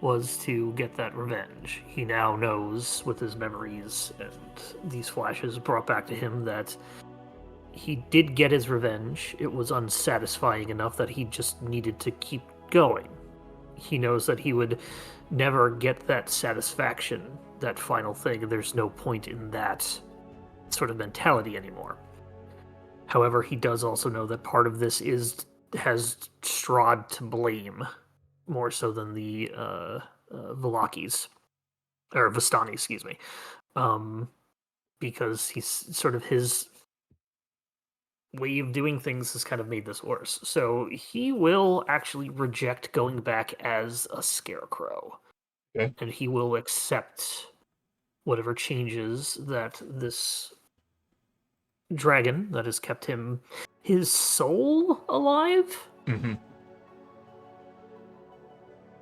was to get that revenge. He now knows, with his memories and these flashes brought back to him, that he did get his revenge. It was unsatisfying enough that he just needed to keep going. He knows that he would never get that satisfaction, that final thing. There's no point in that sort of mentality anymore. However, he does also know that part of this has Strahd to blame, more so than the Velakis, or Vistani, excuse me, because he's sort of his way of doing things has kind of made this worse. So he will actually reject going back as a scarecrow. Okay. And he will accept whatever changes that this dragon that has kept his soul alive. Mm-hmm.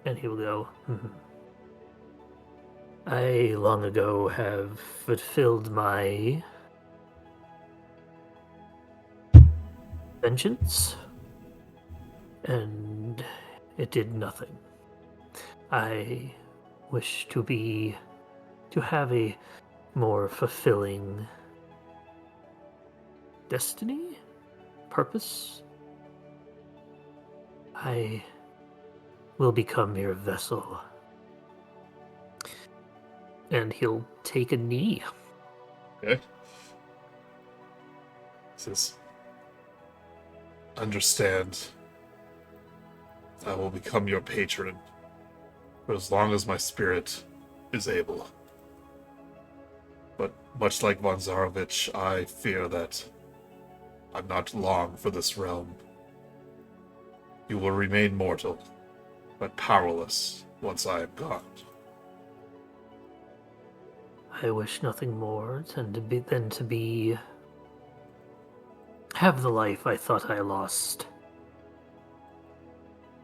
And he will go, I long ago have fulfilled my vengeance, and it did nothing. I wish to have a more fulfilling destiny, purpose. I will become your vessel. And he'll take a knee. Okay. Says, understand, I will become your patron for as long as my spirit is able. But much like Von Zarovich, I fear that I'm not long for this realm. You will remain mortal, but powerless once I am gone. I wish nothing more than to have the life I thought I lost.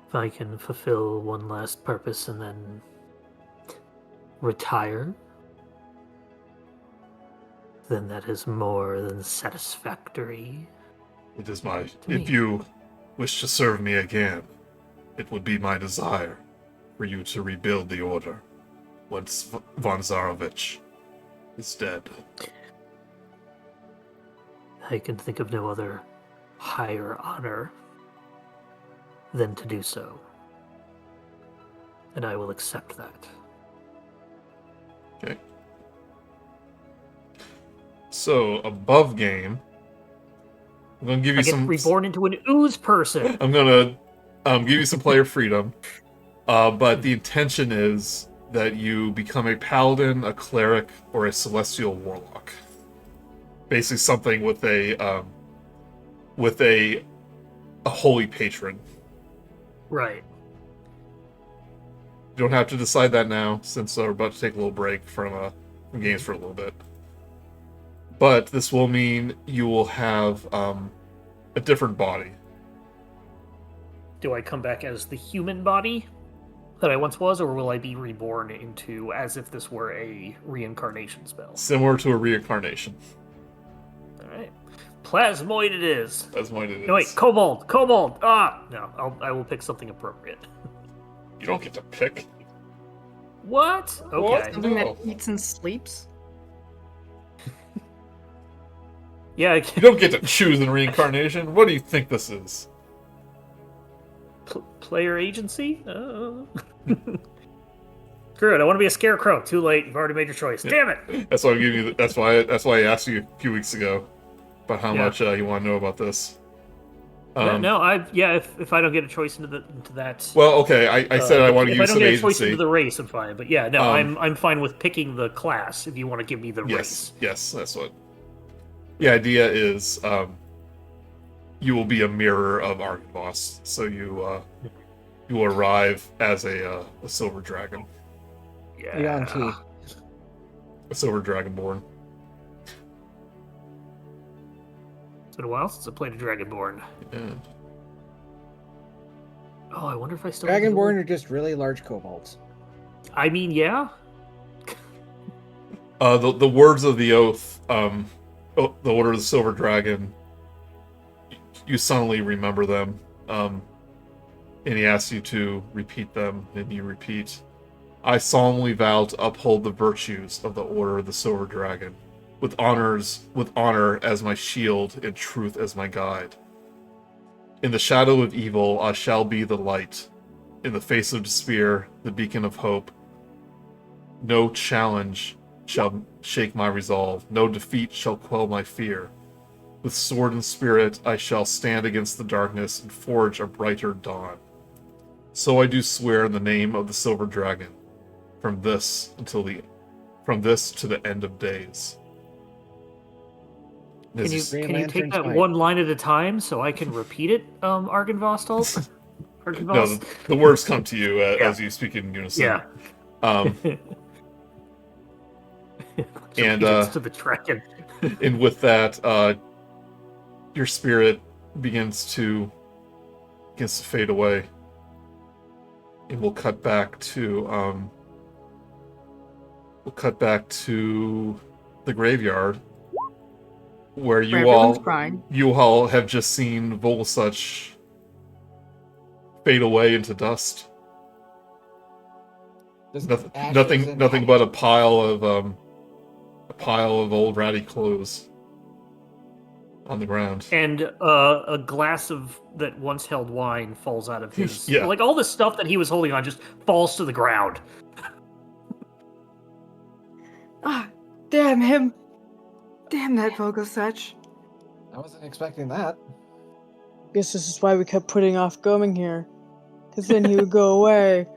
If I can fulfill one last purpose and then retire, then that is more than satisfactory. It is if you wish to serve me again, it would be my desire for you to rebuild the Order once Von Zarovich is dead. I can think of no other higher honor than to do so. And I will accept that. Okay. So, above game, I'm going to give you some... reborn into an ooze person! I'm going to give you some player freedom. But the intention is that you become a paladin, a cleric, or a celestial warlock. Basically something with a holy patron. Right. You don't have to decide that now, since we're about to take a little break from games for a little bit. But this will mean you will have a different body. Do I come back as the human body that I once was, or will I be reborn into as if this were a reincarnation spell? Similar to a reincarnation. Alright. Plasmoid it is. Plasmoid it is. No, wait, kobold! Ah! No, I will pick something appropriate. You don't get to pick. What? Okay. Something that eats and sleeps? Yeah. You don't get to choose in reincarnation. What do you think this is? Player agency? Screw it. I want to be a scarecrow. Too late. You've already made your choice. Damn it. That's why I'm giving you. That's why I asked you a few weeks ago about how much you want to know about this. If I don't get a choice into that. Well, okay. I said I want to use some agency. If I don't get a choice into the race, I'm fine. But yeah, no, I'm fine with picking the class if you want to give me the race. Yes, that's what. The idea is, you will be a mirror of Argynvostholt, so you arrive as a silver dragon. Yeah. A silver dragonborn. It's been a while since I played a dragonborn. Yeah. Oh, I wonder if I still. Dragonborn are just really large kobolds. I mean, yeah. The words of the oath, the Order of the Silver Dragon. You suddenly remember them, and he asks you to repeat them, and you repeat. I solemnly vow to uphold the virtues of the Order of the Silver Dragon, with honor as my shield and truth as my guide. In the shadow of evil, I shall be the light. In the face of despair, the beacon of hope. No challenge shall shake my resolve. No defeat shall quell my fear. With sword and spirit, I shall stand against the darkness and forge a brighter dawn. So I do swear in the name of the Silver Dragon, from this to the end of days. Can you take that one line at a time so I can repeat it, Argynvostholt? No, the words come to you as you speak in unison. Yeah. And to the dragon. And with that, your spirit begins to fade away. And we'll cut back to the graveyard, where you all have just seen Vogelsuch fade away into dust. Nothing but a pile of old ratty clothes on the ground, and a glass that once held wine falls out of his. Like all the stuff that he was holding on just falls to the ground. Ah, damn him! Damn that Vogelsuch. I wasn't expecting that. Guess this is why we kept putting off going here, because then he would go away.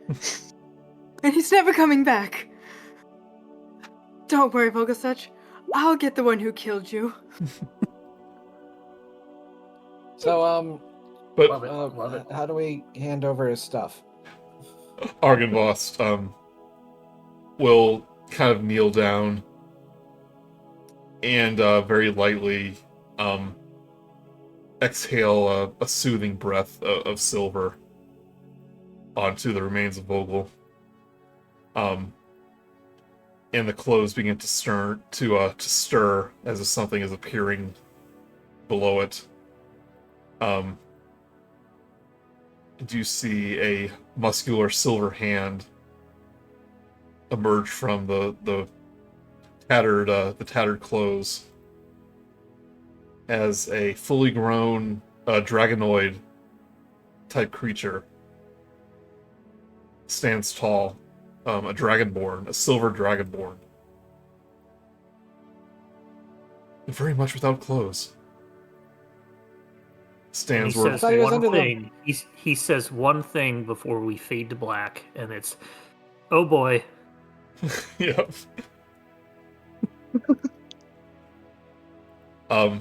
And he's never coming back. Don't worry, Vogelsuch. I'll get the one who killed you. So, but love it. How do we hand over his stuff? Argynvostholt will kind of kneel down and very lightly exhale a soothing breath of silver onto the remains of Vogel. And the clothes begin to stir as if something is appearing below it. Do you see a muscular silver hand emerge from the tattered clothes as a fully grown dragonoid type creature stands tall. A dragonborn, a silver dragonborn. And very much without clothes. Stands where... He says one thing before we fade to black, and it's, oh boy. Yep. I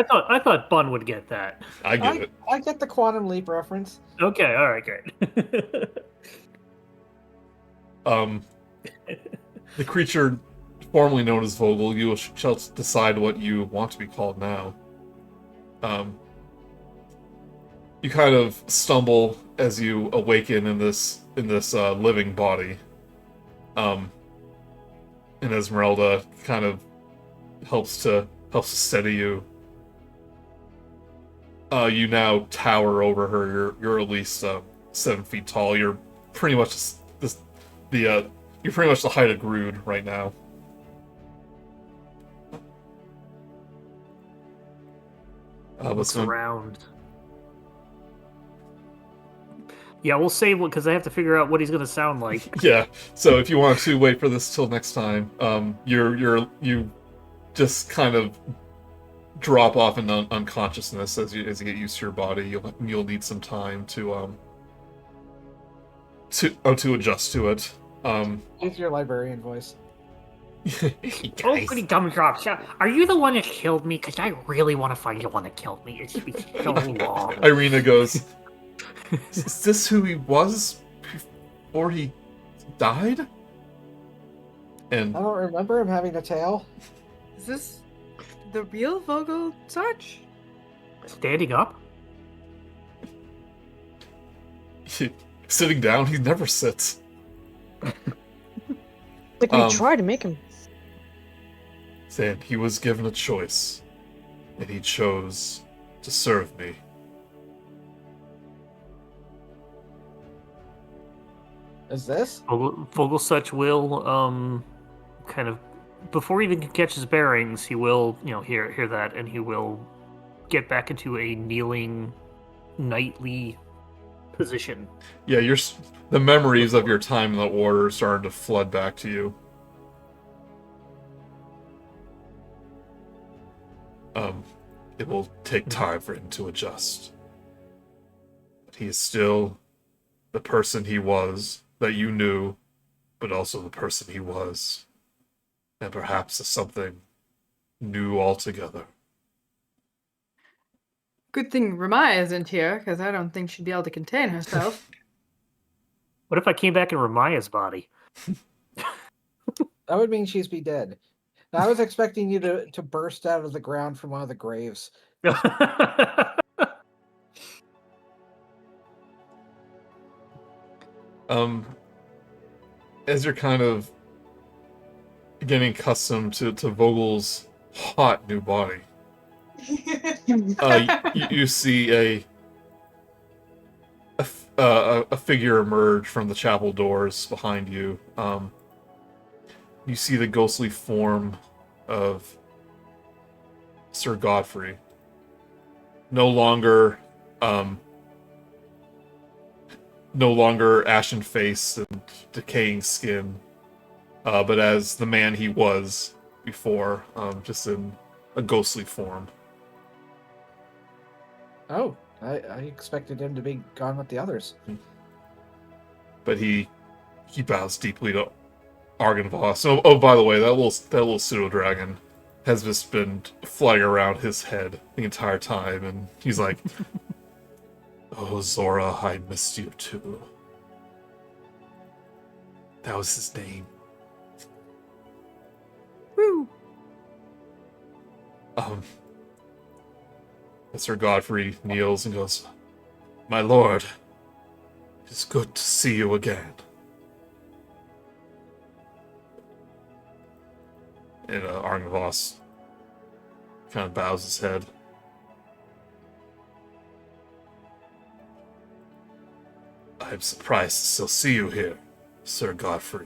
thought Bun would get that. I get it. I get the Quantum Leap reference. Okay, alright, great. The creature formerly known as Vogel, you shall decide what you want to be called now. You kind of stumble as you awaken in this living body. And Esmeralda kind of helps to steady you. You now tower over her. You're at least 7 feet tall. You're pretty much you're pretty much the height of Grude right now. looks around. Yeah, we'll save it because I have to figure out what he's going to sound like. Yeah. So if you want to wait for this till next time, you just kind of drop off in unconsciousness as you get used to your body. You'll need some time to adjust to it. Use your librarian voice. Oh, goody gumdrops. Are you the one that killed me? Because I really want to find the one that killed me. It's been so long. Irina goes, is this who he was before he died? And I don't remember him having a tail. Is this the real Vogelsuch? Standing up? Sitting down, he never sits. Like we try to make him. Saying he was given a choice, and he chose to serve me. Is this? Vogelsuch will, kind of, before he even can catch his bearings, he will, hear that, and he will get back into a kneeling, knightly position. Yeah, the memories of your time in the Order are starting to flood back to you. It will take time for him to adjust. But he is still the person he was, that you knew, but also the person he was. And perhaps something new altogether. Good thing Romaia isn't here, because I don't think she'd be able to contain herself. What if I came back in Romaia's body? That would mean she'd be dead. Now, I was expecting you to burst out of the ground from one of the graves. As you're kind of getting accustomed to Vogel's hot new body, you see a figure emerge from the chapel doors behind you. You see the ghostly form of Sir Godfrey. No longer ashen face and decaying skin, but as the man he was before, just in a ghostly form. Oh, I expected him to be gone with the others. But he bows deeply to Argynvostholt. Oh, by the way, that little pseudo-dragon has just been flying around his head the entire time, and he's like, "Oh, Zora, I missed you too." That was his name. Woo! Sir Godfrey kneels and goes, "My lord, it's good to see you again." And Argynvostholt kind of bows his head. "I'm surprised to still see you here, Sir Godfrey.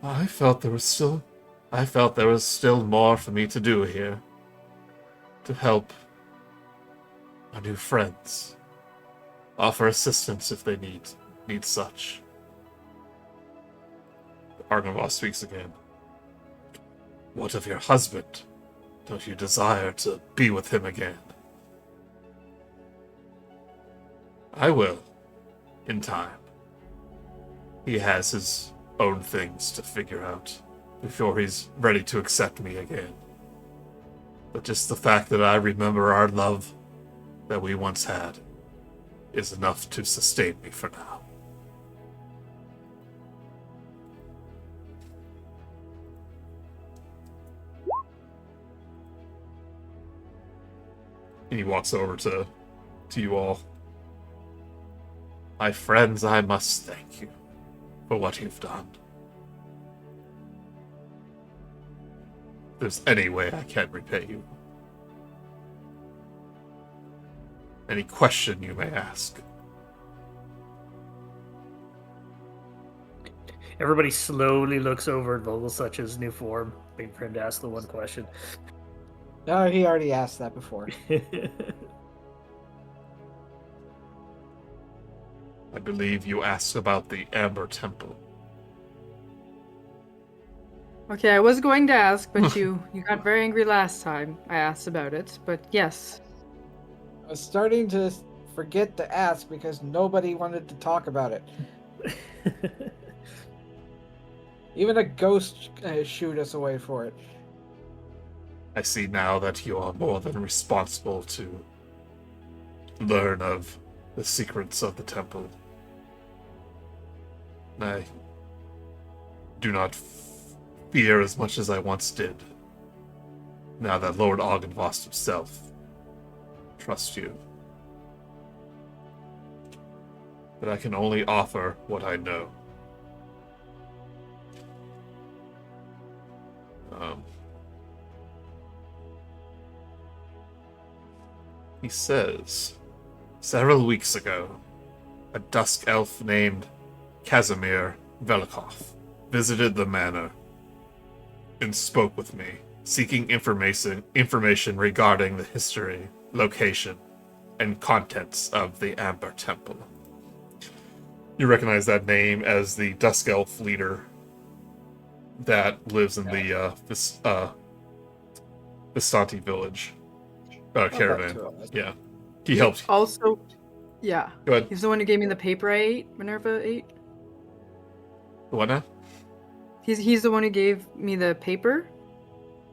I felt there was still more for me to do here. To help our new friends. Offer assistance if they need such." Argynvostholt speaks again. "What of your husband? Don't you desire to be with him again?" "I will, in time. He has his own things to figure out before he's ready to accept me again. But just the fact that I remember our love that we once had is enough to sustain me for now." And he walks over to you all. "My friends, I must thank you for what you've done. If there's any way I can repay you. Any question you may ask." Everybody slowly looks over at Vogelsuch's new form, waiting for him to ask the one question. No, he already asked that before. I believe you asked about the Amber Temple. Okay, I was going to ask, but you got very angry last time I asked about it. But yes. I was starting to forget to ask because nobody wanted to talk about it. Even a ghost shooed us away for it. I see now that you are more than responsible to learn of the secrets of the temple. I do not fear as much as I once did, now that Lord Argynvostholt himself trusts you. But I can only offer what I know. He says, several weeks ago, a dusk elf named Casimir Velikov visited the manor and spoke with me, seeking information regarding the history, location, and contents of the Amber Temple. You recognize that name as the dusk elf leader that lives in the Vistanti village caravan. Yeah, he helped. Also, yeah. Go ahead. He's the one who gave me the paper I ate. Minerva ate. What now? He's the one who gave me the paper.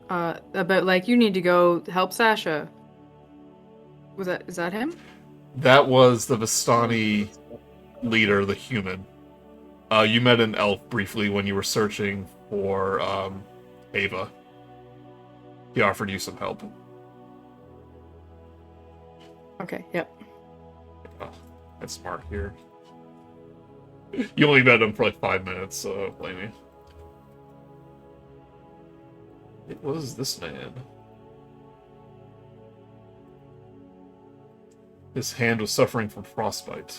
About like you need to go help Sasha. Is that him? That was the Vistani leader, the human. You met an elf briefly when you were searching for Ava. He offered you some help. Okay, yep. Oh, that's smart here. You only met him for like 5 minutes, so I don't blame you. It was this man. His hand was suffering from frostbite.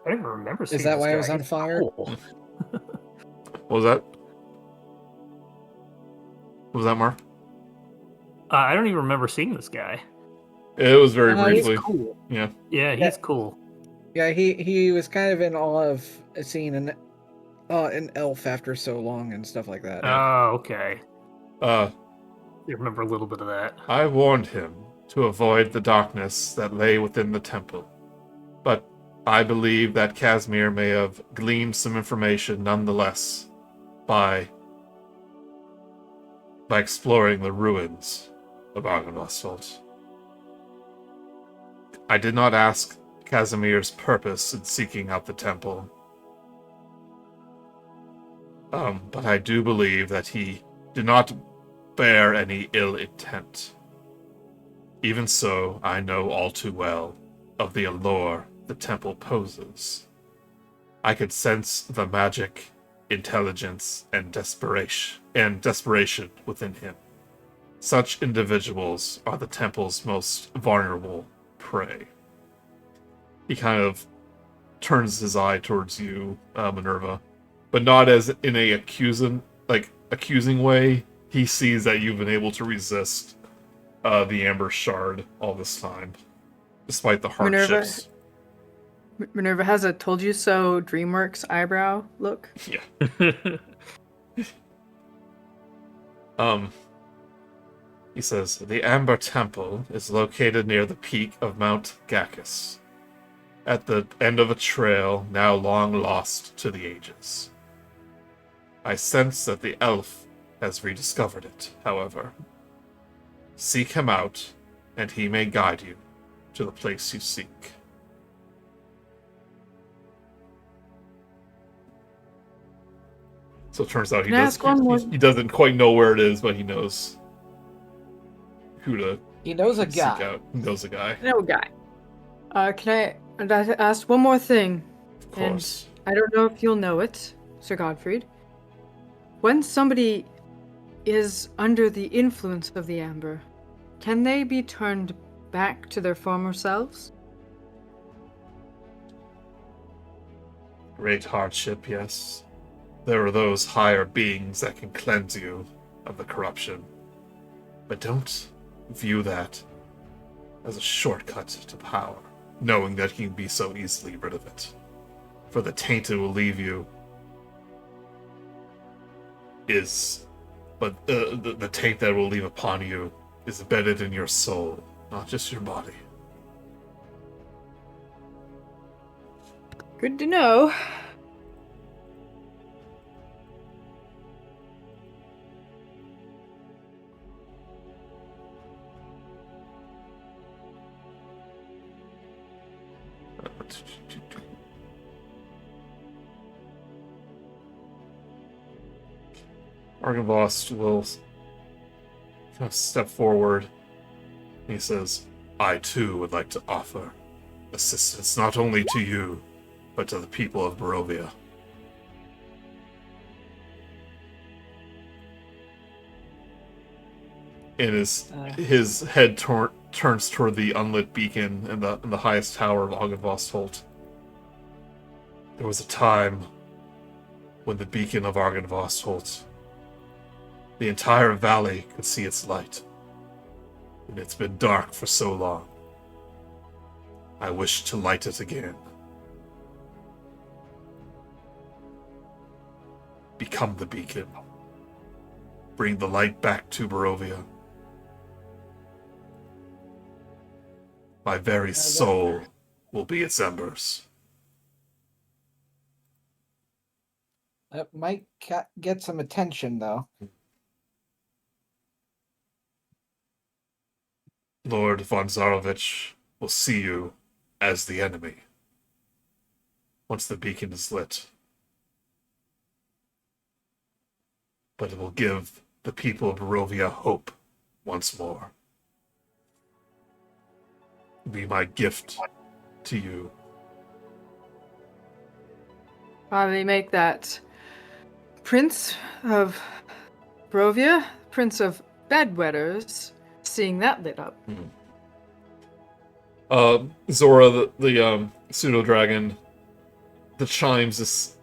I don't even remember seeing Is that this why guy. I was on fire? Cool. What was that? What was that, Mark? I don't even remember seeing this guy. It was very He's briefly. cool. Yeah. Yeah, he's cool. Yeah, he was kind of in awe of seeing an elf after so long and stuff like that. Oh, okay. Uh, You remember a little bit of that. I warned him to avoid the darkness that lay within the temple, but I believe that Casimir may have gleaned some information nonetheless by exploring the ruins of Argynvostholt. I did not ask Casimir's purpose in seeking out the temple, but I do believe that he did not bear any ill intent. Even so, I know all too well of the allure the temple poses. I could sense the magic, intelligence, and desperation within him. Such individuals are the temple's most vulnerable prey. He kind of turns his eye towards you, Minerva, but not as in a accusing way. He sees that you've been able to resist the Amber Shard all this time, despite the hardships. Minerva has a "told you so" DreamWorks eyebrow look. Yeah. He says, the Amber Temple is located near the peak of Mount Gacchus, at the end of a trail now long lost to the ages. I sense that the elf has rediscovered it, however. Seek him out, and he may guide you to the place you seek. So it turns out he doesn't quite know where it is, but he knows who to He knows a seek guy. out. He knows a guy. No guy. Can I ask one more thing? Of course. And I don't know if you'll know it, Sir Godfried. When somebody is under the influence of the Amber, can they be turned back to their former selves? Great hardship, yes. There are those higher beings that can cleanse you of the corruption. But don't view that as a shortcut to power, knowing that you can be so easily rid of it. For the taint it will leave you is... But the taint that will leave upon you is embedded in your soul, not just your body. Good to know. Argynvostholt will kind of step forward. He says, I too would like to offer assistance not only to you, but to the people of Barovia. And his head turns toward the unlit beacon in the highest tower of Argynvostholt. There was a time when the beacon of Argynvostholt, the entire valley could see its light. And it's been dark for so long. I wish to light it again. Become the beacon. Bring the light back to Barovia. My very soul will be its embers. That might get some attention, though. Lord von Zarovich will see you as the enemy once the beacon is lit. But it will give the people of Barovia hope once more. Be my gift to you. Probably make that Prince of Barovia, Prince of Bedwetters, seeing that lit up. Zora, the pseudo-dragon, the chimes is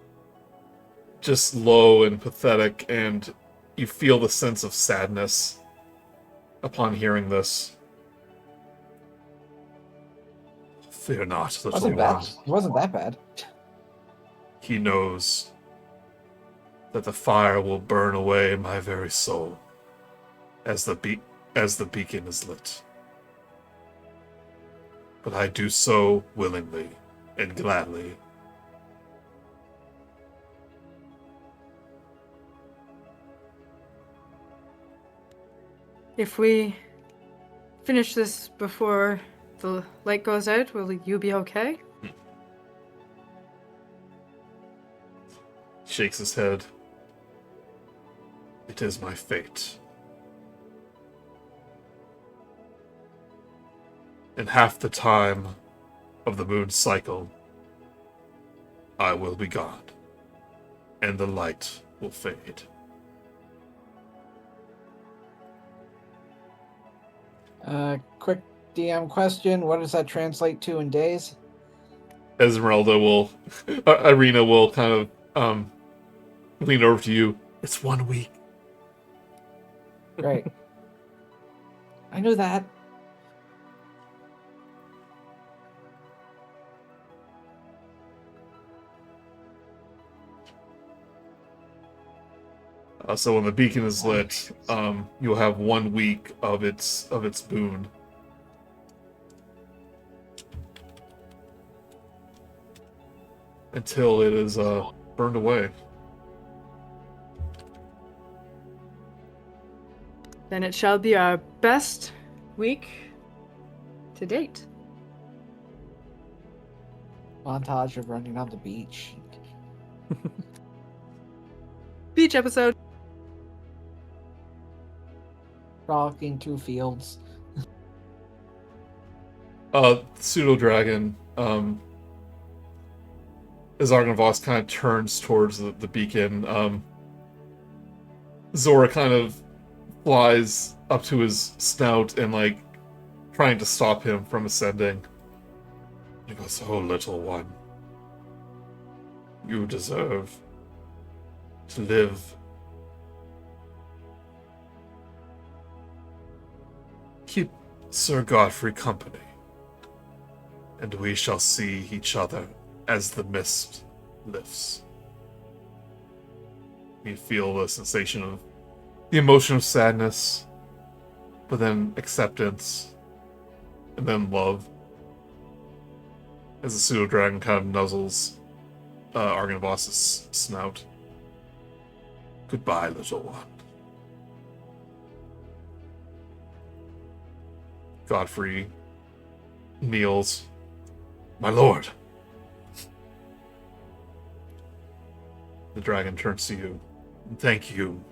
just low and pathetic, and you feel the sense of sadness upon hearing this. Fear not, little one. It wasn't that bad. He knows that the fire will burn away my very soul as the beacon is lit. But I do so willingly and gladly. If we finish this before the light goes out, will you be okay? Shakes his head. It is my fate. In half the time of the moon's cycle, I will be gone, and the light will fade. Quick DM question. What does that translate to in days? Esmeralda will... Irina will kind of lean over to you. It's 1 week. Great. I knew that. So when the beacon is lit, you'll have 1 week of its boon. Until it is burned away. Then it shall be our best week to date. Montage of running on the beach. Beach episode. Frolicking 2 fields. Pseudo-dragon, as Argynvost kind of turns towards the beacon, Zora kind of flies up to his snout and, like, trying to stop him from ascending. He goes, "Oh, little one, you deserve to live Keep Sir Godfrey company, and we shall see each other as the mist lifts. You feel the sensation of the emotion of sadness, but then acceptance, and then love. As the pseudo-dragon kind of nuzzles Argynvostholt's snout. Goodbye, little one. Godfrey kneels. My lord. The dragon turns to you. Thank you.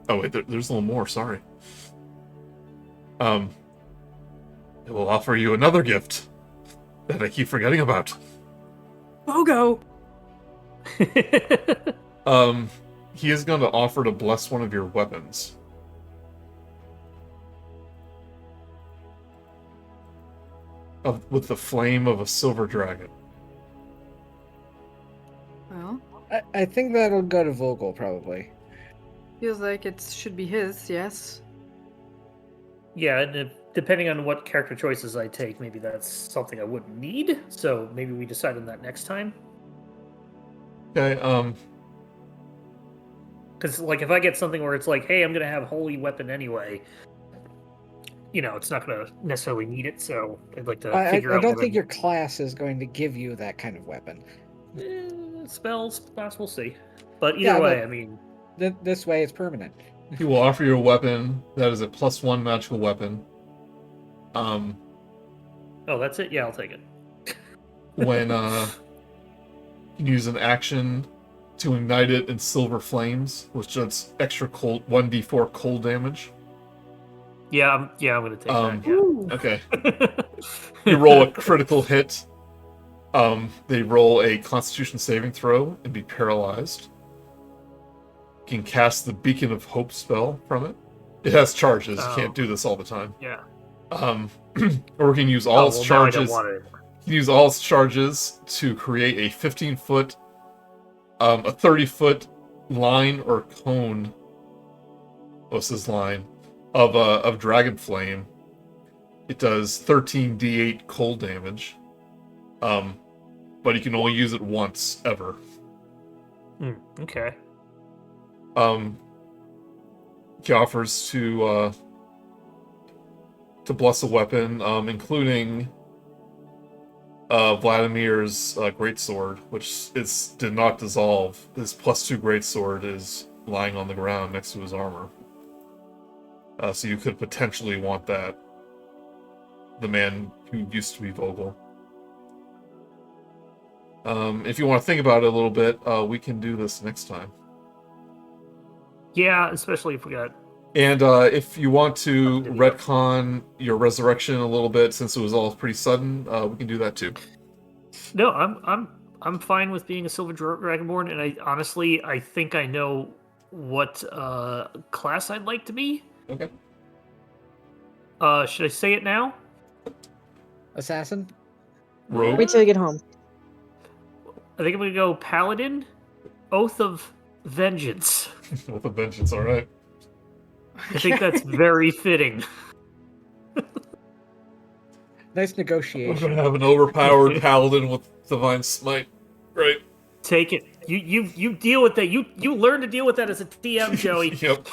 Oh wait, there's a little more, sorry. I will offer you another gift that I keep forgetting about. Bogo! He is going to offer to bless one of your weapons. With the flame of a silver dragon. Well, I think that'll go to Vogel, probably. feels like it should be his, yes. Yeah, and depending on what character choices I take, maybe that's something I wouldn't need. So maybe we decide on that next time. Okay, Because, like, if I get something where it's like, hey, I'm going to have holy weapon anyway, you know, it's not going to necessarily need it, so I'd like to figure out... I don't think your class is going to give you that kind of weapon. Spells, class, we'll see. But either way, I mean... This way it's permanent. he will offer you a weapon that is a +1 magical weapon. Oh, that's it? Yeah, I'll take it. When you can use an action to ignite it in silver flames, which does extra cold 1d4 cold damage. Yeah, I'm going to take that, yeah. Okay. You roll a critical hit. They roll a Constitution saving throw and be paralyzed. You can cast the Beacon of Hope spell from it. It has charges. You can't do this all the time. Yeah. Or we can use all its charges. Now I don't want it. You can use all its charges to create a 15-foot, a 30-foot line or cone. What's this line? Of dragon flame. It does 13d8 cold damage. But you can only use it once ever. Okay. He offers to bless a weapon, including Vladimir's greatsword, which did not dissolve. His +2 greatsword is lying on the ground next to his armor. So you could potentially want that. The man who used to be Vogel. If you want to think about it a little bit, we can do this next time. Yeah, especially if we got... And if you want to retcon your resurrection a little bit, since it was all pretty sudden, we can do that too. No, I'm fine with being a Silver Dragonborn, and I think I know what class I'd like to be. Okay. Should I say it now? Assassin? Rogue? Wait till you get home. I think I'm gonna go Paladin, Oath of Vengeance. Oath of Vengeance, alright. I think that's very fitting. Nice We're negotiation. gonna have an overpowered paladin with divine smite. Great. Take it. You deal with that. You learn to deal with that as a DM, Joey. Yep.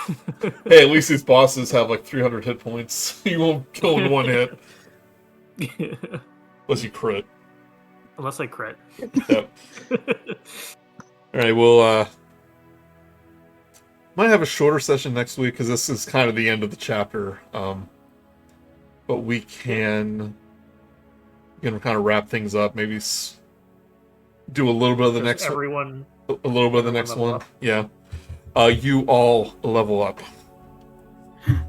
Hey, at least these bosses have like 300 hit points. You won't kill in one hit. Unless you crit. Unless I crit. Yep. Alright, we'll might have a shorter session next week because this is kind of the end of the chapter. But we can kind of wrap things up. Maybe do a little bit of the next everyone. A little bit of the next one. Up. Yeah. You all level up.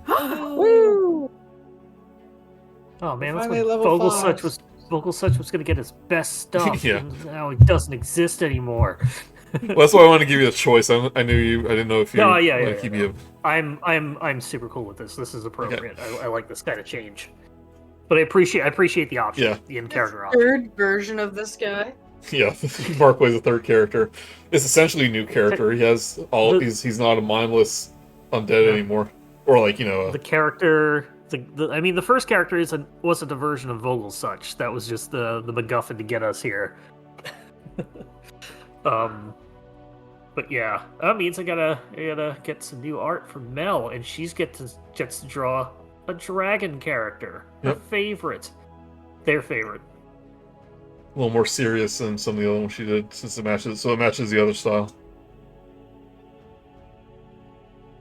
Woo! Oh man, that's Finally when level Vogelsuch was going to get his best stuff. Yeah. And now it doesn't exist anymore. Well, that's why I wanted to give you a choice. I knew you. I didn't know if you. Keep you. I'm super cool with this. This is appropriate. Okay. I like this kind of change. But I appreciate the option. Yeah. The in-character option. Third version of this guy. Yeah, Mark plays a third character. It's essentially a new character. He has all. He's not a mindless undead anymore, or like the character the first character wasn't a version of Vogelsuch. That was just the MacGuffin to get us here. But yeah, that means I gotta get some new art from Mel, and she's gets to draw a dragon character, her favorite, their favorite. A little more serious than some of the other ones she did, since it matches the other style.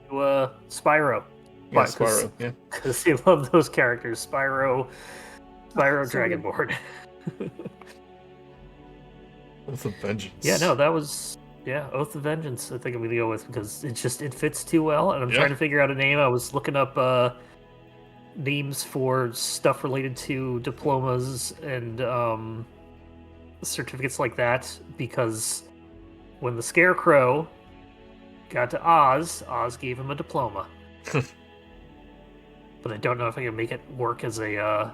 Spyro. Yeah, Spyro. Yeah, because they love those characters. Spyro Dragonborn. Oath of Vengeance. Yeah, no, that was Oath of Vengeance. I think I'm gonna go with because it fits too well, and I'm trying to figure out a name. I was looking up names for stuff related to diplomas and certificates like that, because when the Scarecrow got to Oz gave him a diploma. But I don't know if I can make it work as a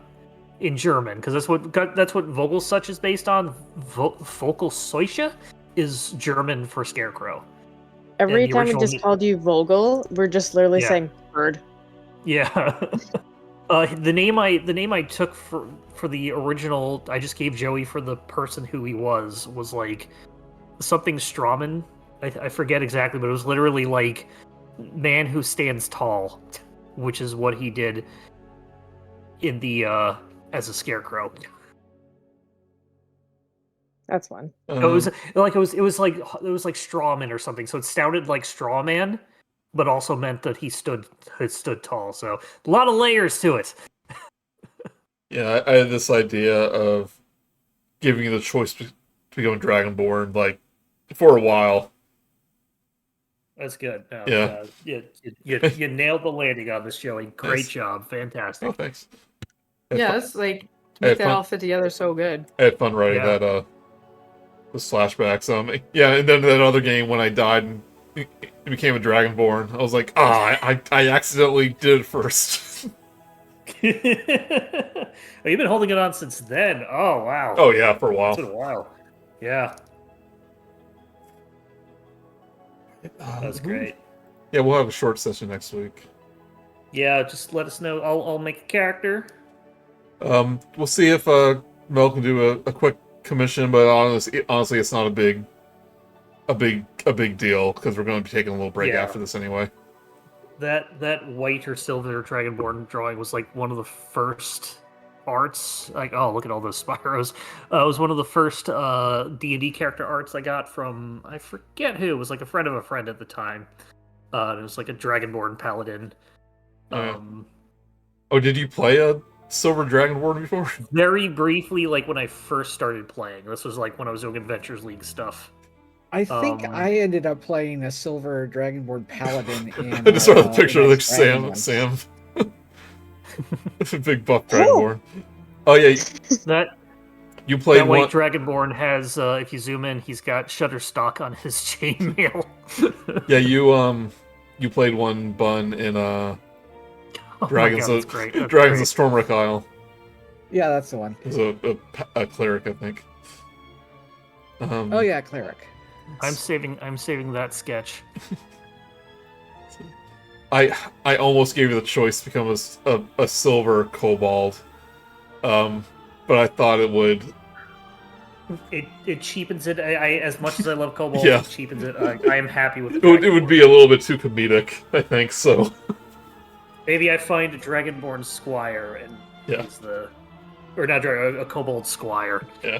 in German, because that's what Vogelsuch is based on. Vogelsuch is German for Scarecrow. Every time we just called you Vogel, we're just literally saying bird. Yeah. The name I took for the original, I just gave Joey for the person who he was like something Strawman. I forget exactly, but it was literally like man who stands tall, which is what he did in the as a Scarecrow. That's fun. It was like Strawman or something. So it sounded like Strawman, but also meant that he stood tall. So a lot of layers to it. Yeah, I had this idea of giving you the choice to become Dragonborn, like, for a while. That's good. No, yeah. You nailed the landing on this, Joey. Great job. Fantastic. Oh, thanks. It's like make that all fit together so good. I had fun writing that the slashbacks. Yeah, and then that other game when I died and it became a Dragonborn, I was like, I accidentally did it first. Oh, you've been holding it on since then. Oh wow. Oh yeah, for a while. It's been a while. Yeah. That's great. Yeah, we'll have a short session next week. Yeah, just let us know. I'll make a character. We'll see if Mel can do a quick commission, but honestly, it's not a big deal because we're going to be taking a little break after this anyway. That white or silver Dragonborn drawing was like one of the first arts. Like, oh, look at all those Spyros. It was one of the first D&D character arts I got from, I forget who. It was like a friend of a friend at the time. It was like a Dragonborn paladin. Did you play a Silver Dragonborn before? Very briefly, like when I first started playing. This was like when I was doing Adventures League stuff. I think I ended up playing a Silver Dragonborn paladin in... I just saw the picture of Sam. Big buff Dragonborn. Oh yeah, you played that white Dragonborn has. If you zoom in, he's got Shutterstock on his chainmail. Yeah, you played one bun in Dragons of Stormwreck Isle. Yeah, that's the one. It was a cleric, I think. Oh yeah, cleric. I'm saving that sketch. I almost gave you the choice to become a silver kobold, but I thought it would. It cheapens it. As much as I love kobolds, it cheapens it. I am happy with it. It would be a little bit too comedic, I think. So maybe I find a Dragonborn squire and he's a kobold squire. Yeah.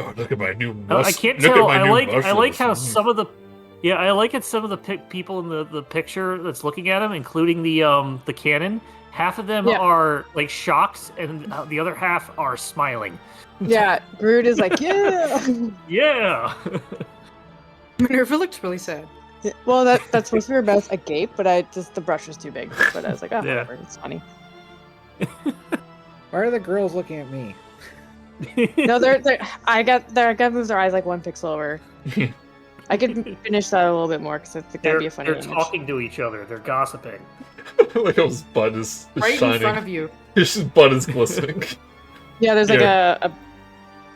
Oh, look at my new mustache. I can't tell. I like how some of the. Yeah, I like it. Some of the people in the picture that's looking at him, including the cannon, half of them are like shocked, and the other half are smiling. Yeah, Grude is like, yeah, yeah. Minerva looked really sad. Well, that's supposed to be her mouth agape, but the brush was too big. But I was like, whatever, it's funny. Why are the girls looking at me? No, I got to move their eyes like one pixel over. I could finish that a little bit more because I think that'd be a funny image. They're talking to each other. They're gossiping. Like his butt is right shining. in front of you. His butt is glistening. Yeah, there's like a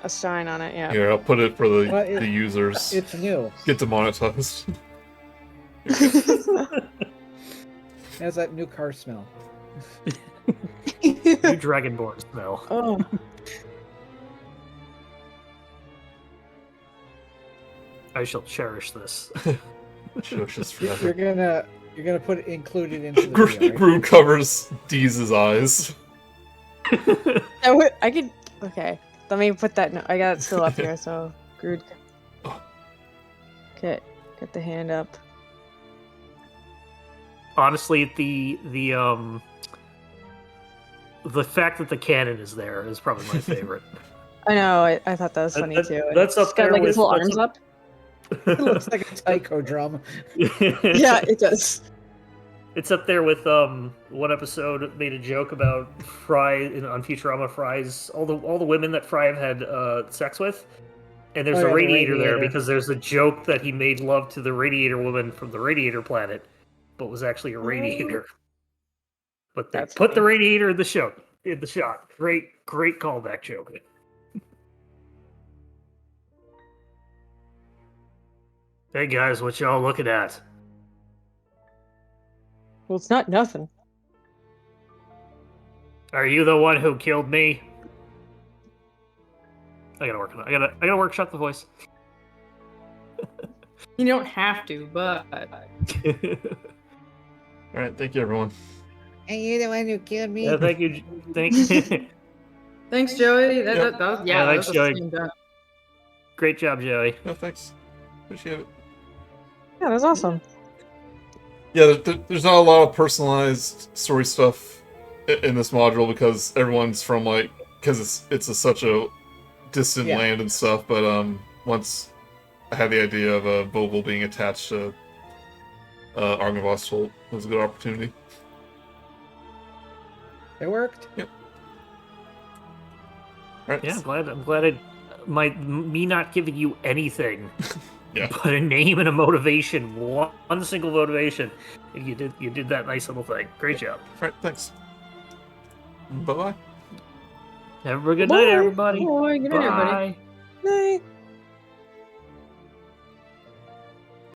shine on it. Yeah. Here, I'll put it for the users. It's new. Get demonetized. has that new car smell. New Dragonborn smell. Oh. I shall cherish this. Cherish this You're forever. gonna put it included into the deal, right? Grude covers Deez's eyes. I could. Okay, let me put that. I got it still up here. So, Grude. Okay, get the hand up. Honestly, the fact that the cannon is there is probably my favorite. I know. I thought that was funny too. That's up It's got there like his with- little that's arms up. It looks like a taiko drum. Yeah, it does. It's up there with one episode made a joke about Fry on Futurama. Fry's all the women that Fry have had sex with, and there's Oh, yeah, a the radiator there radiator. because there's a joke that he made love to the radiator woman from the radiator planet, but was actually a radiator. But they That's put the funny. radiator in the show in the shot. Great callback joke. Hey guys, what y'all looking at? Well, it's not nothing. Are you the one who killed me? I gotta work on it. I gotta workshop the voice. You don't have to, but Alright, thank you, everyone. Are you the one who killed me? Yeah, thank you. thanks, Joey. Yep. That was, Yeah, that thanks, was Joey. a slam dunk. Great job, Joey. No, thanks. Appreciate it. Yeah, that's awesome. Yeah, there's not a lot of personalized story stuff in this module because everyone's from because it's such a distant Yeah. land and stuff. But once I had the idea of Vogel being attached to Argynvostholt, it was a good opportunity. It worked. All right. Yeah, I'm glad me not giving you anything Yeah. but a name and a motivation, one single motivation, and you did that nice little thing. Great job. All right. Thanks. Bye bye. Have a good night, Bye. everybody. Bye. Good night, everybody. Bye. Night.